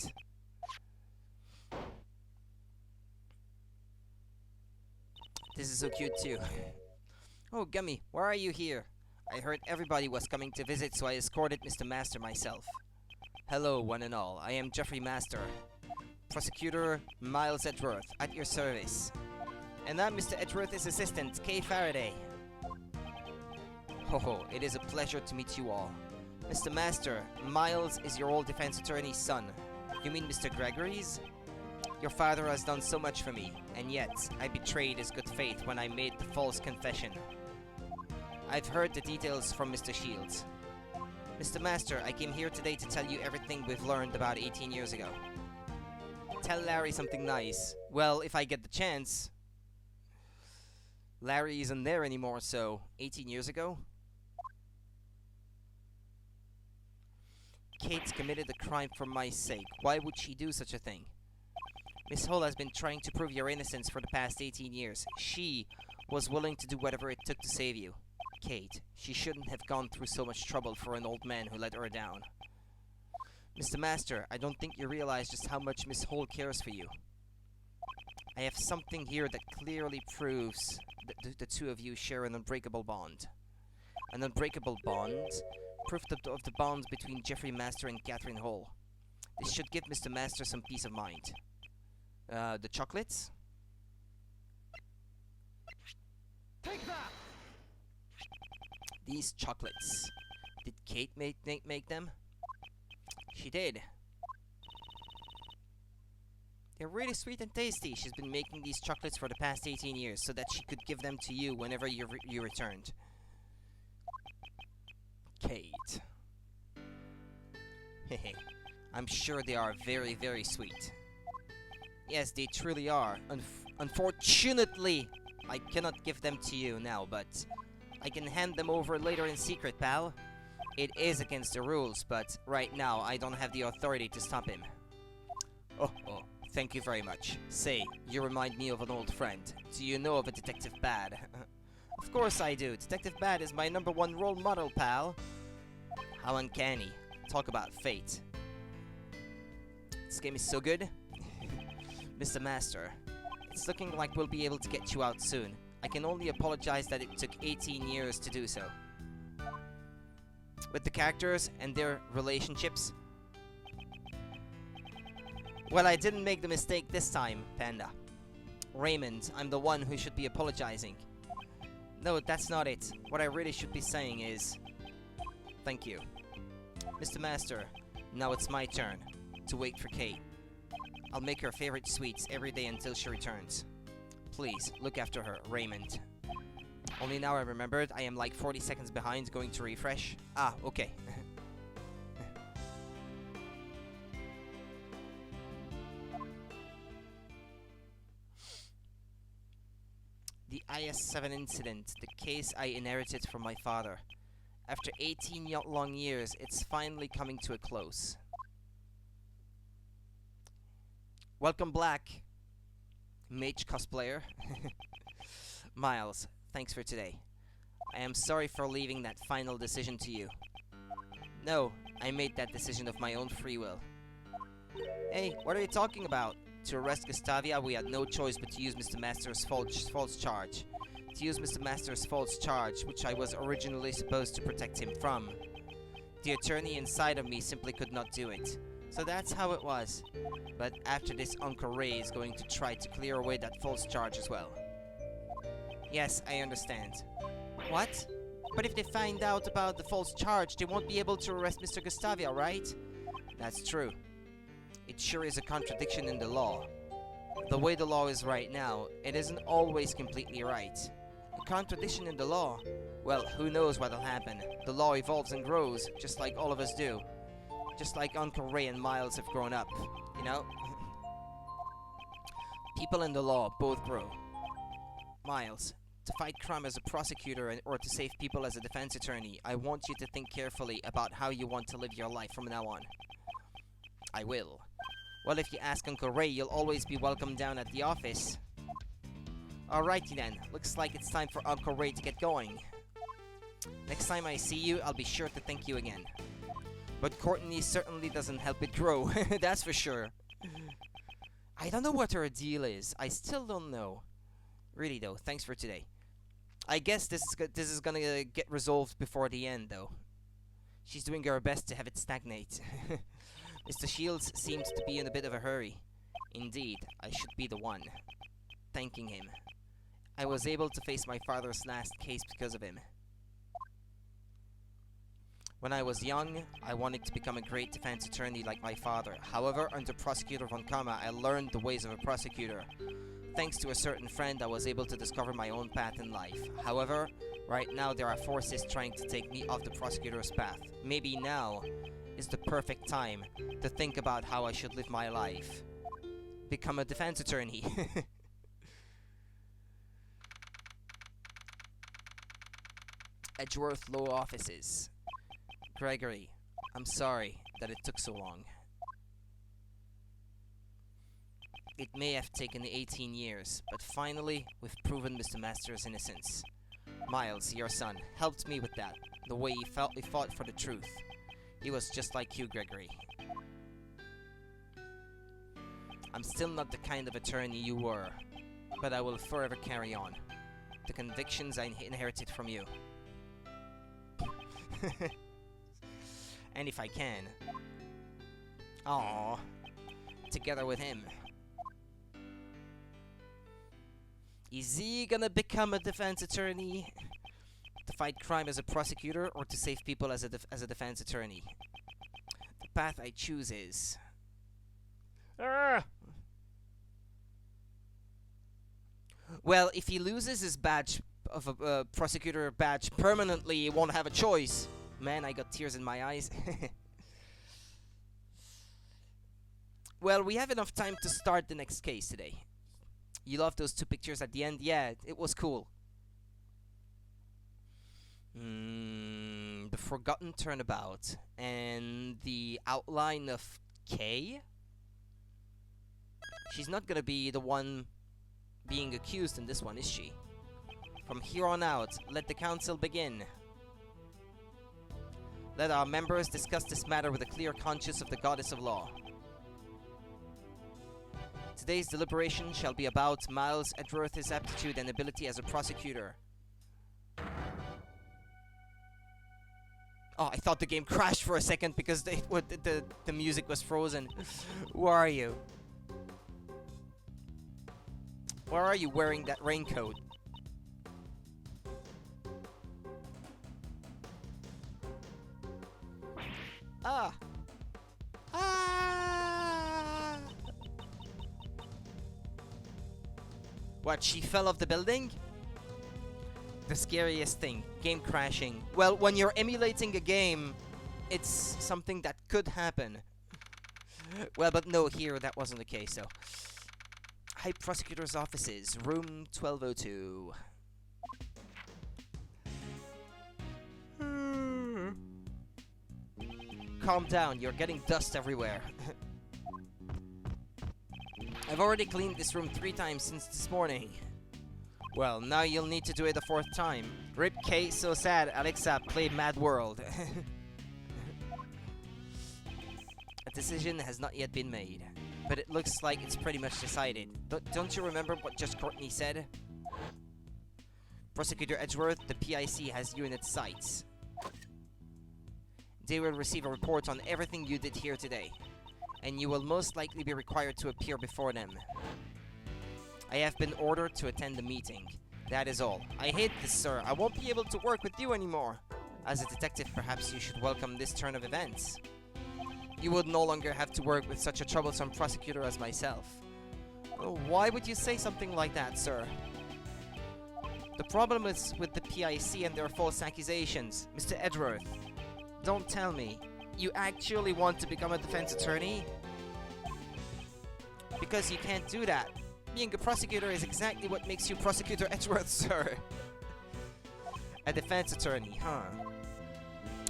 This is so cute too. Oh, Gummy, why are you here? I heard everybody was coming to visit, so I escorted Mr. Master myself. Hello, one and all. I am Jeffrey Master, Prosecutor Miles Edgeworth, at your service. And I'm Mr. Edgeworth's assistant, Kay Faraday. Ho ho, it is a pleasure to meet you all. Mr. Master, Miles is your old defense attorney's son. You mean Mr. Gregory's? Your father has done so much for me, and yet I betrayed his good faith when I made the false confession. I've heard the details from Mr. Shields. Mr. Master, I came here today to tell you everything we've learned about 18 years ago. Tell Larry something nice. Well, if I get the chance. Larry isn't there anymore, so 18 years ago? Kate's committed a crime for my sake. Why would she do such a thing? Miss Hull has been trying to prove your innocence for the past 18 years. She was willing to do whatever it took to save you. Kate, she shouldn't have gone through so much trouble for an old man who let her down. Mr. Master, I don't think you realize just how much Miss Hull cares for you. I have something here that clearly proves that the two of you share an unbreakable bond. An unbreakable bond? Proof of the bond between Jeffrey Master and Catherine Hull. This should give Mr. Master some peace of mind. The chocolates? Take that! These chocolates. Did Kate make them? She did. They're really sweet and tasty. She's been making these chocolates for the past 18 years so that she could give them to you whenever you returned. Kate. Hehe. I'm sure they are very, very sweet. Yes, they truly are. Unfortunately, I cannot give them to you now, but I can hand them over later in secret, pal. It is against the rules, but right now I don't have the authority to stop him. Oh, thank you very much. Say, you remind me of an old friend. Do you know of a Detective Bad? Of course I do. Detective Bad is my #1 role model, pal. How uncanny. Talk about fate. This game is so good. Mr. Master, it's looking like we'll be able to get you out soon. I can only apologize that it took 18 years to do so. With the characters and their relationships. Well, I didn't make the mistake this time, Panda. Raymond, I'm the one who should be apologizing. No, that's not it. What I really should be saying is... Thank you. Mr. Master, now it's my turn to wait for Kate. I'll make her favorite sweets every day until she returns. Please, look after her, Raymond. Only now I remembered I am like 40 seconds behind going to refresh. Ah, okay. The IS-7 incident, the case I inherited from my father. After 18 long years, it's finally coming to a close. Welcome, Black. Mage cosplayer. Miles, thanks for today. I am sorry for leaving that final decision to you. No, I made that decision of my own free will. Hey, what are you talking about? To arrest Gustavia, we had no choice but to use Mr. Master's false charge. To use Mr. Master's false charge, which I was originally supposed to protect him from. The attorney inside of me simply could not do it. So that's how it was. But after this, Uncle Ray is going to try to clear away that false charge as well. Yes, I understand. What? But if they find out about the false charge, they won't be able to arrest Mr. Gustavia, right? That's true. It sure is a contradiction in the law. The way the law is right now, it isn't always completely right. A contradiction in the law? Well, who knows what'll happen. The law evolves and grows, just like all of us do. Just like Uncle Ray and Miles have grown up, you know? People and the law both grow. Miles, to fight crime as a prosecutor or to save people as a defense attorney, I want you to think carefully about how you want to live your life from now on. I will. Well, if you ask Uncle Ray, you'll always be welcome down at the office. Alrighty then, looks like it's time for Uncle Ray to get going. Next time I see you, I'll be sure to thank you again. But Courtney certainly doesn't help it grow, that's for sure. I don't know what her deal is, I still don't know. Really though, thanks for today. I guess this is gonna get resolved before the end though. She's doing her best to have it stagnate. Mr. Shields seems to be in a bit of a hurry. Indeed, I should be the one. Thanking him. I was able to face my father's last case because of him. When I was young, I wanted to become a great defense attorney like my father. However, under Prosecutor von Kama, I learned the ways of a prosecutor. Thanks to a certain friend, I was able to discover my own path in life. However, right now there are forces trying to take me off the prosecutor's path. Maybe now is the perfect time to think about how I should live my life. Become a defense attorney. Edgeworth Law Offices. Gregory, I'm sorry that it took so long. It may have taken 18 years, but finally, we've proven Mr. Master's innocence. Miles, your son, helped me with that, the way he fought for the truth. He was just like you, Gregory. I'm still not the kind of attorney you were, but I will forever carry on the convictions I inherited from you. And if I can, aww, together with him. Is he gonna become a defense attorney? To fight crime as a prosecutor or to save people as a defense attorney? The path I choose is... Well, if he loses his badge of a prosecutor badge permanently, he won't have a choice. Man, I got tears in my eyes. Well, we have enough time to start the next case today. You love those two pictures at the end? Yeah, it was cool. The Forgotten Turnabout and the outline of Kay. She's not gonna be the one being accused in this one, is she? From here on out, let the council begin. Let our members discuss this matter with a clear conscience of the goddess of law. Today's deliberation shall be about Miles Edgeworth's aptitude and ability as a prosecutor. Oh, I thought the game crashed for a second because the music was frozen. Who are you? Why are you wearing that raincoat? Ah! Ah! What, she fell off the building? The scariest thing, game crashing. Well, when you're emulating a game, it's something that could happen. Well, but no, here that wasn't the case, so. High Prosecutor's offices, room 1202. Calm down, you're getting dust everywhere. I've already cleaned this room 3 times since this morning. Well, now you'll need to do it a 4th time. Rip K, so sad, Alexa, play Mad World. A decision has not yet been made, but it looks like it's pretty much decided. Don't you remember what Judge Courtney said? Prosecutor Edgeworth, the PIC has you in its sights. They will receive a report on everything you did here today. and you will most likely be required to appear before them. I have been ordered to attend the meeting. That is all. I hate this, sir. I won't be able to work with you anymore. As a detective, perhaps you should welcome this turn of events. You would no longer have to work with such a troublesome prosecutor as myself. Why would you say something like that, sir? The problem is with the PIC and their false accusations. Mr. Edgeworth, don't tell me. You actually want to become a defense attorney? Because you can't do that. Being a prosecutor is exactly what makes you Prosecutor Edgeworth, sir. A defense attorney, huh?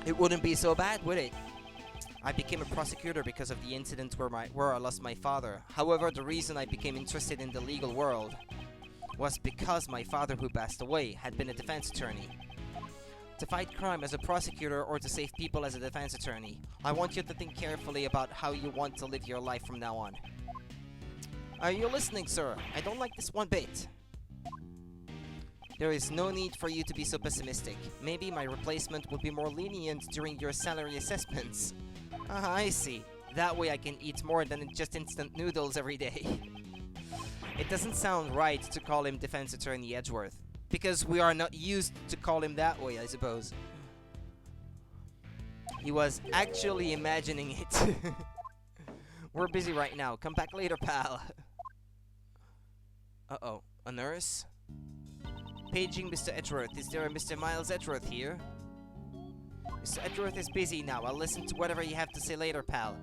It wouldn't be so bad, would it? I became a prosecutor because of the incident where I lost my father. However, the reason I became interested in the legal world was because my father, who passed away, had been a defense attorney. To fight crime as a prosecutor or to save people as a defense attorney, I want you to think carefully about how you want to live your life from now on. Are you listening, sir? I don't like this one bit. There is no need for you to be so pessimistic. Maybe my replacement will be more lenient during your salary assessments. I see. That way I can eat more than just instant noodles every day. It doesn't sound right to call him Defense Attorney Edgeworth, because we are not used to call him that way, I suppose. He was actually imagining it. We're busy right now. Come back later, pal. Uh-oh. A nurse? Paging Mr. Edgeworth. Is there a Mr. Miles Edgeworth here? Mr. Edgeworth is busy now. I'll listen to whatever you have to say later, pal.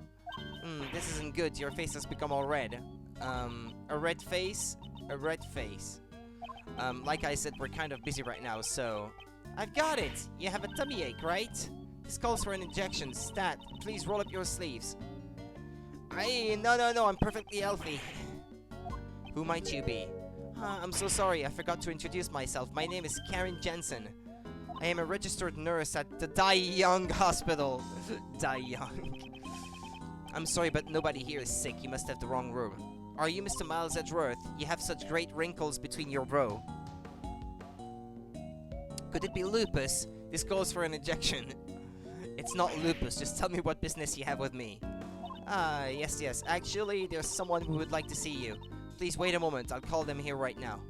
This isn't good. Your face has become all red. A red face? A red face. Like I said, we're kind of busy right now, so... I've got it! You have a tummy ache, right? This calls for an injection. Stat, please roll up your sleeves. No, I'm perfectly healthy. Who might you be? I'm so sorry, I forgot to introduce myself. My name is Karen Jensen. I am a registered nurse at the Die Young Hospital. Die Young. I'm sorry, but nobody here is sick. You must have the wrong room. Are you Mr. Miles Edgeworth? You have such great wrinkles between your brow. Could it be lupus? This calls for an injection. It's not lupus. Just tell me what business you have with me. Yes. Actually, there's someone who would like to see you. Please wait a moment. I'll call them here right now.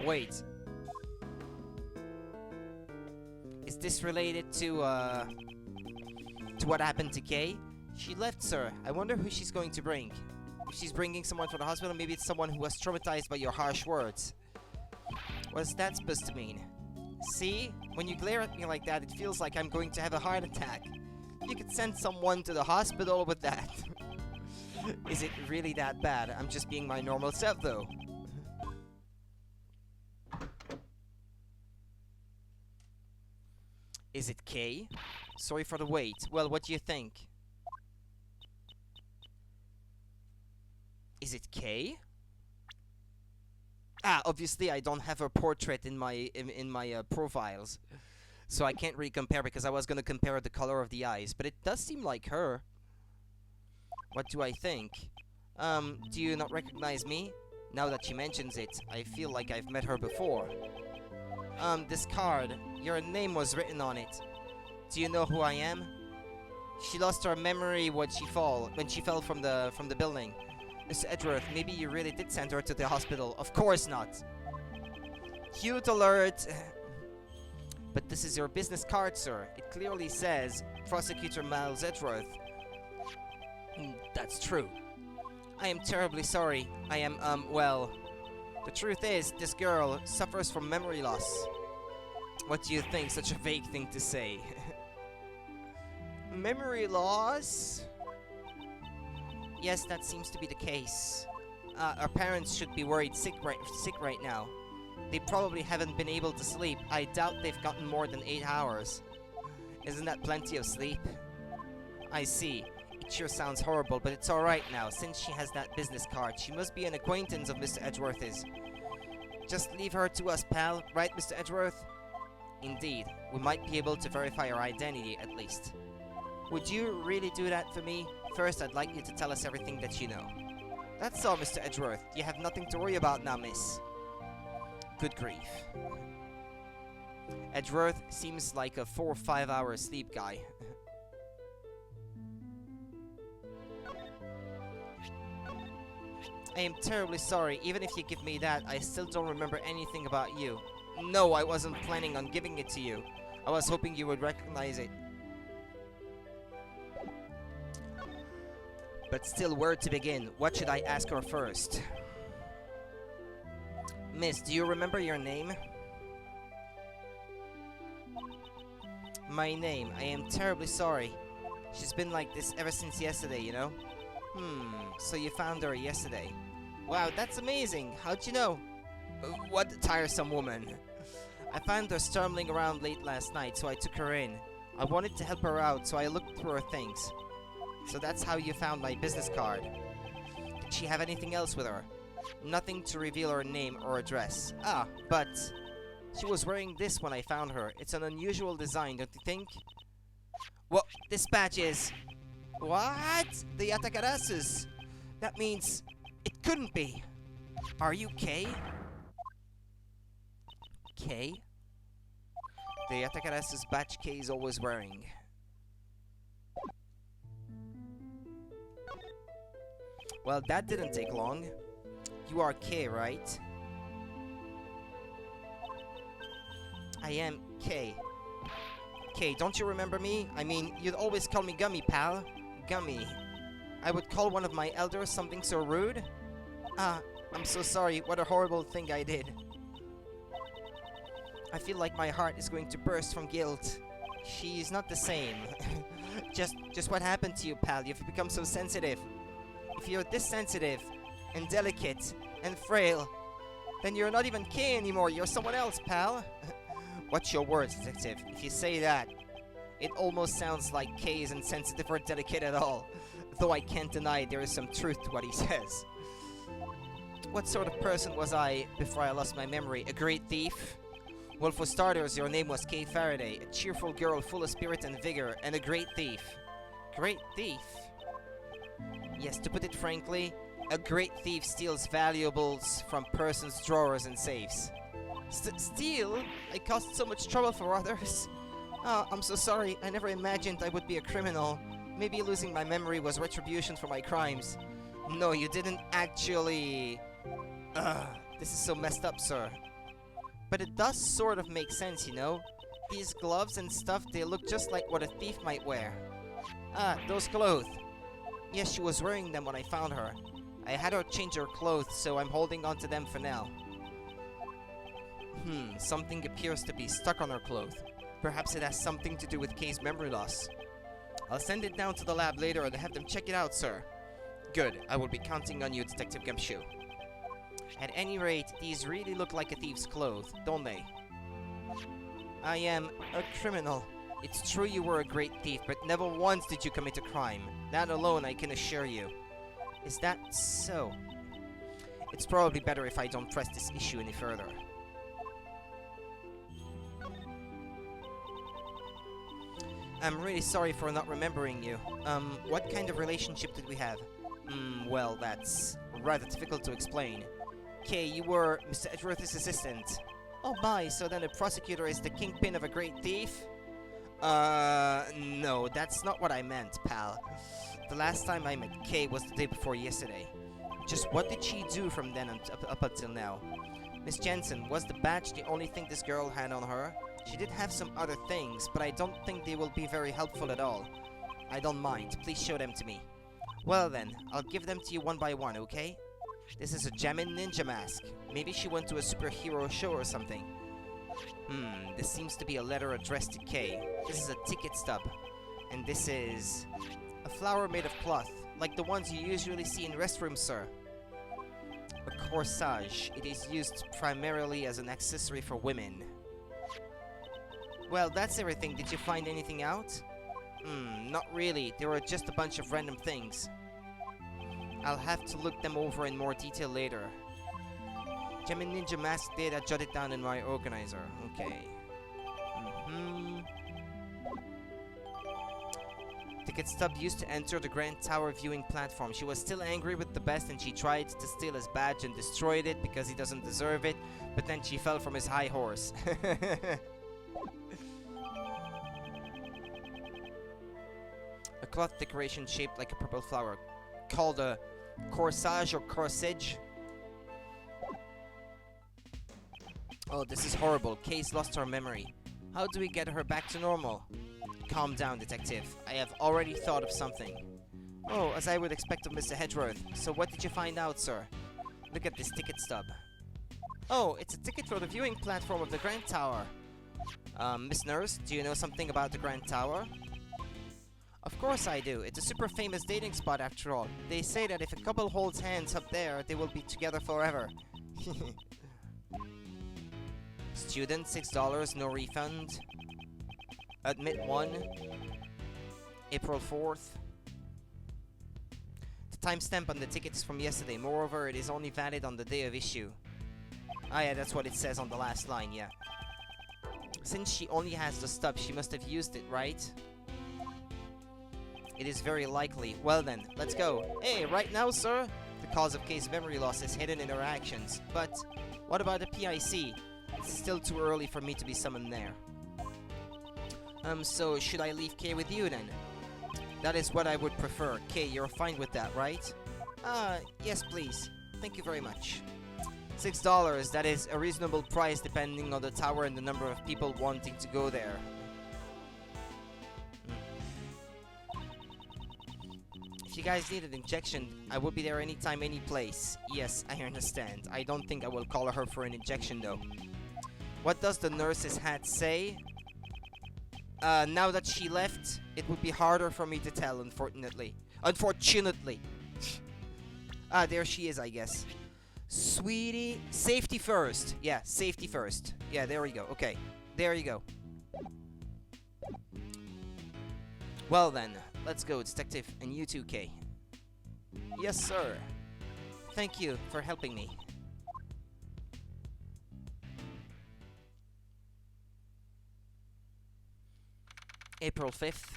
Wait. Is this related to what happened to Kay? She left, sir. I wonder who she's going to bring. If she's bringing someone from the hospital, maybe it's someone who was traumatized by your harsh words. What's that supposed to mean? See? When you glare at me like that, it feels like I'm going to have a heart attack. You could send someone to the hospital with that. Is it really that bad? I'm just being my normal self, though. Is it Kay? Sorry for the wait. Well, what do you think? Is it Kay? Obviously I don't have her portrait in my profiles, so I can't really compare because I was gonna compare the color of the eyes, but it does seem like her. What do I think? Do you not recognize me? Now that she mentions it, I feel like I've met her before. This card, your name was written on it. Do you know who I am? She lost her memory when she fell from the building. Mr. Edgeworth, maybe you really did send her to the hospital. Of course not. Cute alert. But this is your business card, sir. It clearly says Prosecutor Miles Edgeworth. That's true. I am terribly sorry. I am, well... The truth is, this girl suffers from memory loss. What do you think? Such a vague thing to say. Memory loss? Yes, that seems to be the case. Our parents should be worried sick right now. They probably haven't been able to sleep. I doubt they've gotten more than 8 hours. Isn't that plenty of sleep? I see. It sure sounds horrible, but it's alright now. Since she has that business card, she must be an acquaintance of Mr. Edgeworth's. Just leave her to us, pal. Right, Mr. Edgeworth? Indeed. We might be able to verify her identity, at least. Would you really do that for me? First, I'd like you to tell us everything that you know. That's all, Mr. Edgeworth. You have nothing to worry about now, miss. Good grief. Edgeworth seems like a 4 or 5 hour sleep guy. I am terribly sorry. Even if you give me that, I still don't remember anything about you. No, I wasn't planning on giving it to you. I was hoping you would recognize it. But still, where to begin? What should I ask her first? Miss, do you remember your name? My name. I am terribly sorry. She's been like this ever since yesterday, you know? So you found her yesterday. Wow, that's amazing. How'd you know? What a tiresome woman. I found her stumbling around late last night, so I took her in. I wanted to help her out, so I looked through her things. So that's how you found my business card. Did she have anything else with her? Nothing to reveal her name or address. Ah, but she was wearing this when I found her. It's an unusual design, don't you think? Well, this badge is... What? The Yatakarasus. That means it couldn't be. Are you Kay? Kay? The Yatakarasus badge Kay is always wearing. Well, that didn't take long. You are Kay, right? I am Kay. Kay, don't you remember me? I mean, you'd always call me Gummy, pal. Gummy. I would call one of my elders something so rude? Ah, I'm so sorry. What a horrible thing I did. I feel like my heart is going to burst from guilt. She's not the same. Just what happened to you, pal? You've become so sensitive. If you're this sensitive, and delicate, and frail, then you're not even Kay anymore. You're someone else, pal. What's your words, detective? If you say that, it almost sounds like Kay isn't sensitive or delicate at all. Though I can't deny there is some truth to what he says. What sort of person was I before I lost my memory? A great thief? Well, for starters, your name was Kay Faraday, a cheerful girl full of spirit and vigor, and a great thief. Great thief? Yes, to put it frankly, a great thief steals valuables from persons' drawers and safes. Steal? I caused so much trouble for others. Oh, I'm so sorry. I never imagined I would be a criminal. Maybe losing my memory was retribution for my crimes. No, you didn't actually... this is so messed up, sir. But it does sort of make sense, you know? These gloves and stuff, they look just like what a thief might wear. Ah, those clothes. Yes, she was wearing them when I found her. I had her change her clothes, so I'm holding on to them for now. Something appears to be stuck on her clothes. Perhaps it has something to do with Kay's memory loss. I'll send it down to the lab later and have them check it out, sir. Good. I will be counting on you, Detective Gumshoe. At any rate, these really look like a thief's clothes, don't they? I am a criminal. It's true you were a great thief, but never once did you commit a crime. That alone I can assure you. Is that so? It's probably better if I don't press this issue any further. I'm really sorry for not remembering you. What kind of relationship did we have? Well, that's rather difficult to explain. Kay, you were Mr. Edgeworth's assistant. Oh my, so then a prosecutor is the kingpin of a great thief? No, that's not what I meant, pal. The last time I met Kay was the day before yesterday. Just what did she do from then up until now? Miss Jensen, was the badge the only thing this girl had on her? She did have some other things, but I don't think they will be very helpful at all. I don't mind. Please show them to me. Well then, I'll give them to you one by one, okay? This is a Jamin ninja mask. Maybe she went to a superhero show or something. This seems to be a letter addressed to Kay. This is a ticket stub. And this is... a flower made of cloth, like the ones you usually see in restrooms, sir. A corsage. It is used primarily as an accessory for women. Well, that's everything. Did you find anything out? Not really. There were just a bunch of random things. I'll have to look them over in more detail later. Jamin Ninja Mask data jotted down in my organizer. Okay. Ticket stub used to enter the Grand Tower viewing platform. She was still angry with the best and she tried to steal his badge and destroyed it because he doesn't deserve it, but then she fell from his high horse. A cloth decoration shaped like a purple flower, called a Corsage or corsage? Oh, this is horrible. Kay's lost her memory. How do we get her back to normal? Calm down, detective. I have already thought of something. Oh, as I would expect of Mr. Hedgeworth. So what did you find out, sir? Look at this ticket stub. Oh, it's a ticket for the viewing platform of the Grand Tower. Miss Nurse, do you know something about the Grand Tower? Of course I do. It's a super famous dating spot after all. They say that if a couple holds hands up there, they will be together forever. Student, $6, no refund. Admit 1. April 4th. The timestamp on the ticket is from yesterday. Moreover, it is only valid on the day of issue. Ah yeah, that's what it says on the last line, yeah. Since she only has the stub, she must have used it, right? It is very likely. Well then, let's go. Hey, right now, sir? The cause of Kay's memory loss is hidden in her actions. But, what about the PIC? It's still too early for me to be summoned there. So should I leave Kay with you then? That is what I would prefer. Kay, you're fine with that, right? Yes please. Thank you very much. $6, that is a reasonable price depending on the tower and the number of people wanting to go there. If you guys need an injection, I will be there anytime, any place. Yes, I understand. I don't think I will call her for an injection though. What does the nurse's hat say? Now that she left, it would be harder for me to tell, unfortunately. Unfortunately. There she is, I guess. Sweetie, safety first. Yeah, safety first. Yeah, there we go. Okay, there you go. Well then, let's go, detective, and you too, Kay. Yes, sir. Thank you for helping me. April 5th,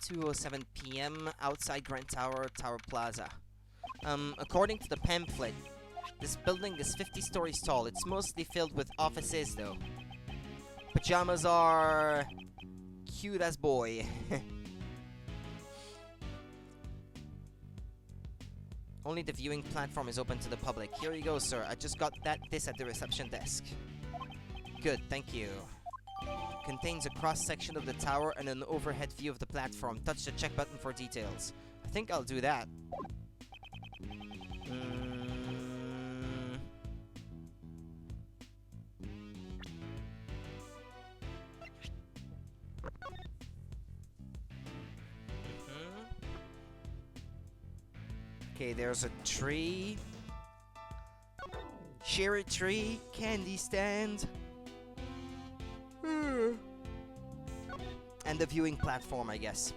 2:07 p.m. outside Grand Tower, Tower Plaza. According to the pamphlet, this building is 50 stories tall. It's mostly filled with offices, though. Pajamas are cute as boy. Only the viewing platform is open to the public. Here you go, sir. I just got this at the reception desk. Good, thank you. Contains a cross-section of the tower and an overhead view of the platform. Touch the check button for details. I think I'll do that. Okay, there's a tree. Cherry tree, candy stand. And the viewing platform, I guess.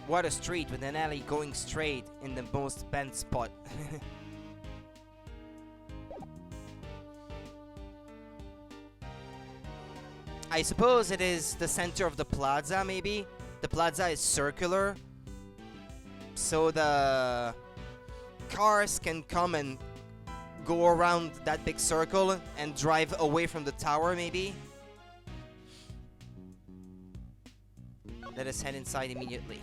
What a street with an alley going straight in the most bent spot. I suppose it is the center of the plaza, maybe? The plaza is circular, so the cars can come and go around that big circle and drive away from the tower, maybe? Let us head inside immediately.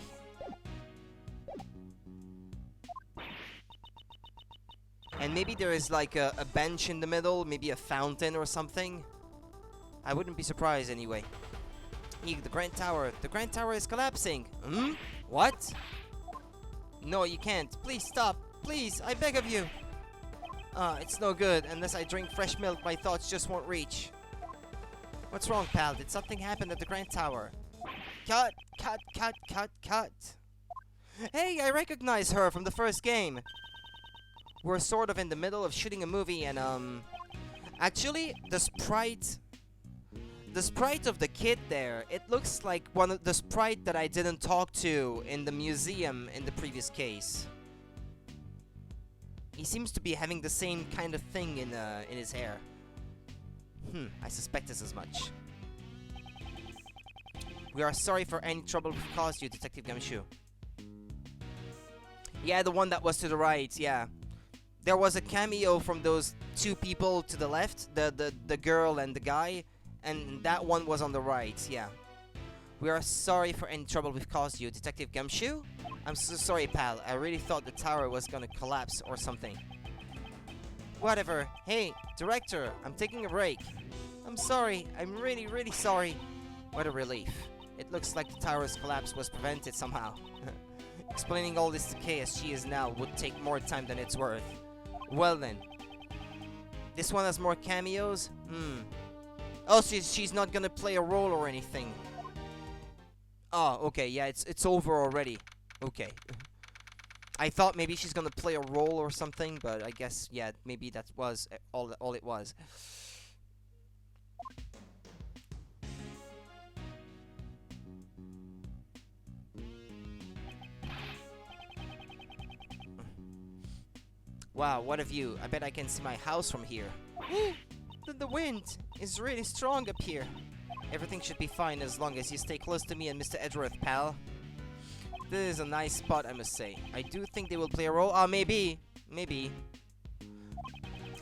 And maybe there is like a bench in the middle, maybe a fountain or something. I wouldn't be surprised anyway. The Grand Tower. The Grand Tower is collapsing. Hmm? What? No, you can't. Please stop. Please, I beg of you. It's no good. Unless I drink fresh milk, my thoughts just won't reach. What's wrong, pal? Did something happen at the Grand Tower? Cut, cut, cut, cut, cut. Hey, I recognize her from the first game. We're sort of in the middle of shooting a movie and, actually, the sprite of the kid there, it looks like one of the sprite that I didn't talk to in the museum in the previous case. He seems to be having the same kind of thing in his hair. I suspect as much. We are sorry for any trouble we've caused you, Detective Gumshoe. Yeah, the one that was to the right, yeah. There was a cameo from those two people to the left, the girl and the guy, and that one was on the right, yeah. We are sorry for any trouble we've caused you, Detective Gumshoe. I'm so sorry, pal. I really thought the tower was gonna collapse or something. Whatever. Hey, director, I'm taking a break. I'm sorry. I'm really, really sorry. What a relief. It looks like the tower's collapse was prevented somehow. Explaining all this to Kay as she is now would take more time than it's worth. Well then. This one has more cameos? Oh, she's not gonna play a role or anything. Oh, okay, yeah, it's over already. Okay. I thought maybe she's gonna play a role or something, but I guess, yeah, maybe that was all it was. Wow, what a view. I bet I can see my house from here. The wind is really strong up here. Everything should be fine as long as you stay close to me and Mr. Edgeworth, pal. This is a nice spot, I must say. I do think they will play a role. Maybe. Maybe.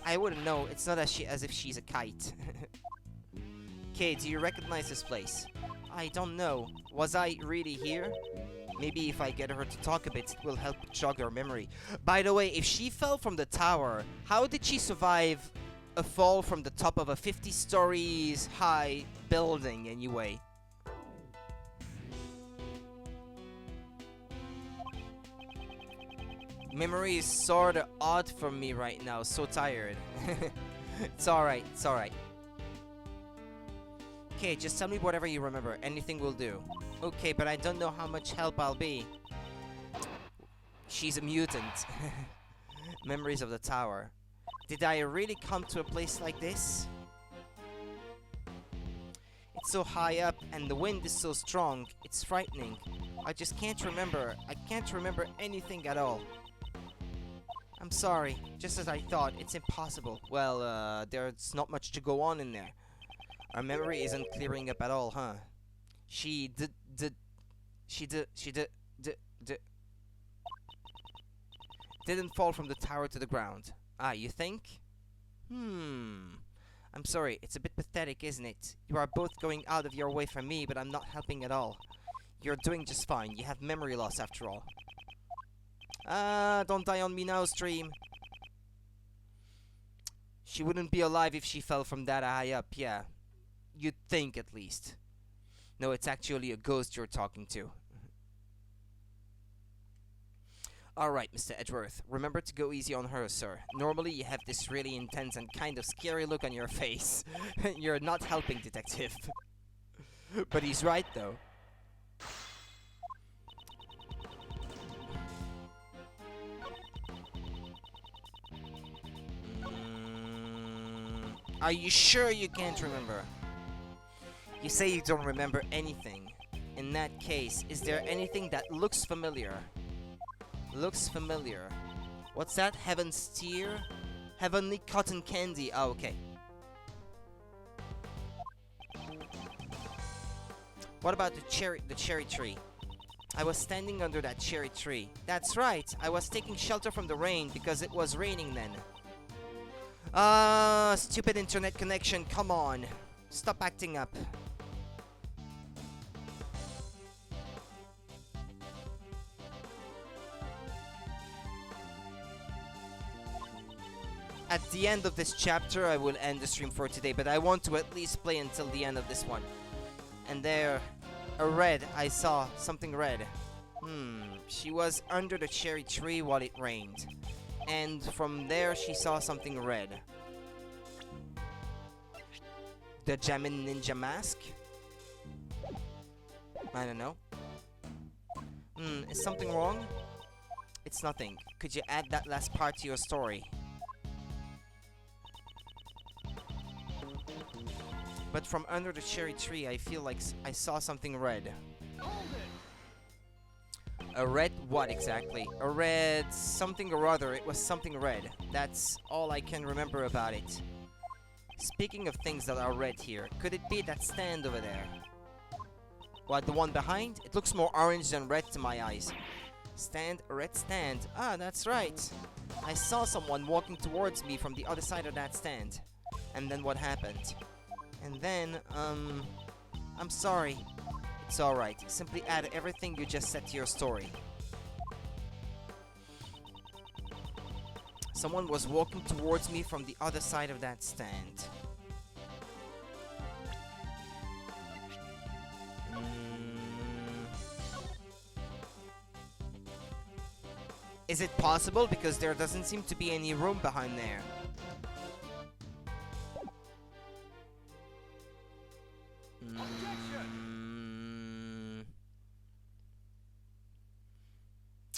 I wouldn't know. It's not as if she's a kite. Okay, do you recognize this place? I don't know. Was I really here? Maybe if I get her to talk a bit, it will help jog her memory. By the way, if she fell from the tower, how did she survive a fall from the top of a 50 stories high building anyway? Memory is sorta odd for me right now, so tired. It's alright, it's alright. Okay, just tell me whatever you remember. Anything will do. Okay, but I don't know how much help I'll be. She's a mutant. Memories of the tower. Did I really come to a place like this? It's so high up and the wind is so strong. It's frightening. I just can't remember. I can't remember anything at all. I'm sorry. Just as I thought, it's impossible. Well, there's not much to go on in there. Our memory isn't clearing up at all, huh? She didn't fall from the tower to the ground. Ah, you think? I'm sorry, it's a bit pathetic, isn't it? You are both going out of your way for me, but I'm not helping at all. You're doing just fine. You have memory loss after all. Ah, don't die on me now, stream. She wouldn't be alive if she fell from that high up, yeah. You'd think, at least. No, it's actually a ghost you're talking to. Alright, Mr. Edgeworth. Remember to go easy on her, sir. Normally, you have this really intense and kind of scary look on your face. You're not helping, detective. But he's right, though. Are you sure you can't remember? You say you don't remember anything. In that case, is there anything that looks familiar? Looks familiar. What's that? Heaven's Tear? Heavenly Cotton Candy. Oh, okay. What about the cherry tree? I was standing under that cherry tree. That's right. I was taking shelter from the rain because it was raining then. Stupid internet connection. Come on. Stop acting up. At the end of this chapter, I will end the stream for today, but I want to at least play until the end of this one. And there, I saw something red. She was under the cherry tree while it rained. And from there, she saw something red. The Jamin Ninja Mask? I don't know. Is something wrong? It's nothing. Could you add that last part to your story? But from under the cherry tree, I feel like I saw something red. A red what exactly? A red something or other. It was something red. That's all I can remember about it. Speaking of things that are red here, could it be that stand over there? What, the one behind? It looks more orange than red to my eyes. Stand, a red stand. Ah, that's right. I saw someone walking towards me from the other side of that stand. And then what happened? And then, I'm sorry. It's alright. Simply add everything you just said to your story. Someone was walking towards me from the other side of that stand. Is it possible? Because there doesn't seem to be any room behind there.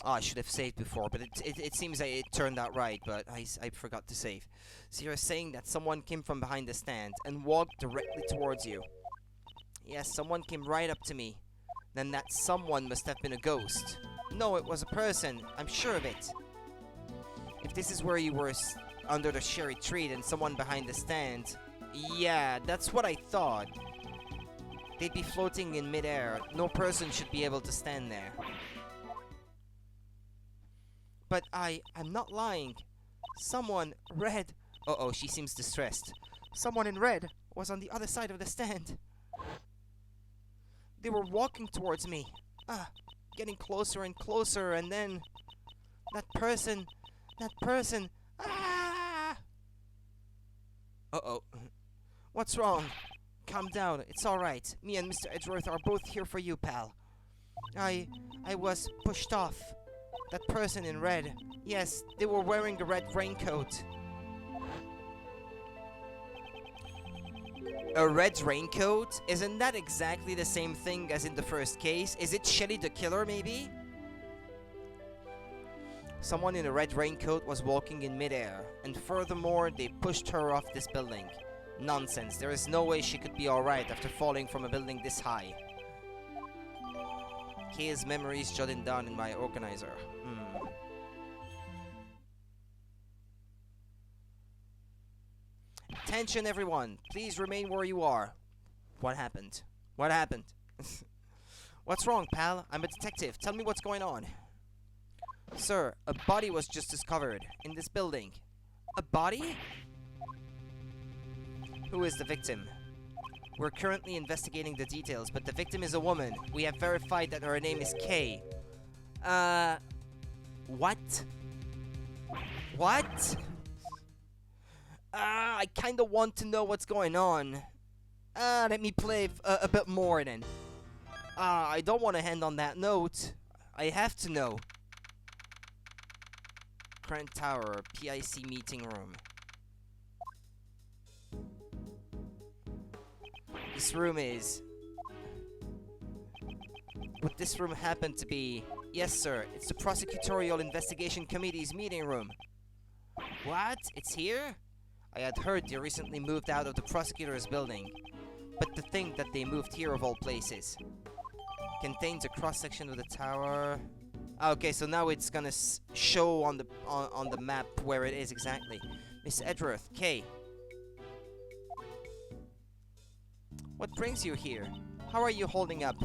Oh, I should have saved before, but it seems that it turned out right, but I forgot to save. So you're saying that someone came from behind the stand and walked directly towards you. Yes, someone came right up to me. Then that someone must have been a ghost. No, it was a person. I'm sure of it. If this is where you were under the cherry tree, then someone behind the stand. Yeah, that's what I thought. They'd be floating in midair. No person should be able to stand there. But I'm not lying. Someone red. Uh-oh, she seems distressed. Someone in red was on the other side of the stand. They were walking towards me. Getting closer and closer, and then that person. Uh-oh. What's wrong? Calm down. It's all right. Me and Mr. Edgeworth are both here for you, pal. I was pushed off. That person in red. Yes, they were wearing a red raincoat. A red raincoat? Isn't that exactly the same thing as in the first case? Is it Shelly the killer, maybe? Someone in a red raincoat was walking in midair, and furthermore, they pushed her off this building. Nonsense. There is no way she could be alright after falling from a building this high. Kay's memories jotted down in my organizer. Attention, everyone. Please remain where you are. What happened? What happened? What's wrong, pal? I'm a detective. Tell me what's going on. Sir, a body was just discovered in this building. A body? Who is the victim? We're currently investigating the details, but the victim is a woman. We have verified that her name is Kay. What? What? I kinda want to know what's going on. Let me play a bit more then. I don't want to end on that note. I have to know. Current Tower, PIC meeting room. This room is... Would this room happen to be... Yes, sir. It's the Prosecutorial Investigation Committee's meeting room. What? It's here? I had heard they recently moved out of the Prosecutors building. But to think that they moved here of all places. Contains a cross-section of the tower... Okay, so now it's gonna show on the map where it is exactly. Miss Edgeworth, Kay. What brings you here? How are you holding up?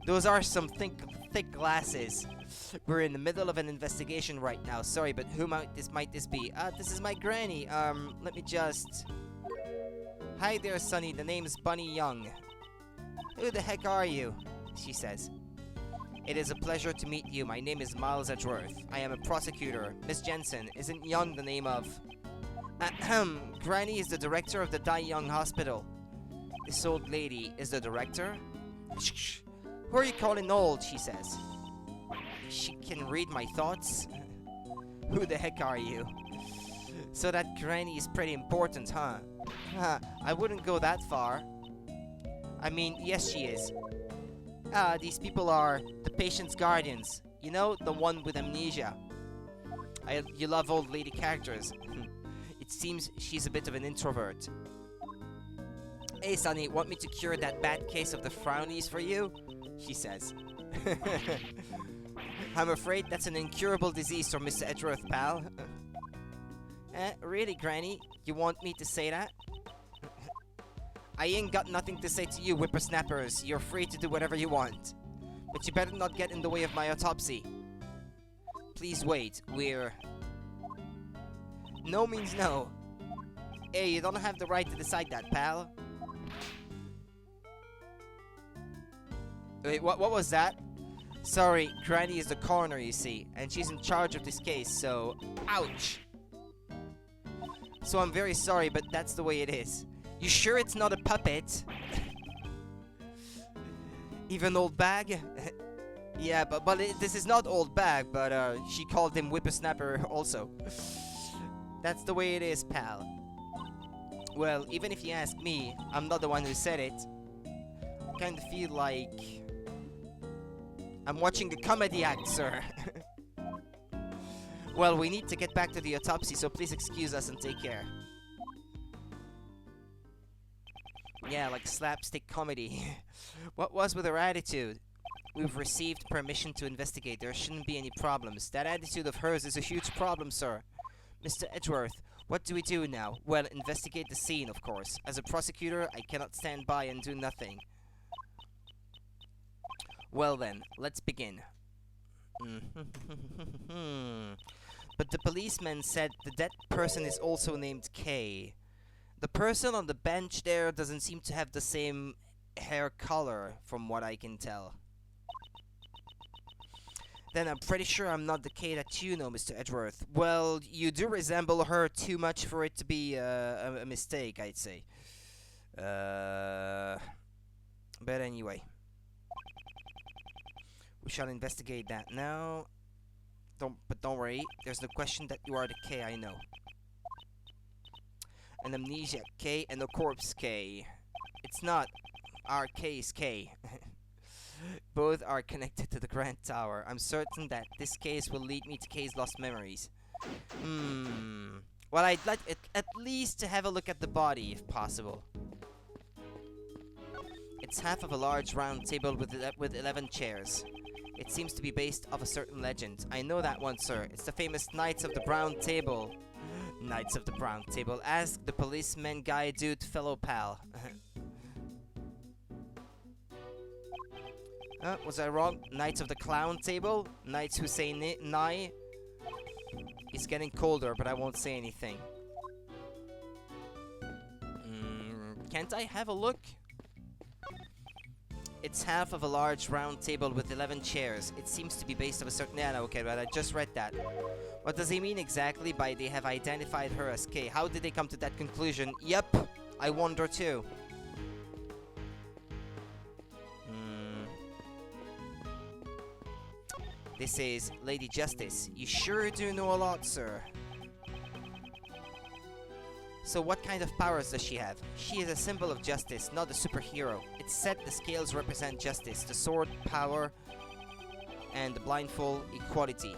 Those are some thick glasses. We're in the middle of an investigation right now. Sorry, but who might this be? This is my granny. Let me just... Hi there, Sonny. The name's Bunny Young. Who the heck are you? She says. It is a pleasure to meet you. My name is Miles Edgeworth. I am a prosecutor. Miss Jensen, isn't Young the name of... Granny is the director of the Die Young Hospital. This old lady is the director? Shh. Who are you calling old? She says. She can read my thoughts? Who the heck are you? So that granny is pretty important, huh? I wouldn't go that far. I mean, yes she is. These people are the patient's guardians. You know, the one with amnesia. You love old lady characters. It seems she's a bit of an introvert. Hey, Sonny, want me to cure that bad case of the frownies for you? She says. I'm afraid that's an incurable disease for Mr. Edgeworth, pal. Really, Granny? You want me to say that? I ain't got nothing to say to you, whippersnappers. You're free to do whatever you want. But you better not get in the way of my autopsy. Please wait, we're... No means no. Hey, you don't have the right to decide that, pal. Wait, what was that? Sorry, Granny is the coroner, you see, and she's in charge of this case, so... Ouch! So I'm very sorry, but that's the way it is. You sure it's not a puppet? Even Old Bag? Yeah, but this is not Old Bag, but she called him Whippersnapper also. That's the way it is, pal. Well, even if you ask me, I'm not the one who said it. I kind of feel like... I'm watching a comedy act, sir. Well, we need to get back to the autopsy, so please excuse us and take care. Yeah, like slapstick comedy. What was with her attitude? We've received permission to investigate. There shouldn't be any problems. That attitude of hers is a huge problem, sir. Mr. Edgeworth, what do we do now? Well, investigate the scene, of course. As a prosecutor, I cannot stand by and do nothing. Well then, let's begin. But the policeman said the dead person is also named K. The person on the bench there doesn't seem to have the same hair color, from what I can tell. Then I'm pretty sure I'm not the K that you know, Mr. Edgeworth. Well, you do resemble her too much for it to be a mistake, I'd say. But anyway. We shall investigate that now. But don't worry, there's no question that you are the K I know. An amnesia K and a corpse K. It's not. Our K is K. Both are connected to the Grand Tower. I'm certain that this case will lead me to K's lost memories. Well, I'd like at least to have a look at the body, if possible. It's half of a large round table with 11 chairs. It seems to be based off a certain legend. I know that one, sir. It's the famous Knights of the Brown Table. Knights of the Brown Table. Ask the policeman guy dude fellow pal. Was I wrong? Knights of the Clown Table? Knights who say nigh? It's getting colder, but I won't say anything. Can't I have a look? It's half of a large round table with 11 chairs. It seems to be based on a certain... Yeah, no, okay, but I just read that. What does he mean exactly by they have identified her as K? How did they come to that conclusion? Yep, I wonder too. This is Lady Justice. You sure do know a lot, sir. So what kind of powers does she have? She is a symbol of justice, not a superhero. It's said the scales represent justice, the sword, power, and the blindfold, equality.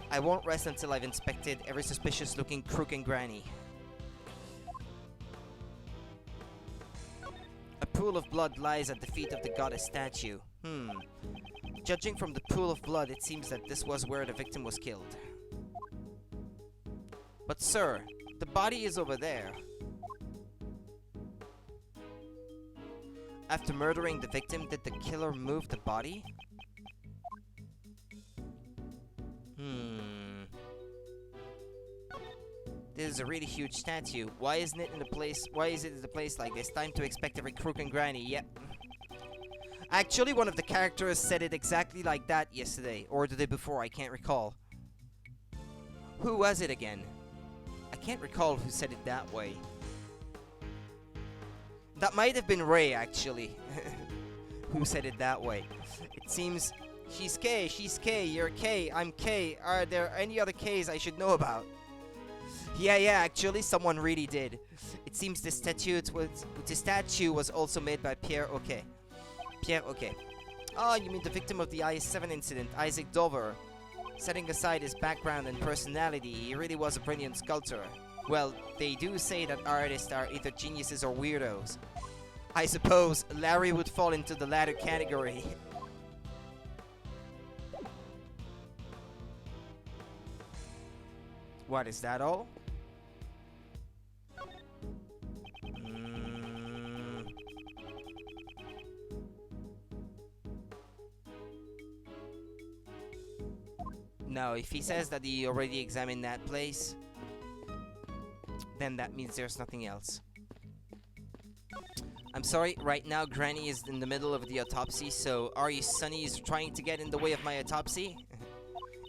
I won't rest until I've inspected every suspicious-looking crook and granny. A pool of blood lies at the feet of the goddess statue. Judging from the pool of blood, it seems that this was where the victim was killed. But sir, the body is over there. After murdering the victim, did the killer move the body? This is a really huge statue. Why isn't it in a place? Why is it in a place like this? Time to expect every crook and granny. Yep. Actually, one of the characters said it exactly like that yesterday, or the day before. I can't recall. Who was it again? I can't recall who said it that way. That might have been Ray, actually. Who said it that way. It seems she's K, you're K, I'm K. Are there any other Ks I should know about? Yeah, actually, someone really did. It seems the statue was also made by Pierre Oquet. Pierre Oquet. Oh, you mean the victim of the I-7 incident, Isaac Dover. Setting aside his background and personality, he really was a brilliant sculptor. Well, they do say that artists are either geniuses or weirdos. I suppose Larry would fall into the latter category. What, is that all? No, if he says that he already examined that place, then that means there's nothing else. I'm sorry, right now Granny is in the middle of the autopsy, so are you Sonny is trying to get in the way of my autopsy?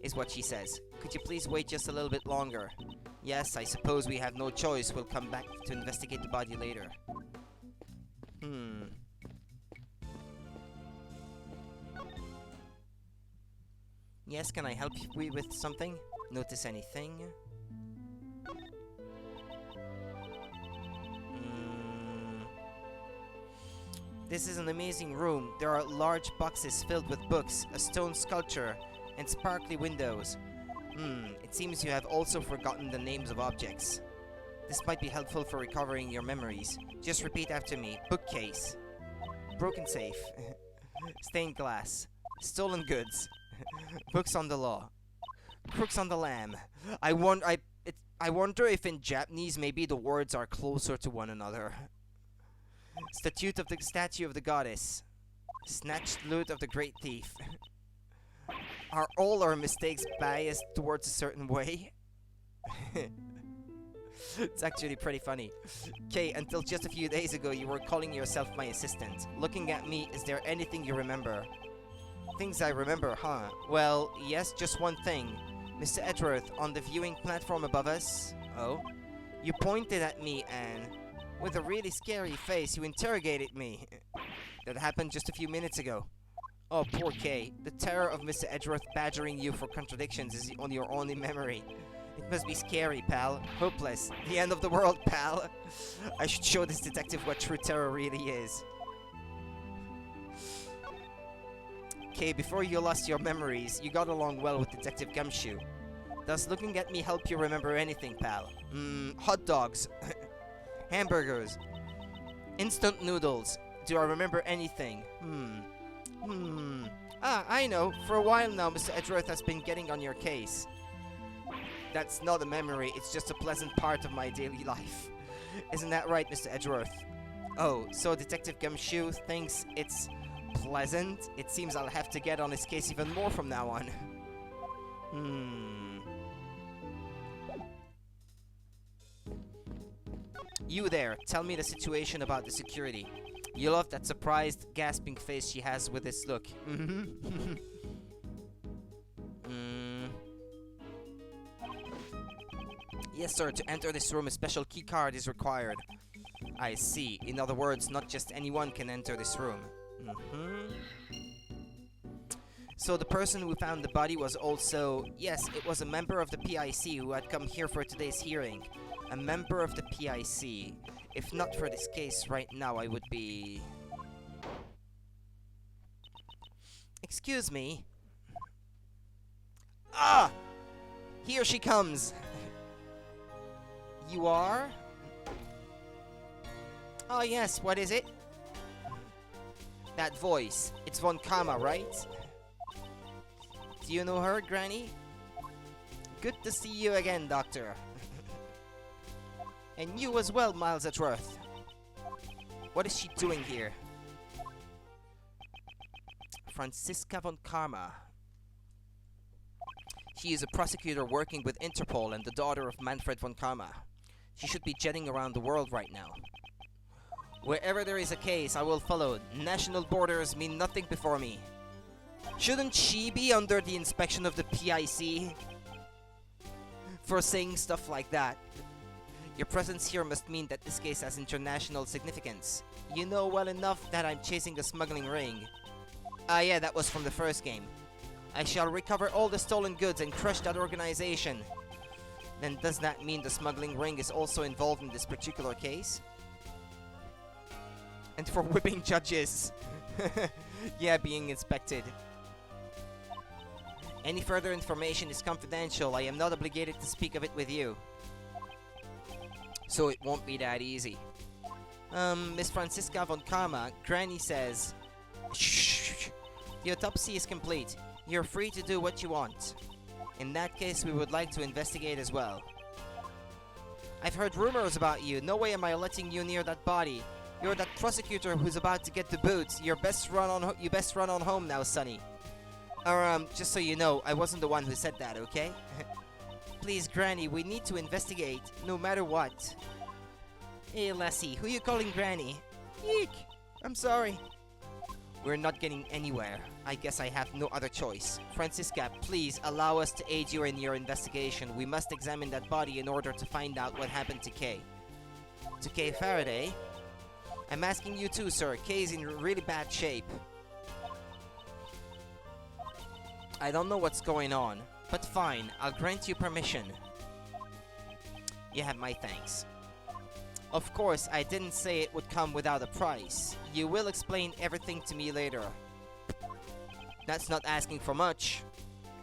Is what she says. Could you please wait just a little bit longer? Yes, I suppose we have no choice. We'll come back to investigate the body later. Yes, can I help you with something? Notice anything? This is an amazing room. There are large boxes filled with books, a stone sculpture, and sparkly windows. It seems you have also forgotten the names of objects. This might be helpful for recovering your memories. Just repeat after me. Bookcase. Broken safe. Stained glass. Stolen goods. Books on the law. Crooks on the lamb. I wonder if in Japanese maybe the words are closer to one another. Statue of the goddess. Snatched loot of the great thief. Are all our mistakes biased towards a certain way? It's actually pretty funny. Okay, until just a few days ago you were calling yourself my assistant. Looking at me, is there anything you remember? Things I remember, huh? Well, yes, just one thing. Mr. Edgeworth, on the viewing platform above us. Oh? You pointed at me and, with a really scary face, you interrogated me. That happened just a few minutes ago. Oh, poor Kay. The terror of Mr. Edgeworth badgering you for contradictions is on your only memory. It must be scary, pal. Hopeless. The end of the world, pal. I should show this detective what true terror really is. Kay, before you lost your memories, you got along well with Detective Gumshoe. Does looking at me help you remember anything, pal? Hot dogs. Hamburgers. Instant noodles. Do I remember anything? I know. For a while now, Mr. Edgeworth has been getting on your case. That's not a memory, it's just a pleasant part of my daily life. Isn't that right, Mr. Edgeworth? Oh, so Detective Gumshoe thinks it's pleasant? It seems I'll have to get on his case even more from now on. You there, tell me the situation about the security. You love that surprised, gasping face she has with this look. Yes, sir, to enter this room a special key card is required. I see. In other words, not just anyone can enter this room. So the person who found the body was also... Yes, it was a member of the PIC who had come here for today's hearing. A member of the PIC. If not for this case right now, I would be... Excuse me. Ah! Here she comes! You are? Oh yes, what is it? That voice. It's Von Karma, right? Do you know her, Granny? Good to see you again, Doctor. And you as well, Miles Edgeworth. What is she doing here? Franziska Von Karma. She is a prosecutor working with Interpol and the daughter of Manfred Von Karma. She should be jetting around the world right now. Wherever there is a case, I will follow. National borders mean nothing before me. Shouldn't she be under the inspection of the PIC? For saying stuff like that. Your presence here must mean that this case has international significance. You know well enough that I'm chasing a smuggling ring. Ah yeah, that was from the first game. I shall recover all the stolen goods and crush that organization. Then does that mean the smuggling ring is also involved in this particular case? And for whipping judges. Yeah, being inspected. Any further information is confidential. I am not obligated to speak of it with you. So it won't be that easy. Miss Franziska Von Karma, Granny says... Shh. The autopsy is complete. You're free to do what you want. In that case, we would like to investigate as well. I've heard rumors about you. No way am I letting you near that body. You're that prosecutor who's about to get the boot. You best run on home now, Sonny. Or, just so you know, I wasn't the one who said that, okay? Please, Granny, we need to investigate, no matter what. Hey, lassie, who you calling Granny? Eek! I'm sorry. We're not getting anywhere. I guess I have no other choice. Francisca, please allow us to aid you in your investigation. We must examine that body in order to find out what happened to Kay. To Kay Faraday? I'm asking you too, sir. Kay's in really bad shape. I don't know what's going on, but fine, I'll grant you permission. You have my thanks. Of course, I didn't say it would come without a price. You will explain everything to me later. That's not asking for much.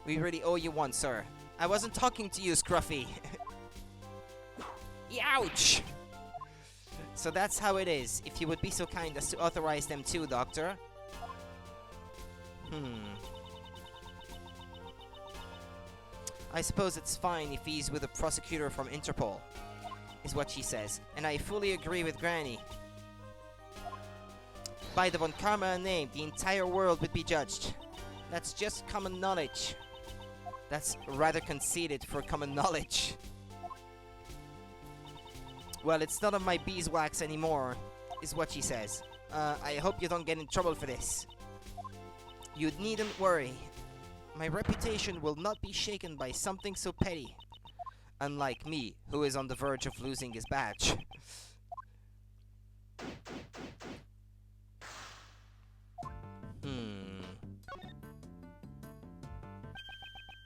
We really owe you one, sir. I wasn't talking to you, Scruffy. Ouch! So that's how it is. If you would be so kind as to authorize them too, Doctor. I suppose it's fine if he's with a prosecutor from Interpol, is what she says, and I fully agree with Granny. By the Von Karma name, the entire world would be judged. That's just common knowledge. That's rather conceited for common knowledge. Well, it's none of my beeswax anymore, is what she says. I hope you don't get in trouble for this. You needn't worry. My reputation will not be shaken by something so petty. Unlike me, who is on the verge of losing his badge.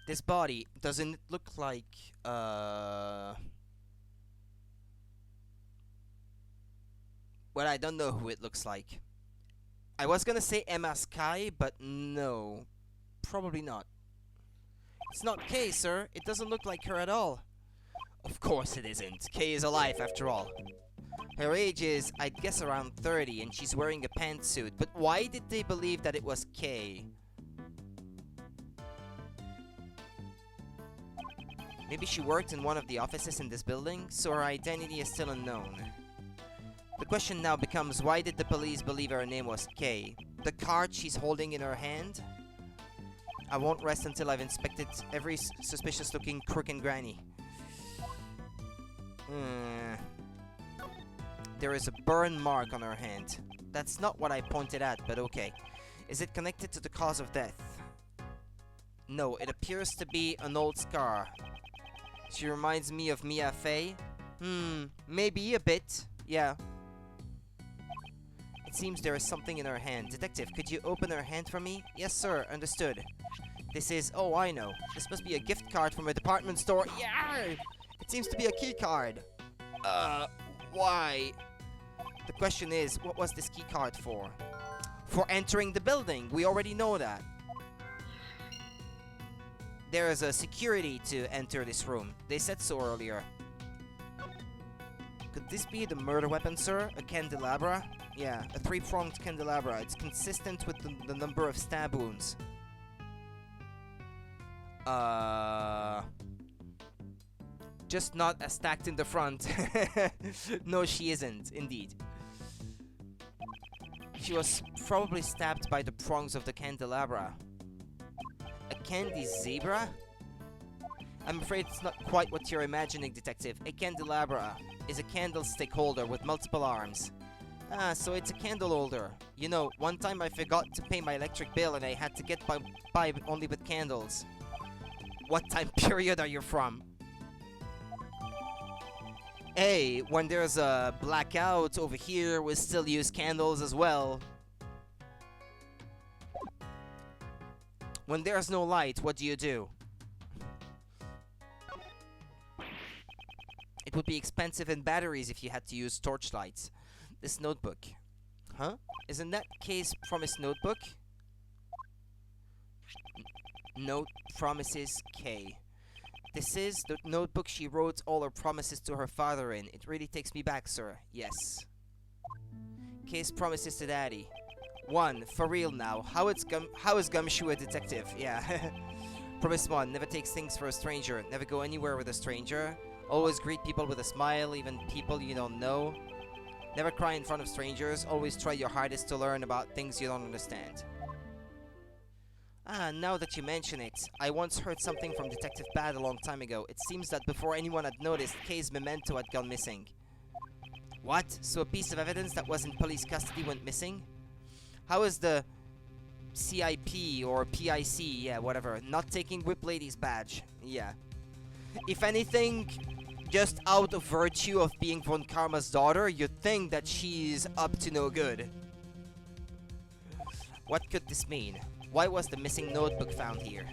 This body, doesn't it look like, well, I don't know who it looks like. I was gonna say Emma Sky, but no. Probably not. It's not Kay, sir. It doesn't look like her at all. Of course it isn't. Kay is alive, after all. Her age is, I'd guess, around 30, and she's wearing a pantsuit. But why did they believe that it was Kay? Maybe she worked in one of the offices in this building, so her identity is still unknown. The question now becomes, why did the police believe her name was Kay? The card she's holding in her hand? I won't rest until I've inspected every suspicious-looking crook and granny. There is a burn mark on her hand. That's not what I pointed at, but okay. Is it connected to the cause of death? No, it appears to be an old scar. She reminds me of Mia Fey. Maybe a bit. Yeah. It seems there is something in her hand. Detective, could you open her hand for me? Yes, sir. Understood. This is... Oh, I know. This must be a gift card from a department store. Yeah! It seems to be a key card. Why? The question is, what was this key card for? For entering the building. We already know that. There is a security to enter this room. They said so earlier. Could this be the murder weapon, sir? A candelabra? Yeah, a 3-pronged candelabra. It's consistent with the number of stab wounds. Just not as stacked in the front. No, she isn't, indeed. She was probably stabbed by the prongs of the candelabra. A candy zebra? I'm afraid it's not quite what you're imagining, Detective. A candelabra is a candlestick holder with multiple arms. Ah, so it's a candle holder. You know, one time I forgot to pay my electric bill and I had to get by only with candles. What time period are you from? Hey, when there's a blackout over here, we still use candles as well. When there's no light, what do you do? It would be expensive in batteries if you had to use torchlights. This notebook. Huh? Isn't that Kay's promise notebook? Note promises Kay. This is the notebook she wrote all her promises to her father in. It really takes me back, sir. Yes. Kay's promises to Daddy. 1. For real now. How is Gumshoe a detective? Yeah. Promise 1. Never take things for a stranger. Never go anywhere with a stranger. Always greet people with a smile, even people you don't know. Never cry in front of strangers. Always try your hardest to learn about things you don't understand. Ah, now that you mention it, I once heard something from Detective Bad a long time ago. It seems that before anyone had noticed, Kay's memento had gone missing. What? So a piece of evidence that was in police custody went missing? How is the CIP or PIC, yeah, whatever, not taking Whip Lady's badge? Yeah. If anything, just out of virtue of being Von Karma's daughter, you'd think that she's up to no good. What could this mean? Why was the missing notebook found here?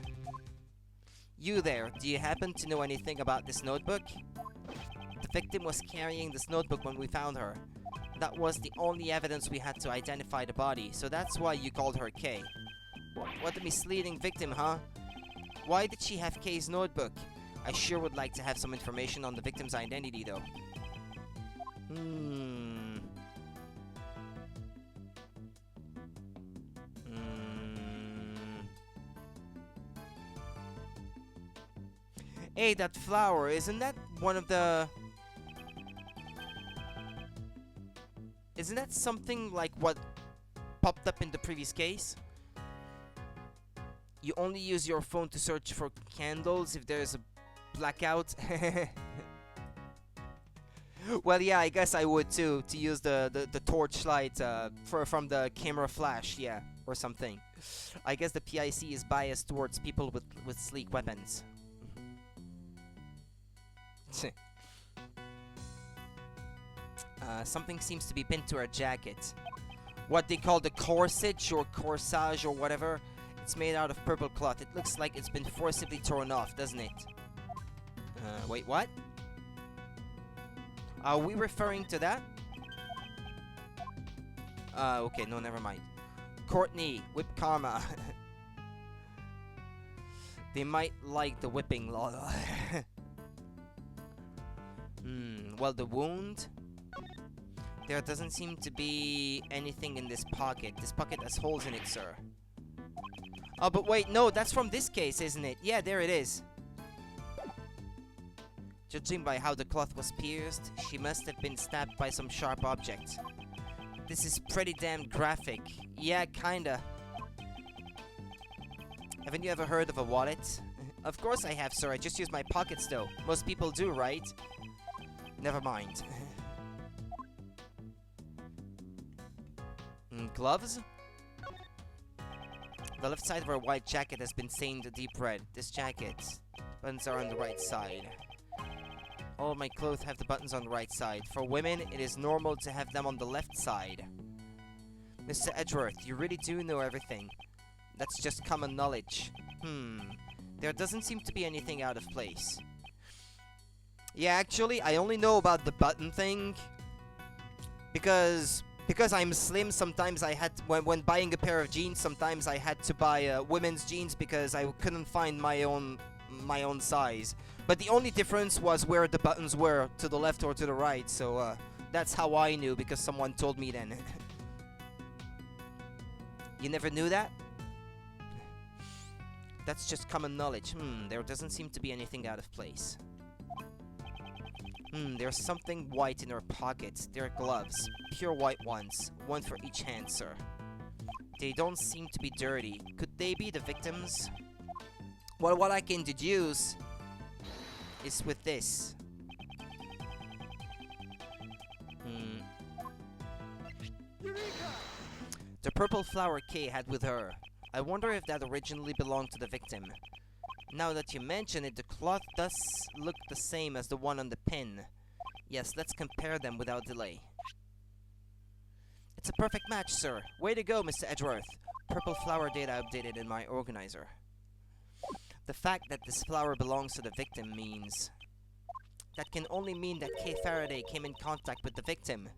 You there, do you happen to know anything about this notebook? The victim was carrying this notebook when we found her. That was the only evidence we had to identify the body, so that's why you called her Kay. What a misleading victim, huh? Why did she have Kay's notebook? I sure would like to have some information on the victim's identity, though. Hey, that flower, isn't that one of the... Isn't that something like what popped up in the previous case? You only use your phone to search for candles if there's a blackout. Well, yeah, I guess I would too, to use the torchlight from the camera flash, yeah, or something. I guess the PIC is biased towards people with sleek weapons. Something seems to be pinned to her jacket. What they call the corsage or corsage or whatever. It's made out of purple cloth. It looks like it's been forcibly torn off, doesn't it? Wait, what? Are we referring to that? Okay, no, never mind. Courtney, whip karma. They might like the whipping, lol. Well, the wound... There doesn't seem to be anything in this pocket. This pocket has holes in it, sir. Oh, but wait, no, that's from this case, isn't it? Yeah, there it is. Judging by how the cloth was pierced, she must have been stabbed by some sharp object. This is pretty damn graphic. Yeah, kinda. Haven't you ever heard of a wallet? Of course I have, sir. I just use my pockets, though. Most people do, right? Never mind. Gloves? The left side of her white jacket has been stained a deep red. This jacket. Buttons are on the right side. All my clothes have the buttons on the right side. For women, it is normal to have them on the left side. Mr. Edgeworth, you really do know everything. That's just common knowledge. There doesn't seem to be anything out of place. Yeah, actually, I only know about the button thing because I'm slim. Sometimes I had when buying a pair of jeans, sometimes I had to buy women's jeans because I couldn't find my own size. But the only difference was where the buttons were, to the left or to the right. So that's how I knew, because someone told me then. You never knew that? That's just common knowledge. There doesn't seem to be anything out of place. There's something white in her pockets. They're gloves. Pure white ones. One for each hand, sir. They don't seem to be dirty. Could they be the victims? Well, what I can deduce is with this. The purple flower Kay had with her. I wonder if that originally belonged to the victim. Now that you mention it, the cloth does look the same as the one on the pin. Yes, let's compare them without delay. It's a perfect match, sir. Way to go, Mr. Edgeworth. Purple flower data updated in my organizer. The fact that this flower belongs to the victim means... That can only mean that Kay Faraday came in contact with the victim.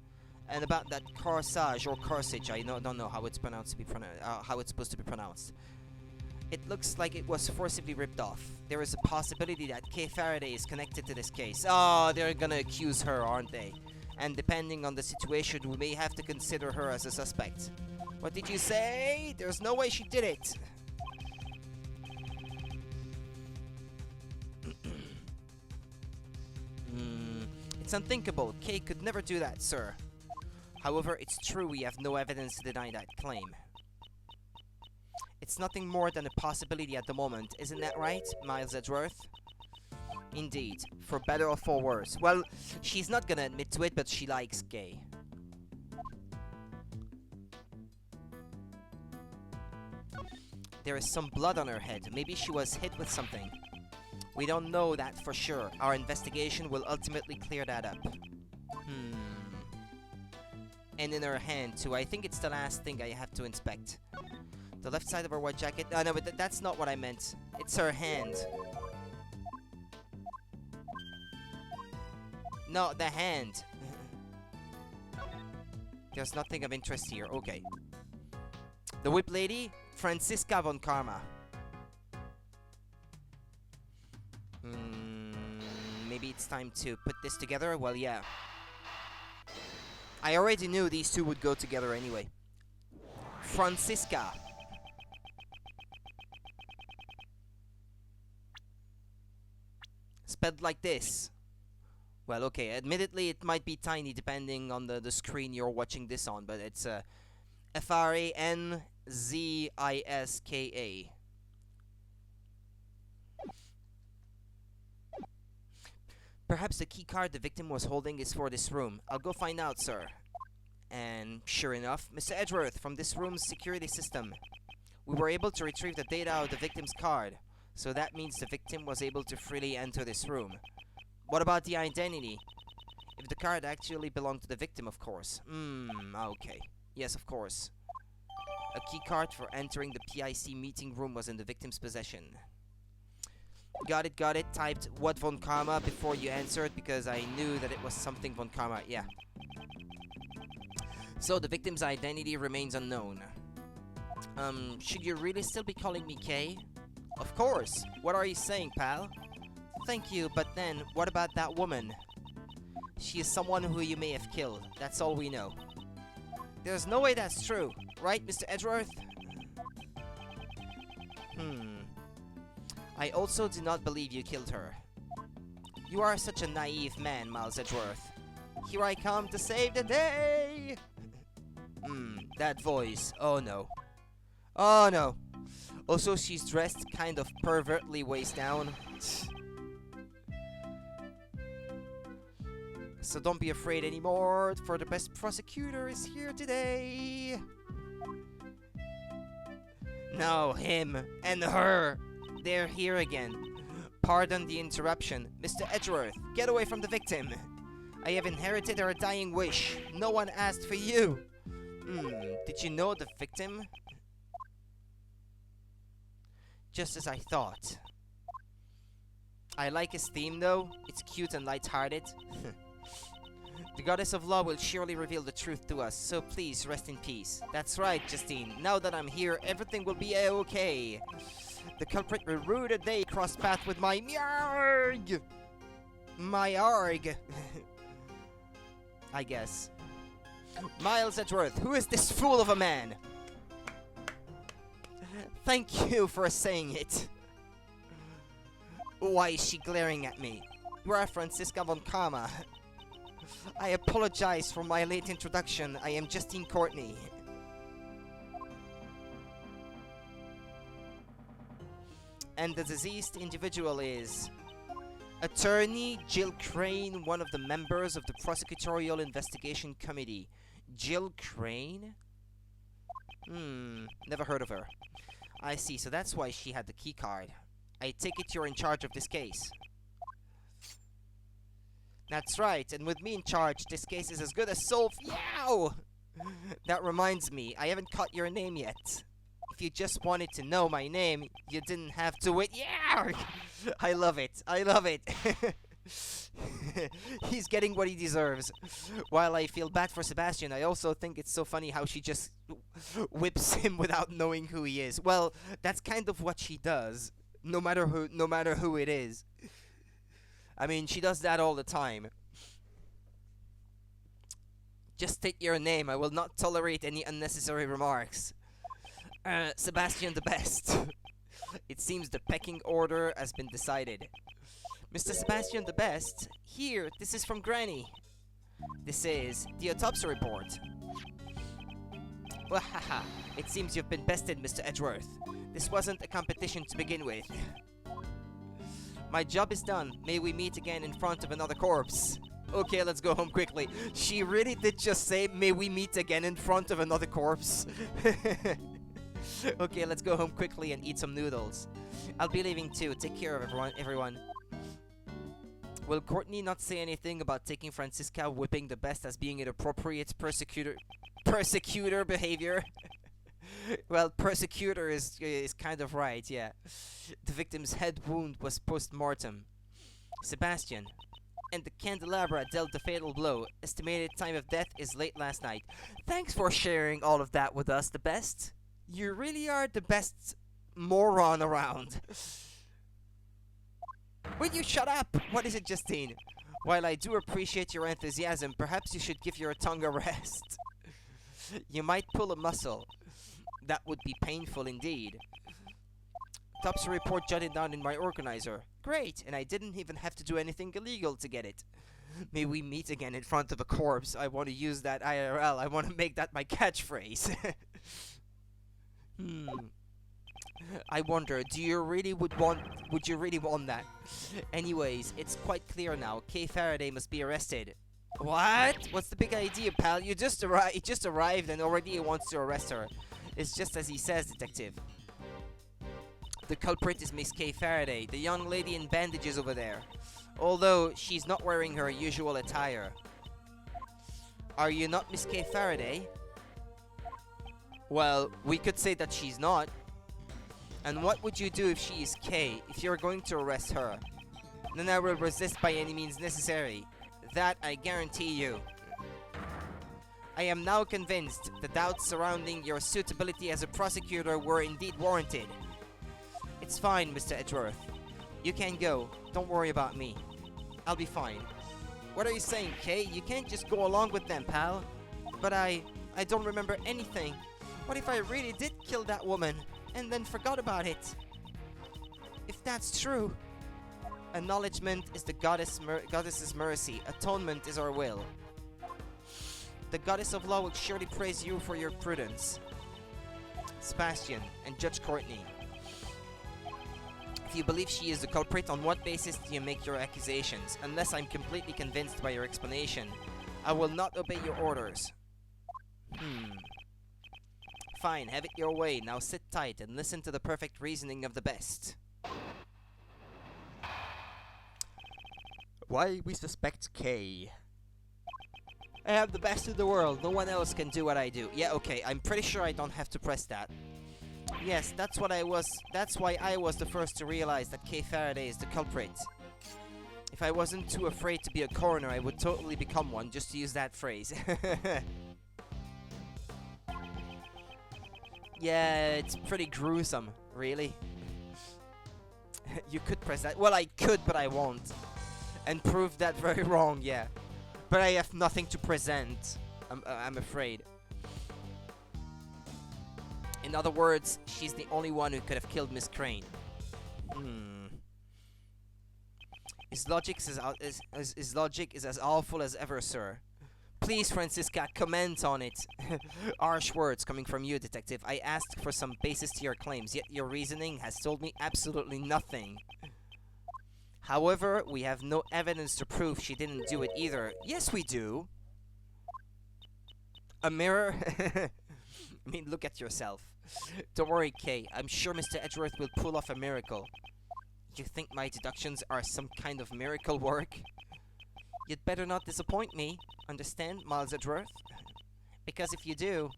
And about that corsage or corsage, I don't know how it's supposed to be pronounced. It looks like it was forcibly ripped off. There is a possibility that Kay Faraday is connected to this case. Oh, they're gonna accuse her, aren't they? And depending on the situation, we may have to consider her as a suspect. What did you say? There's no way she did it. It's unthinkable. Kay could never do that, sir. However, it's true we have no evidence to deny that claim. It's nothing more than a possibility at the moment, isn't that right, Miles Edgeworth? Indeed, for better or for worse. Well, she's not gonna admit to it, but she likes gay. There is some blood on her head. Maybe she was hit with something. We don't know that for sure. Our investigation will ultimately clear that up. And in her hand, too. I think it's the last thing I have to inspect. The left side of her white jacket. No, but that's not what I meant. It's her hand. No, the hand. There's nothing of interest here. Okay. The whip lady, Franziska von Karma. Maybe it's time to put this together? Well, yeah. I already knew these two would go together anyway. Franziska. Spelled like this. Well, okay, admittedly it might be tiny depending on the screen you're watching this on, but it's Franziska. Perhaps the key card the victim was holding is for this room. I'll go find out, sir. And sure enough, Mr. Edgeworth, from this room's security system, we were able to retrieve the data of the victim's card. So that means the victim was able to freely enter this room. What about the identity? If the card actually belonged to the victim, of course. Okay. Yes, of course. A key card for entering the PIC meeting room was in the victim's possession. Got it. Typed what von Karma before you answered because I knew that it was something von Karma. Yeah. So the victim's identity remains unknown. Should you really still be calling me Kay? Of course. What are you saying, pal? Thank you, but then, what about that woman? She is someone who you may have killed. That's all we know. There's no way that's true. Right, Mr. Edgeworth? I also do not believe you killed her. You are such a naive man, Miles Edgeworth. Here I come to save the day! That voice. Oh no. Oh no. Also, she's dressed kind of pervertly waist down. So don't be afraid anymore, for the best prosecutor is here today. No, him and her. They're here again. Pardon the interruption. Mr. Edgeworth, get away from the victim. I have inherited her dying wish. No one asked for you. Did you know the victim? Just as I thought. I like his theme though. It's cute and light-hearted. The goddess of law will surely reveal the truth to us, so please rest in peace. That's right, Justine. Now that I'm here, everything will be a-okay. The culprit will rue the day cross path with my Myarg! My arg. I guess. Miles Edgeworth, who is this fool of a man? Thank you for saying it. Why is she glaring at me? You are Franziska von Karma. I apologize for my late introduction. I am Justine Courtney. And the deceased individual is Attorney Jill Crane, one of the members of the Prosecutorial Investigation Committee. Jill Crane? Never heard of her. I see, so that's why she had the key card. I take it you're in charge of this case. That's right, and with me in charge, this case is as good as solved. Yow! That reminds me, I haven't caught your name yet. If you just wanted to know my name, you didn't have to wait. Yeah! I love it. I love it. He's getting what he deserves. While I feel bad for Sebastian, I also think it's so funny how she just whips him without knowing who he is. Well, that's kind of what she does, no matter who it is. I mean, she does that all the time. Just state your name. I will not tolerate any unnecessary remarks. Sebastian the Best. It seems the pecking order has been decided. Mr. Sebastian the Best, here, this is from Granny. This is the autopsy report. Well, haha, it seems you've been bested, Mr. Edgeworth. This wasn't a competition to begin with. My job is done. May we meet again in front of another corpse. Okay, let's go home quickly. She really did just say, may we meet again in front of another corpse. Okay, let's go home quickly and eat some noodles. I'll be leaving too. Take care of everyone. Will Courtney not say anything about taking Francisca whipping the best as being inappropriate persecutor behavior? Well, Prosecutor is kind of right, yeah. The victim's head wound was post-mortem. Sebastian. And the candelabra dealt the fatal blow. Estimated time of death is late last night. Thanks for sharing all of that with us, the best. You really are the best moron around. Will you shut up? What is it, Justine? While I do appreciate your enthusiasm, perhaps you should give your tongue a rest. You might pull a muscle. That would be painful indeed. Topsy report jotted down in my organizer. Great, and I didn't even have to do anything illegal to get it. May we meet again in front of a corpse. I want to use that IRL. I want to make that my catchphrase. I wonder, would you really want that? Anyways, it's quite clear now. Kay Faraday must be arrested. What? What's the big idea, pal? He just arrived and already he wants to arrest her. It's just as he says, detective. The culprit is Miss Kay Faraday, the young lady in bandages over there. Although, she's not wearing her usual attire. Are you not Miss Kay Faraday? Well, we could say that she's not. And what would you do if she is Kay, if you're going to arrest her? Then I will resist by any means necessary. That I guarantee you. I am now convinced the doubts surrounding your suitability as a prosecutor were indeed warranted. It's fine, Mr. Edgeworth. You can go. Don't worry about me. I'll be fine. What are you saying, Kay? You can't just go along with them, pal. But I don't remember anything. What if I really did kill that woman, and then forgot about it? If that's true. Acknowledgement is the goddess's mercy. Atonement is our will. The goddess of law will surely praise you for your prudence. Sebastian and Judge Courtney. If you believe she is the culprit, on what basis do you make your accusations? Unless I'm completely convinced by your explanation, I will not obey your orders. Fine, have it your way. Now sit tight and listen to the perfect reasoning of the best. Why we suspect Kay? I am the best in the world. No one else can do what I do. Yeah, okay. I'm pretty sure I don't have to press that. Yes, that's why I was the first to realize that Kay Faraday is the culprit. If I wasn't too afraid to be a coroner, I would totally become one, just to use that phrase. Yeah, it's pretty gruesome, really. You could press that. Well, I could, but I won't. And prove that very wrong, yeah. But I have nothing to present, I'm afraid. In other words, she's the only one who could have killed Miss Crane. His logic is as awful as ever, sir. Please, Francisca, comment on it. Harsh words coming from you, detective. I asked for some basis to your claims, yet your reasoning has told me absolutely nothing. However, we have no evidence to prove she didn't do it either. Yes, we do. A mirror? I mean, look at yourself. Don't worry, Kay. I'm sure Mr. Edgeworth will pull off a miracle. You think my deductions are some kind of miracle work? You'd better not disappoint me. Understand, Miles Edgeworth? Because if you do,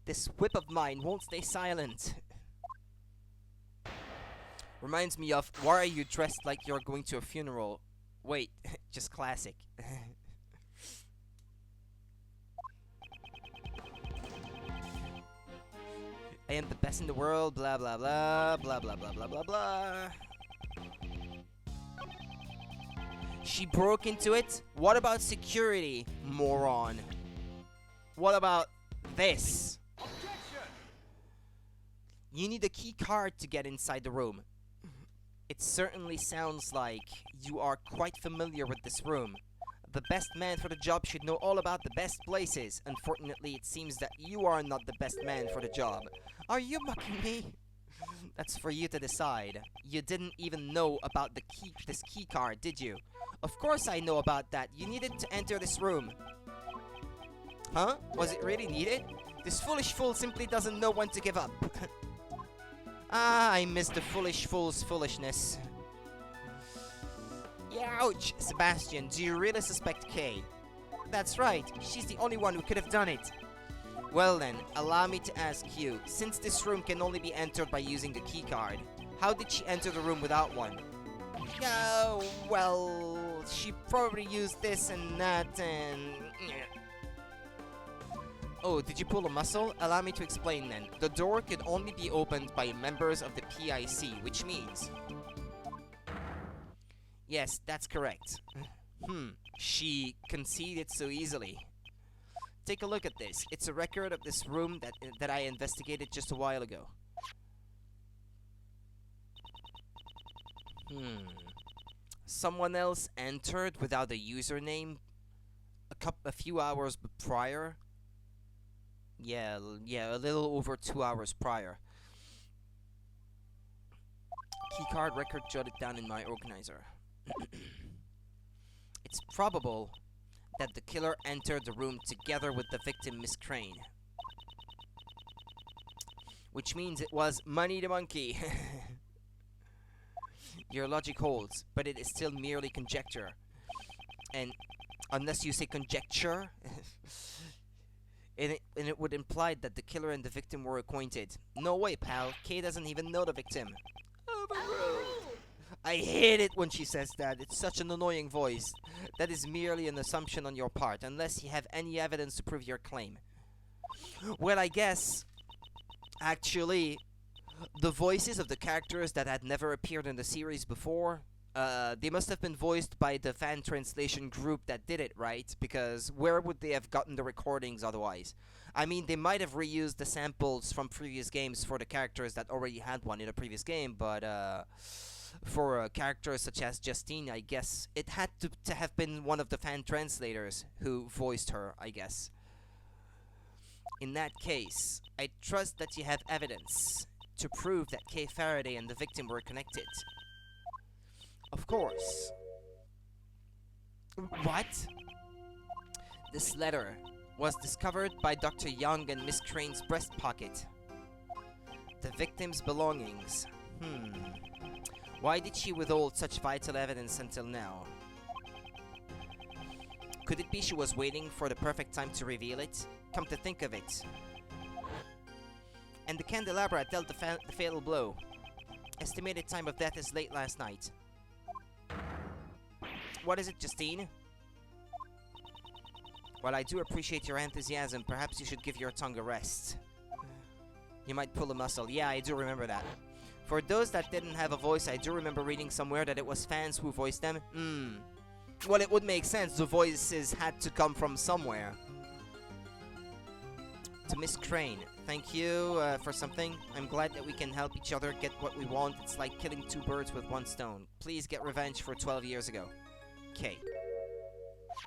this whip of mine won't stay silent. Reminds me of, why are you dressed like you're going to a funeral? Wait, just classic. I am the best in the world, blah blah blah, blah blah blah blah blah blah. She broke into it? What about security, moron? What about this? You need a key card to get inside the room. It certainly sounds like you are quite familiar with this room. The best man for the job should know all about the best places. Unfortunately, it seems that you are not the best man for the job. Are you mocking me? That's for you to decide. You didn't even know about this key card, did you? Of course I know about that. You needed to enter this room. Huh? Was it really needed? This foolish fool simply doesn't know when to give up. I miss the foolish fool's foolishness. Ouch! Sebastian, do you really suspect Kay? That's right. She's the only one who could have done it. Well then, allow me to ask you, since this room can only be entered by using a key card, how did she enter the room without one? Oh, well, she probably used this and that and... Oh, did you pull a muscle? Allow me to explain then. The door could only be opened by members of the PIC, which means... Yes, that's correct. She conceded so easily. Take a look at this. It's a record of this room that I investigated just a while ago. Someone else entered without a username a few hours prior. Yeah, a little over 2 hours prior. Keycard record jotted down in my organizer. It's probable that the killer entered the room together with the victim, Miss Crane. Which means it was Money the Monkey. Your logic holds, but it is still merely conjecture. And unless you say conjecture, and it would imply that the killer and the victim were acquainted. No way, pal. Kay doesn't even know the victim. I hate it when she says that. It's such an annoying voice. That is merely an assumption on your part, unless you have any evidence to prove your claim. Well, I guess, actually, the voices of the characters that had never appeared in the series before, they must have been voiced by the fan translation group that did it, right? Because where would they have gotten the recordings otherwise? I mean, they might have reused the samples from previous games for the characters that already had one in a previous game, but for characters such as Justine, I guess it had to have been one of the fan translators who voiced her, I guess. In that case, I trust that you have evidence to prove that Kay Faraday and the victim were connected. Of course. What? This letter was discovered by Dr. Young in Miss Crane's breast pocket. The victim's belongings. Why did she withhold such vital evidence until now? Could it be she was waiting for the perfect time to reveal it? Come to think of it. And the candelabra dealt the fatal blow. Estimated time of death is late last night. What is it, Justine? While I do appreciate your enthusiasm, perhaps you should give your tongue a rest. You might pull a muscle. Yeah, I do remember that. For those that didn't have a voice, I do remember reading somewhere that it was fans who voiced them. Well, it would make sense. The voices had to come from somewhere. To Miss Crane, thank you for something. I'm glad that we can help each other get what we want. It's like killing two birds with one stone. Please get revenge for 12 years ago. Kay.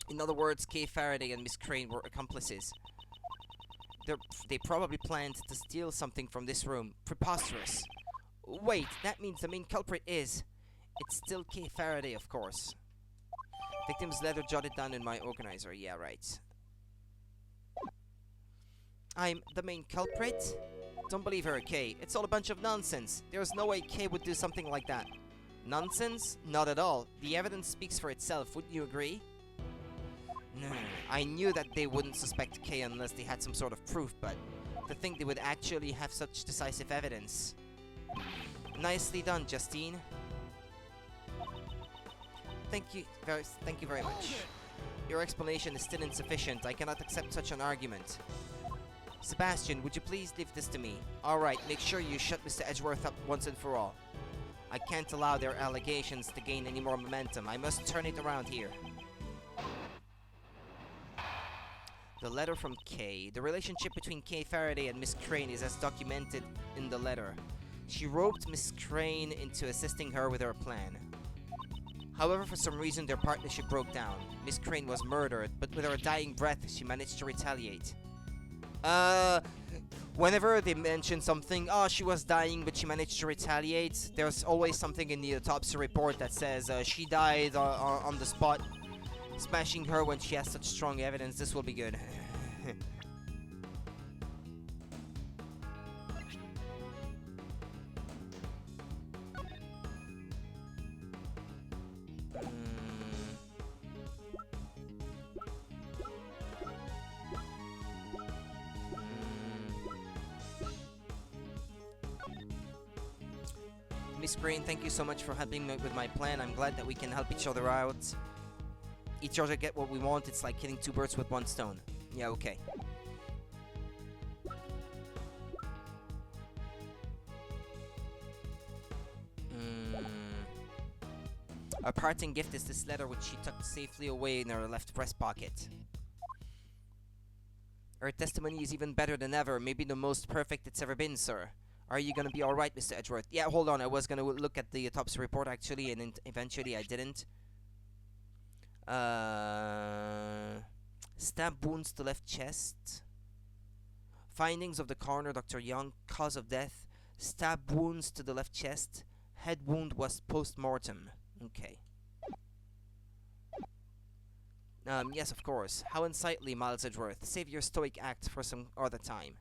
In other words, Kay Faraday and Miss Crane were accomplices. They probably planned to steal something from this room. Preposterous. Wait, that means the main culprit is... It's still Kay Faraday, of course. Victim's letter jotted down in my organizer. Yeah, right. I'm the main culprit? Don't believe her, Kay. It's all a bunch of nonsense. There's no way Kay would do something like that. Nonsense? Not at all. The evidence speaks for itself, wouldn't you agree? No, I knew that they wouldn't suspect Kay unless they had some sort of proof, but to think they would actually have such decisive evidence. Nicely done, Justine. Thank you very much. Your explanation is still insufficient. I cannot accept such an argument. Sebastian, would you please leave this to me? Alright, make sure you shut Mr. Edgeworth up once and for all. I can't allow their allegations to gain any more momentum. I must turn it around here. The letter from Kay. The relationship between Kay Faraday and Miss Crane is as documented in the letter. She roped Miss Crane into assisting her with her plan. However, for some reason, their partnership broke down. Miss Crane was murdered, but with her dying breath, she managed to retaliate. Whenever they mention something, oh, she was dying but she managed to retaliate, there's always something in the autopsy report that says she died on the spot. Smashing her when she has such strong evidence, this will be good. Miss Green, thank you so much for helping me with my plan. I'm glad that we can help each other out. Each other get what we want. It's like killing two birds with one stone. Yeah, okay. Our parting gift is this letter which she tucked safely away in her left breast pocket. Her testimony is even better than ever. Maybe the most perfect it's ever been, sir. Are you gonna be alright, Mr. Edgeworth? Yeah, hold on. I was gonna look at the autopsy report, actually, and eventually I didn't. Stab wounds to left chest. Findings of the coroner, Dr. Young. Cause of death. Stab wounds to the left chest. Head wound was post-mortem. Okay. Yes, of course. How unsightly, Miles Edgeworth. Save your stoic act for some other time.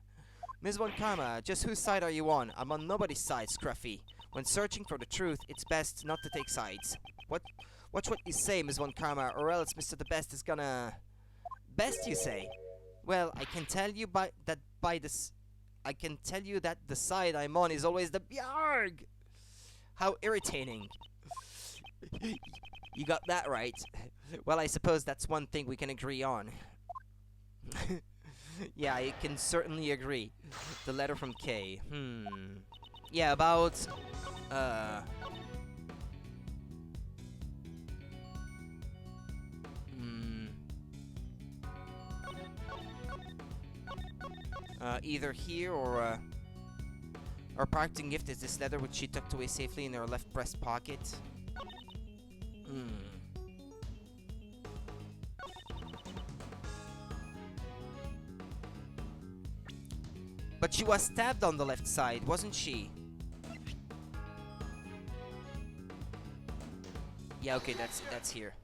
Ms. Von Karma, just whose side are you on? I'm on nobody's side, Scruffy. When searching for the truth, it's best not to take sides. Watch what you say, Ms. Von Karma, or else Mr. The Best is gonna... Best, you say? Well, I can tell you that the side I'm on is always the Bjarg! How irritating. You got that right. Well, I suppose that's one thing we can agree on. Yeah, I can certainly agree. The letter from Kay. Yeah, about... either here or... Our parting gift is this letter which she tucked away safely in her left breast pocket. But she was stabbed on the left side, wasn't she? Yeah, okay, that's here.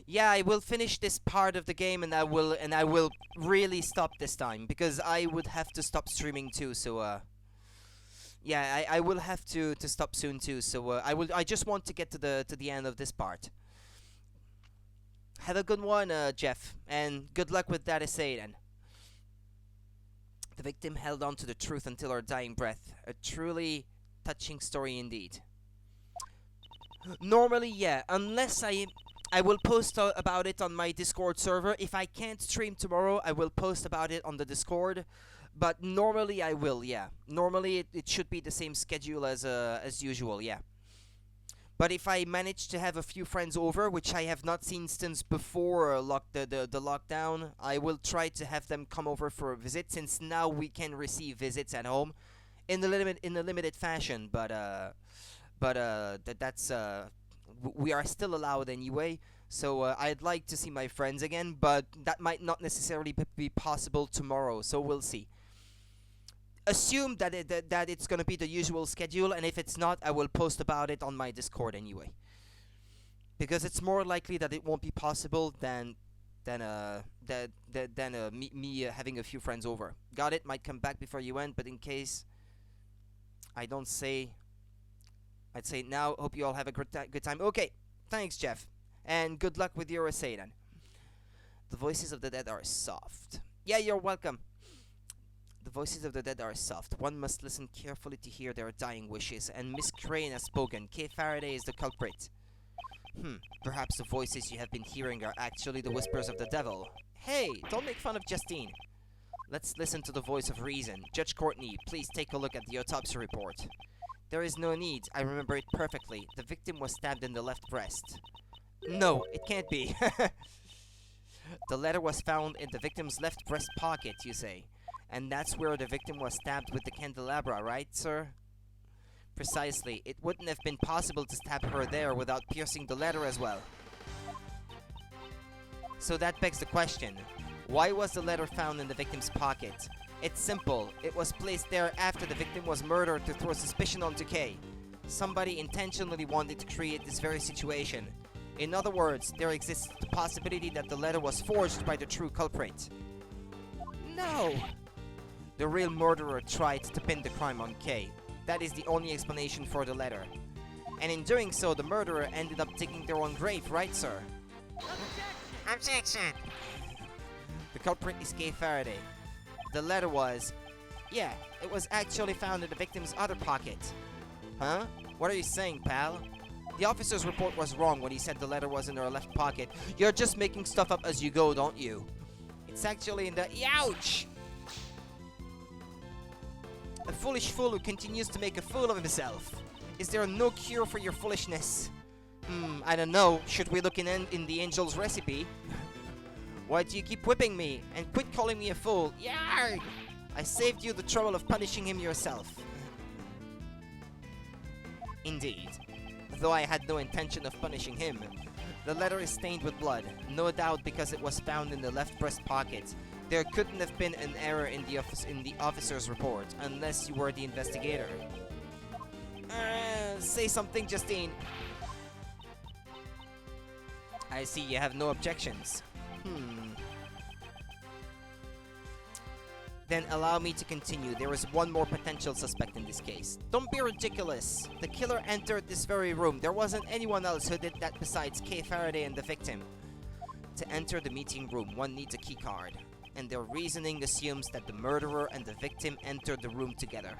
Yeah, I will finish this part of the game and I will really stop this time because I would have to stop streaming too, so yeah, I will have to stop soon too, so I just want to get to the end of this part. Have a good one, Jeff, and good luck with that essay then. The victim held on to the truth until her dying breath. A truly touching story indeed. Normally, yeah, unless I will post about it on my Discord server. If I can't stream tomorrow, I will post about it on the Discord. But normally I will, yeah. Normally it should be the same schedule as usual, yeah. But if I manage to have a few friends over, which I have not seen since before the lockdown, I will try to have them come over for a visit, since now we can receive visits at home in the limited fashion. But that's we are still allowed anyway. So I'd like to see my friends again, but that might not necessarily be possible tomorrow. So we'll see. Assume that it's gonna be the usual schedule, and if it's not, I will post about it on my Discord anyway. Because it's more likely that it won't be possible than me having a few friends over. Got it? Might come back before you end, but in case I don't say, I'd say now. Hope you all have a good time. Okay, thanks, Jeff, and good luck with your essay then. The voices of the dead are soft. Yeah, you're welcome. The voices of the dead are soft. One must listen carefully to hear their dying wishes, and Miss Crane has spoken. Kay Faraday is the culprit. Perhaps the voices you have been hearing are actually the whispers of the devil. Hey, don't make fun of Justine. Let's listen to the voice of reason. Judge Courtney, please take a look at the autopsy report. There is no need. I remember it perfectly. The victim was stabbed in the left breast. No, it can't be. The letter was found in the victim's left breast pocket, you say. And that's where the victim was stabbed with the candelabra, right, sir? Precisely. It wouldn't have been possible to stab her there without piercing the letter as well. So that begs the question. Why was the letter found in the victim's pocket? It's simple. It was placed there after the victim was murdered to throw suspicion onto Kay. Somebody intentionally wanted to create this very situation. In other words, there exists the possibility that the letter was forged by the true culprit. No! The real murderer tried to pin the crime on Kay. That is the only explanation for the letter. And in doing so, the murderer ended up digging their own grave, right, sir? Objection! The culprit is Kay Faraday. The letter was... Yeah, it was actually found in the victim's other pocket. Huh? What are you saying, pal? The officer's report was wrong when he said the letter was in her left pocket. You're just making stuff up as you go, don't you? It's actually in the... Ouch! A foolish fool who continues to make a fool of himself. Is there no cure for your foolishness? I don't know. Should we look in the angel's recipe? Why do you keep whipping me? And quit calling me a fool. Yarg! I saved you the trouble of punishing him yourself. Indeed. Though I had no intention of punishing him. The letter is stained with blood. No doubt because it was found in the left breast pocket. There couldn't have been an error in the officer's report, unless you were the investigator. Say something, Justine. I see you have no objections. Then allow me to continue. There is one more potential suspect in this case. Don't be ridiculous. The killer entered this very room. There wasn't anyone else who did that besides Kay Faraday and the victim. To enter the meeting room, one needs a key card. And their reasoning assumes that the murderer and the victim entered the room together.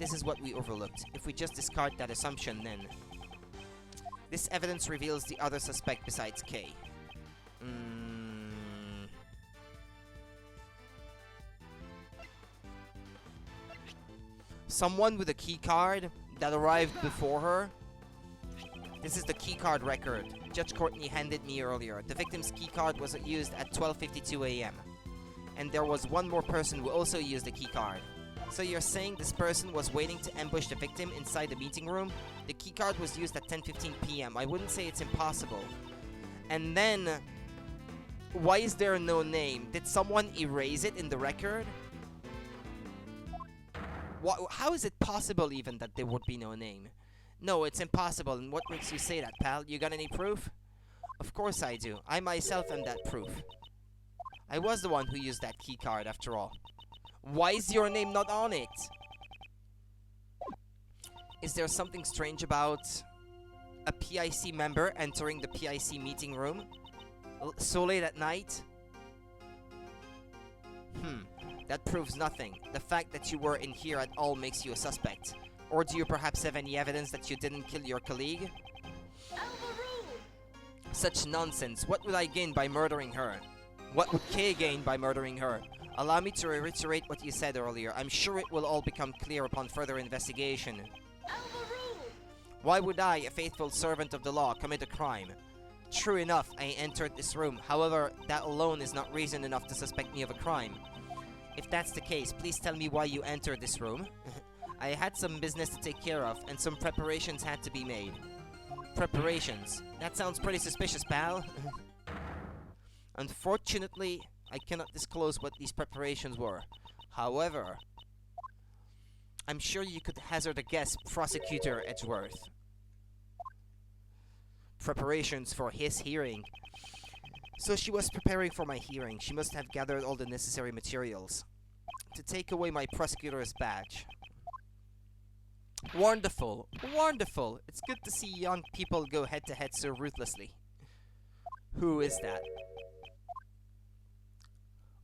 This is what we overlooked. If we just discard that assumption, then... This evidence reveals the other suspect besides Kay. Someone with a key card that arrived before her. This is the key card record Judge Courtney handed me earlier. The victim's key card was used at 12:52 a.m. And there was one more person who also used a key card. So you're saying this person was waiting to ambush the victim inside the meeting room? The key card was used at 10:15 p.m. I wouldn't say it's impossible. And then, why is there no name? Did someone erase it in the record? How is it possible even that there would be no name? No, it's impossible. And what makes you say that, pal? You got any proof? Of course I do. I myself am that proof. I was the one who used that key card after all. Why is your name not on it? Is there something strange about a PIC member entering the PIC meeting room so late at night? That proves nothing. The fact that you were in here at all makes you a suspect. Or do you perhaps have any evidence that you didn't kill your colleague? Such nonsense. What would I gain by murdering her? What would Kay gain by murdering her? Allow me to reiterate what you said earlier. I'm sure it will all become clear upon further investigation. Why would I, a faithful servant of the law, commit a crime? True enough, I entered this room. However, that alone is not reason enough to suspect me of a crime. If that's the case, please tell me why you entered this room. I had some business to take care of, and some preparations had to be made. Preparations? That sounds pretty suspicious, pal. Unfortunately, I cannot disclose what these preparations were. However, I'm sure you could hazard a guess, Prosecutor Edgeworth. Preparations for his hearing. So she was preparing for my hearing. She must have gathered all the necessary materials to take away my Prosecutor's badge. Wonderful, wonderful. It's good to see young people go head-to-head so ruthlessly. Who is that?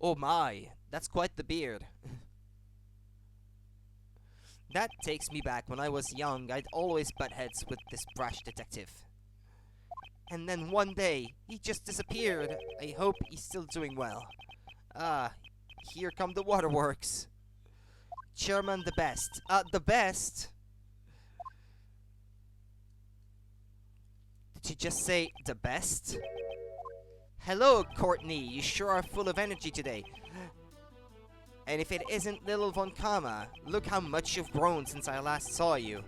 Oh my, that's quite the beard. That takes me back. When I was young, I'd always butt heads with this brash detective. And then one day, he just disappeared. I hope he's still doing well. Ah, here come the waterworks. Chairman the best. The best? Did you just say the best? Hello, Courtney. You sure are full of energy today. And if it isn't little Von Kama, look how much you've grown since I last saw you.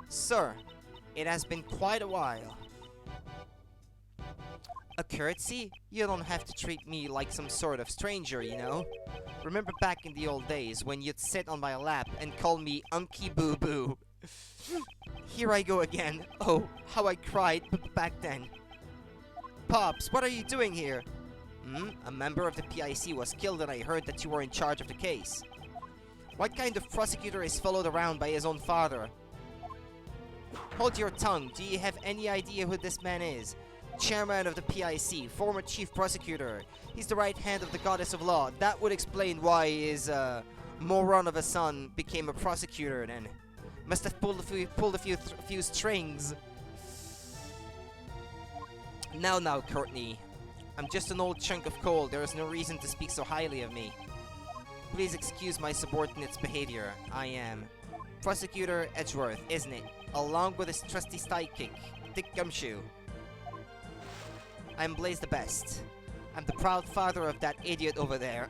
Sir, it has been quite a while. A courtesy? You don't have to treat me like some sort of stranger, you know? Remember back in the old days when you'd sit on my lap and call me Unky Boo Boo? Here I go again. Oh, how I cried back then. Pops, what are you doing here? A member of the PIC was killed and I heard that you were in charge of the case. What kind of prosecutor is followed around by his own father? Hold your tongue. Do you have any idea who this man is? Chairman of the PIC, former chief prosecutor. He's the right hand of the goddess of law. That would explain why his moron of a son became a prosecutor then. Must have pulled a few strings. Now, Courtney. I'm just an old chunk of coal. There is no reason to speak so highly of me. Please excuse my subordinate's behavior. I am Prosecutor Edgeworth, isn't it? Along with his trusty sidekick, Dick Gumshoe. I'm Blaze the Best. I'm the proud father of that idiot over there.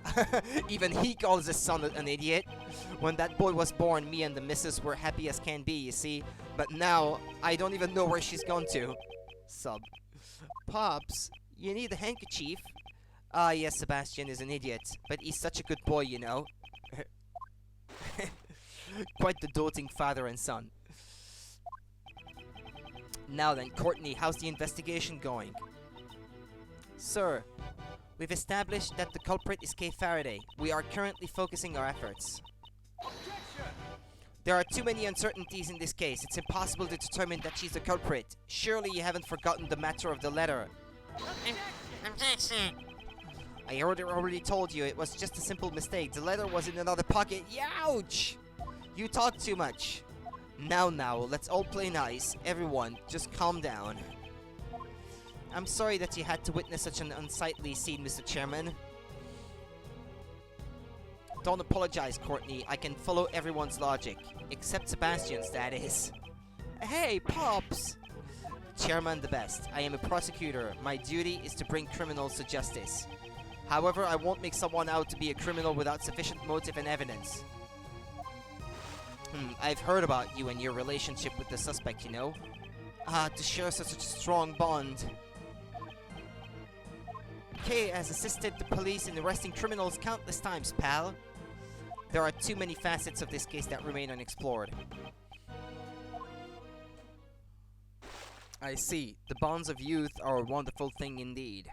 Even he calls his son an idiot. When that boy was born, me and the missus were happy as can be, you see. But now, I don't even know where she's gone to. Sub. Pops, you need a handkerchief? Ah, yes, Sebastian is an idiot, but he's such a good boy, you know. Quite the doting father and son. Now then, Courtney, how's the investigation going? Sir, we've established that the culprit is Kay Faraday. We are currently focusing our efforts. Objection! There are too many uncertainties in this case. It's impossible to determine that she's the culprit. Surely you haven't forgotten the matter of the letter. Objection! I already told you it was just a simple mistake. The letter was in another pocket. Ouch! You talk too much. Now, let's all play nice. Everyone, just calm down. I'm sorry that you had to witness such an unsightly scene, Mr. Chairman. Don't apologize, Courtney. I can follow everyone's logic. Except Sebastian's, that is. Hey, Pops! Chairman the Best. I am a prosecutor. My duty is to bring criminals to justice. However, I won't make someone out to be a criminal without sufficient motive and evidence. I've heard about you and your relationship with the suspect, you know. To share such a strong bond. Kay has assisted the police in arresting criminals countless times, pal. There are too many facets of this case that remain unexplored. I see. The bonds of youth are a wonderful thing indeed.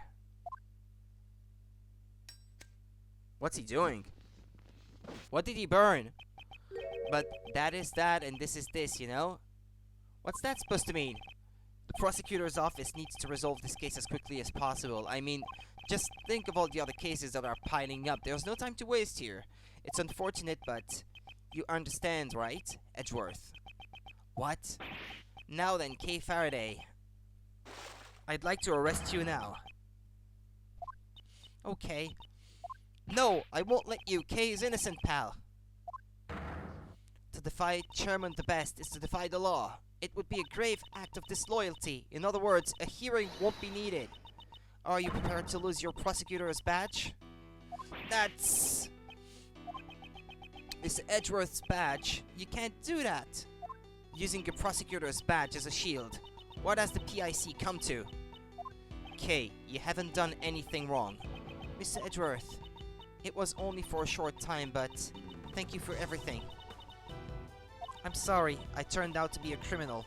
What's he doing? What did he burn? But that is that and this is this, you know? What's that supposed to mean? The prosecutor's office needs to resolve this case as quickly as possible. I mean, just think of all the other cases that are piling up. There's no time to waste here. It's unfortunate, but you understand, right, Edgeworth? What? Now then, Kay Faraday. I'd like to arrest you now. Okay. No, I won't let you. Kay is innocent, pal. To defy Chairman the Best is to defy the law. It would be a grave act of disloyalty. In other words, a hearing won't be needed. Are you prepared to lose your prosecutor's badge? That's... Mr. Edgeworth's badge. You can't do that. Using a prosecutor's badge as a shield. What has the PIC come to? Kay, you haven't done anything wrong. Mr. Edgeworth, it was only for a short time, but thank you for everything. I'm sorry, I turned out to be a criminal.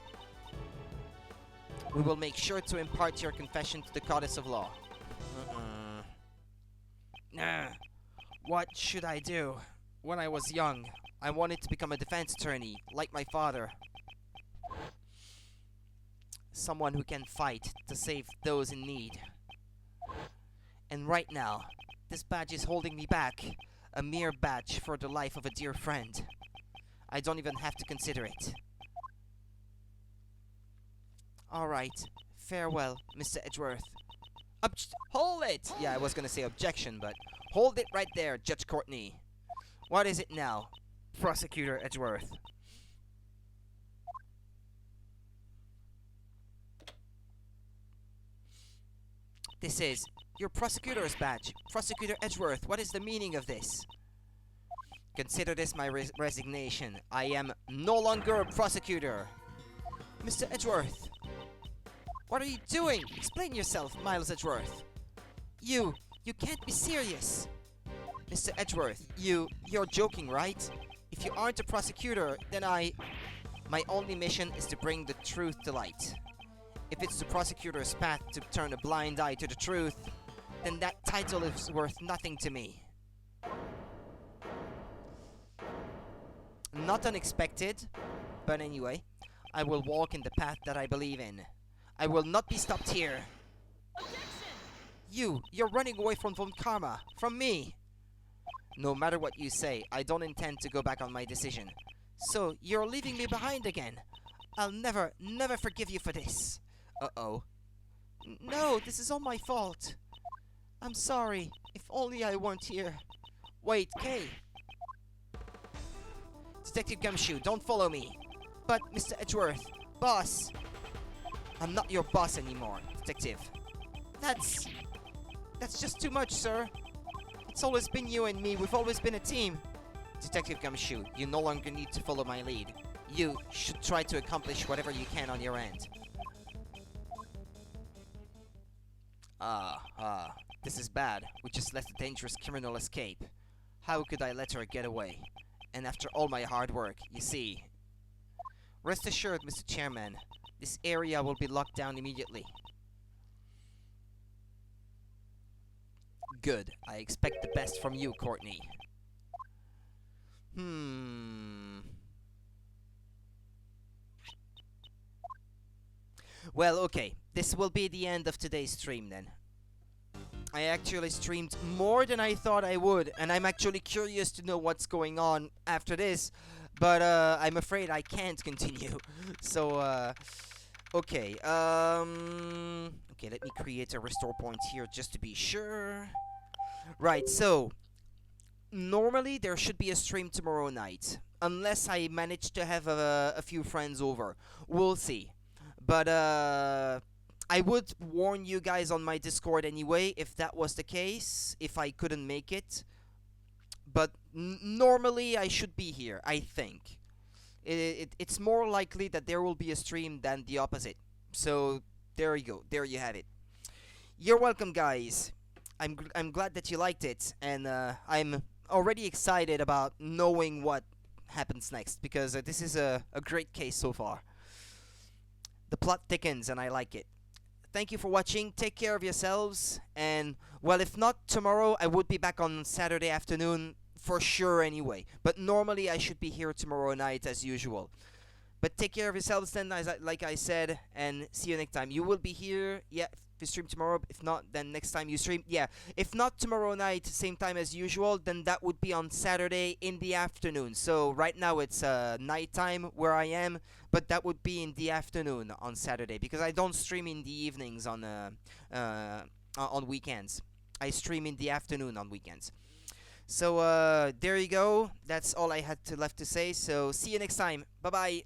We will make sure to impart your confession to the goddess of law. What should I do? When I was young, I wanted to become a defense attorney, like my father. Someone who can fight to save those in need. And right now, this badge is holding me back. A mere badge for the life of a dear friend. I don't even have to consider it. Alright, farewell, Mr. Edgeworth. Hold it! Yeah, I was gonna say objection, but hold it right there, Judge Courtney. What is it now, Prosecutor Edgeworth? This is your prosecutor's badge. Prosecutor Edgeworth, what is the meaning of this? Consider this my resignation. I am no longer a prosecutor. Mr. Edgeworth. What are you doing? Explain yourself, Miles Edgeworth. You can't be serious. Mr. Edgeworth, you're joking, right? If you aren't a prosecutor, then my only mission is to bring the truth to light. If it's the prosecutor's path to turn a blind eye to the truth, then that title is worth nothing to me. Not unexpected, but anyway, I will walk in the path that I believe in. I will not be stopped here. You're running away from Von Karma, from me. No matter what you say, I don't intend to go back on my decision. So, you're leaving me behind again. I'll never forgive you for this. Uh-oh. No, this is all my fault. I'm sorry. If only I weren't here. Wait, Kay. Detective Gumshoe, don't follow me. But, Mr. Edgeworth, boss. I'm not your boss anymore, Detective. That's just too much, sir. It's always been you and me. We've always been a team. Detective Gumshoe, you no longer need to follow my lead. You should try to accomplish whatever you can on your end. This is bad. We just let a dangerous criminal escape. How could I let her get away? And after all my hard work, you see. Rest assured, Mr. Chairman, this area will be locked down immediately. Good. I expect the best from you, Courtney. Well, okay. This will be the end of today's stream then. I actually streamed more than I thought I would, and I'm actually curious to know what's going on after this, but I'm afraid I can't continue. So, okay. Okay, let me create a restore point here just to be sure. Right, so normally there should be a stream tomorrow night, unless I manage to have a few friends over. We'll see. But I would warn you guys on my Discord anyway, if that was the case, if I couldn't make it. But normally I should be here, I think. It's more likely that there will be a stream than the opposite. So there you go, there you have it. You're welcome, guys. I'm glad that you liked it, and I'm already excited about knowing what happens next, because this is a great case so far. The plot thickens, and I like it. Thank you for watching. Take care of yourselves. And, well, if not tomorrow, I would be back on Saturday afternoon for sure anyway. But normally, I should be here tomorrow night as usual. But take care of yourselves then, like I said. And see you next time. You will be here, yeah, if you stream tomorrow. If not, then next time you stream. Yeah, if not tomorrow night, same time as usual, then that would be on Saturday in the afternoon. So right now it's nighttime where I am. But that would be in the afternoon on Saturday, because I don't stream in the evenings on weekends. I stream in the afternoon on weekends. So there you go. That's all I had left to say. So see you next time. Bye bye.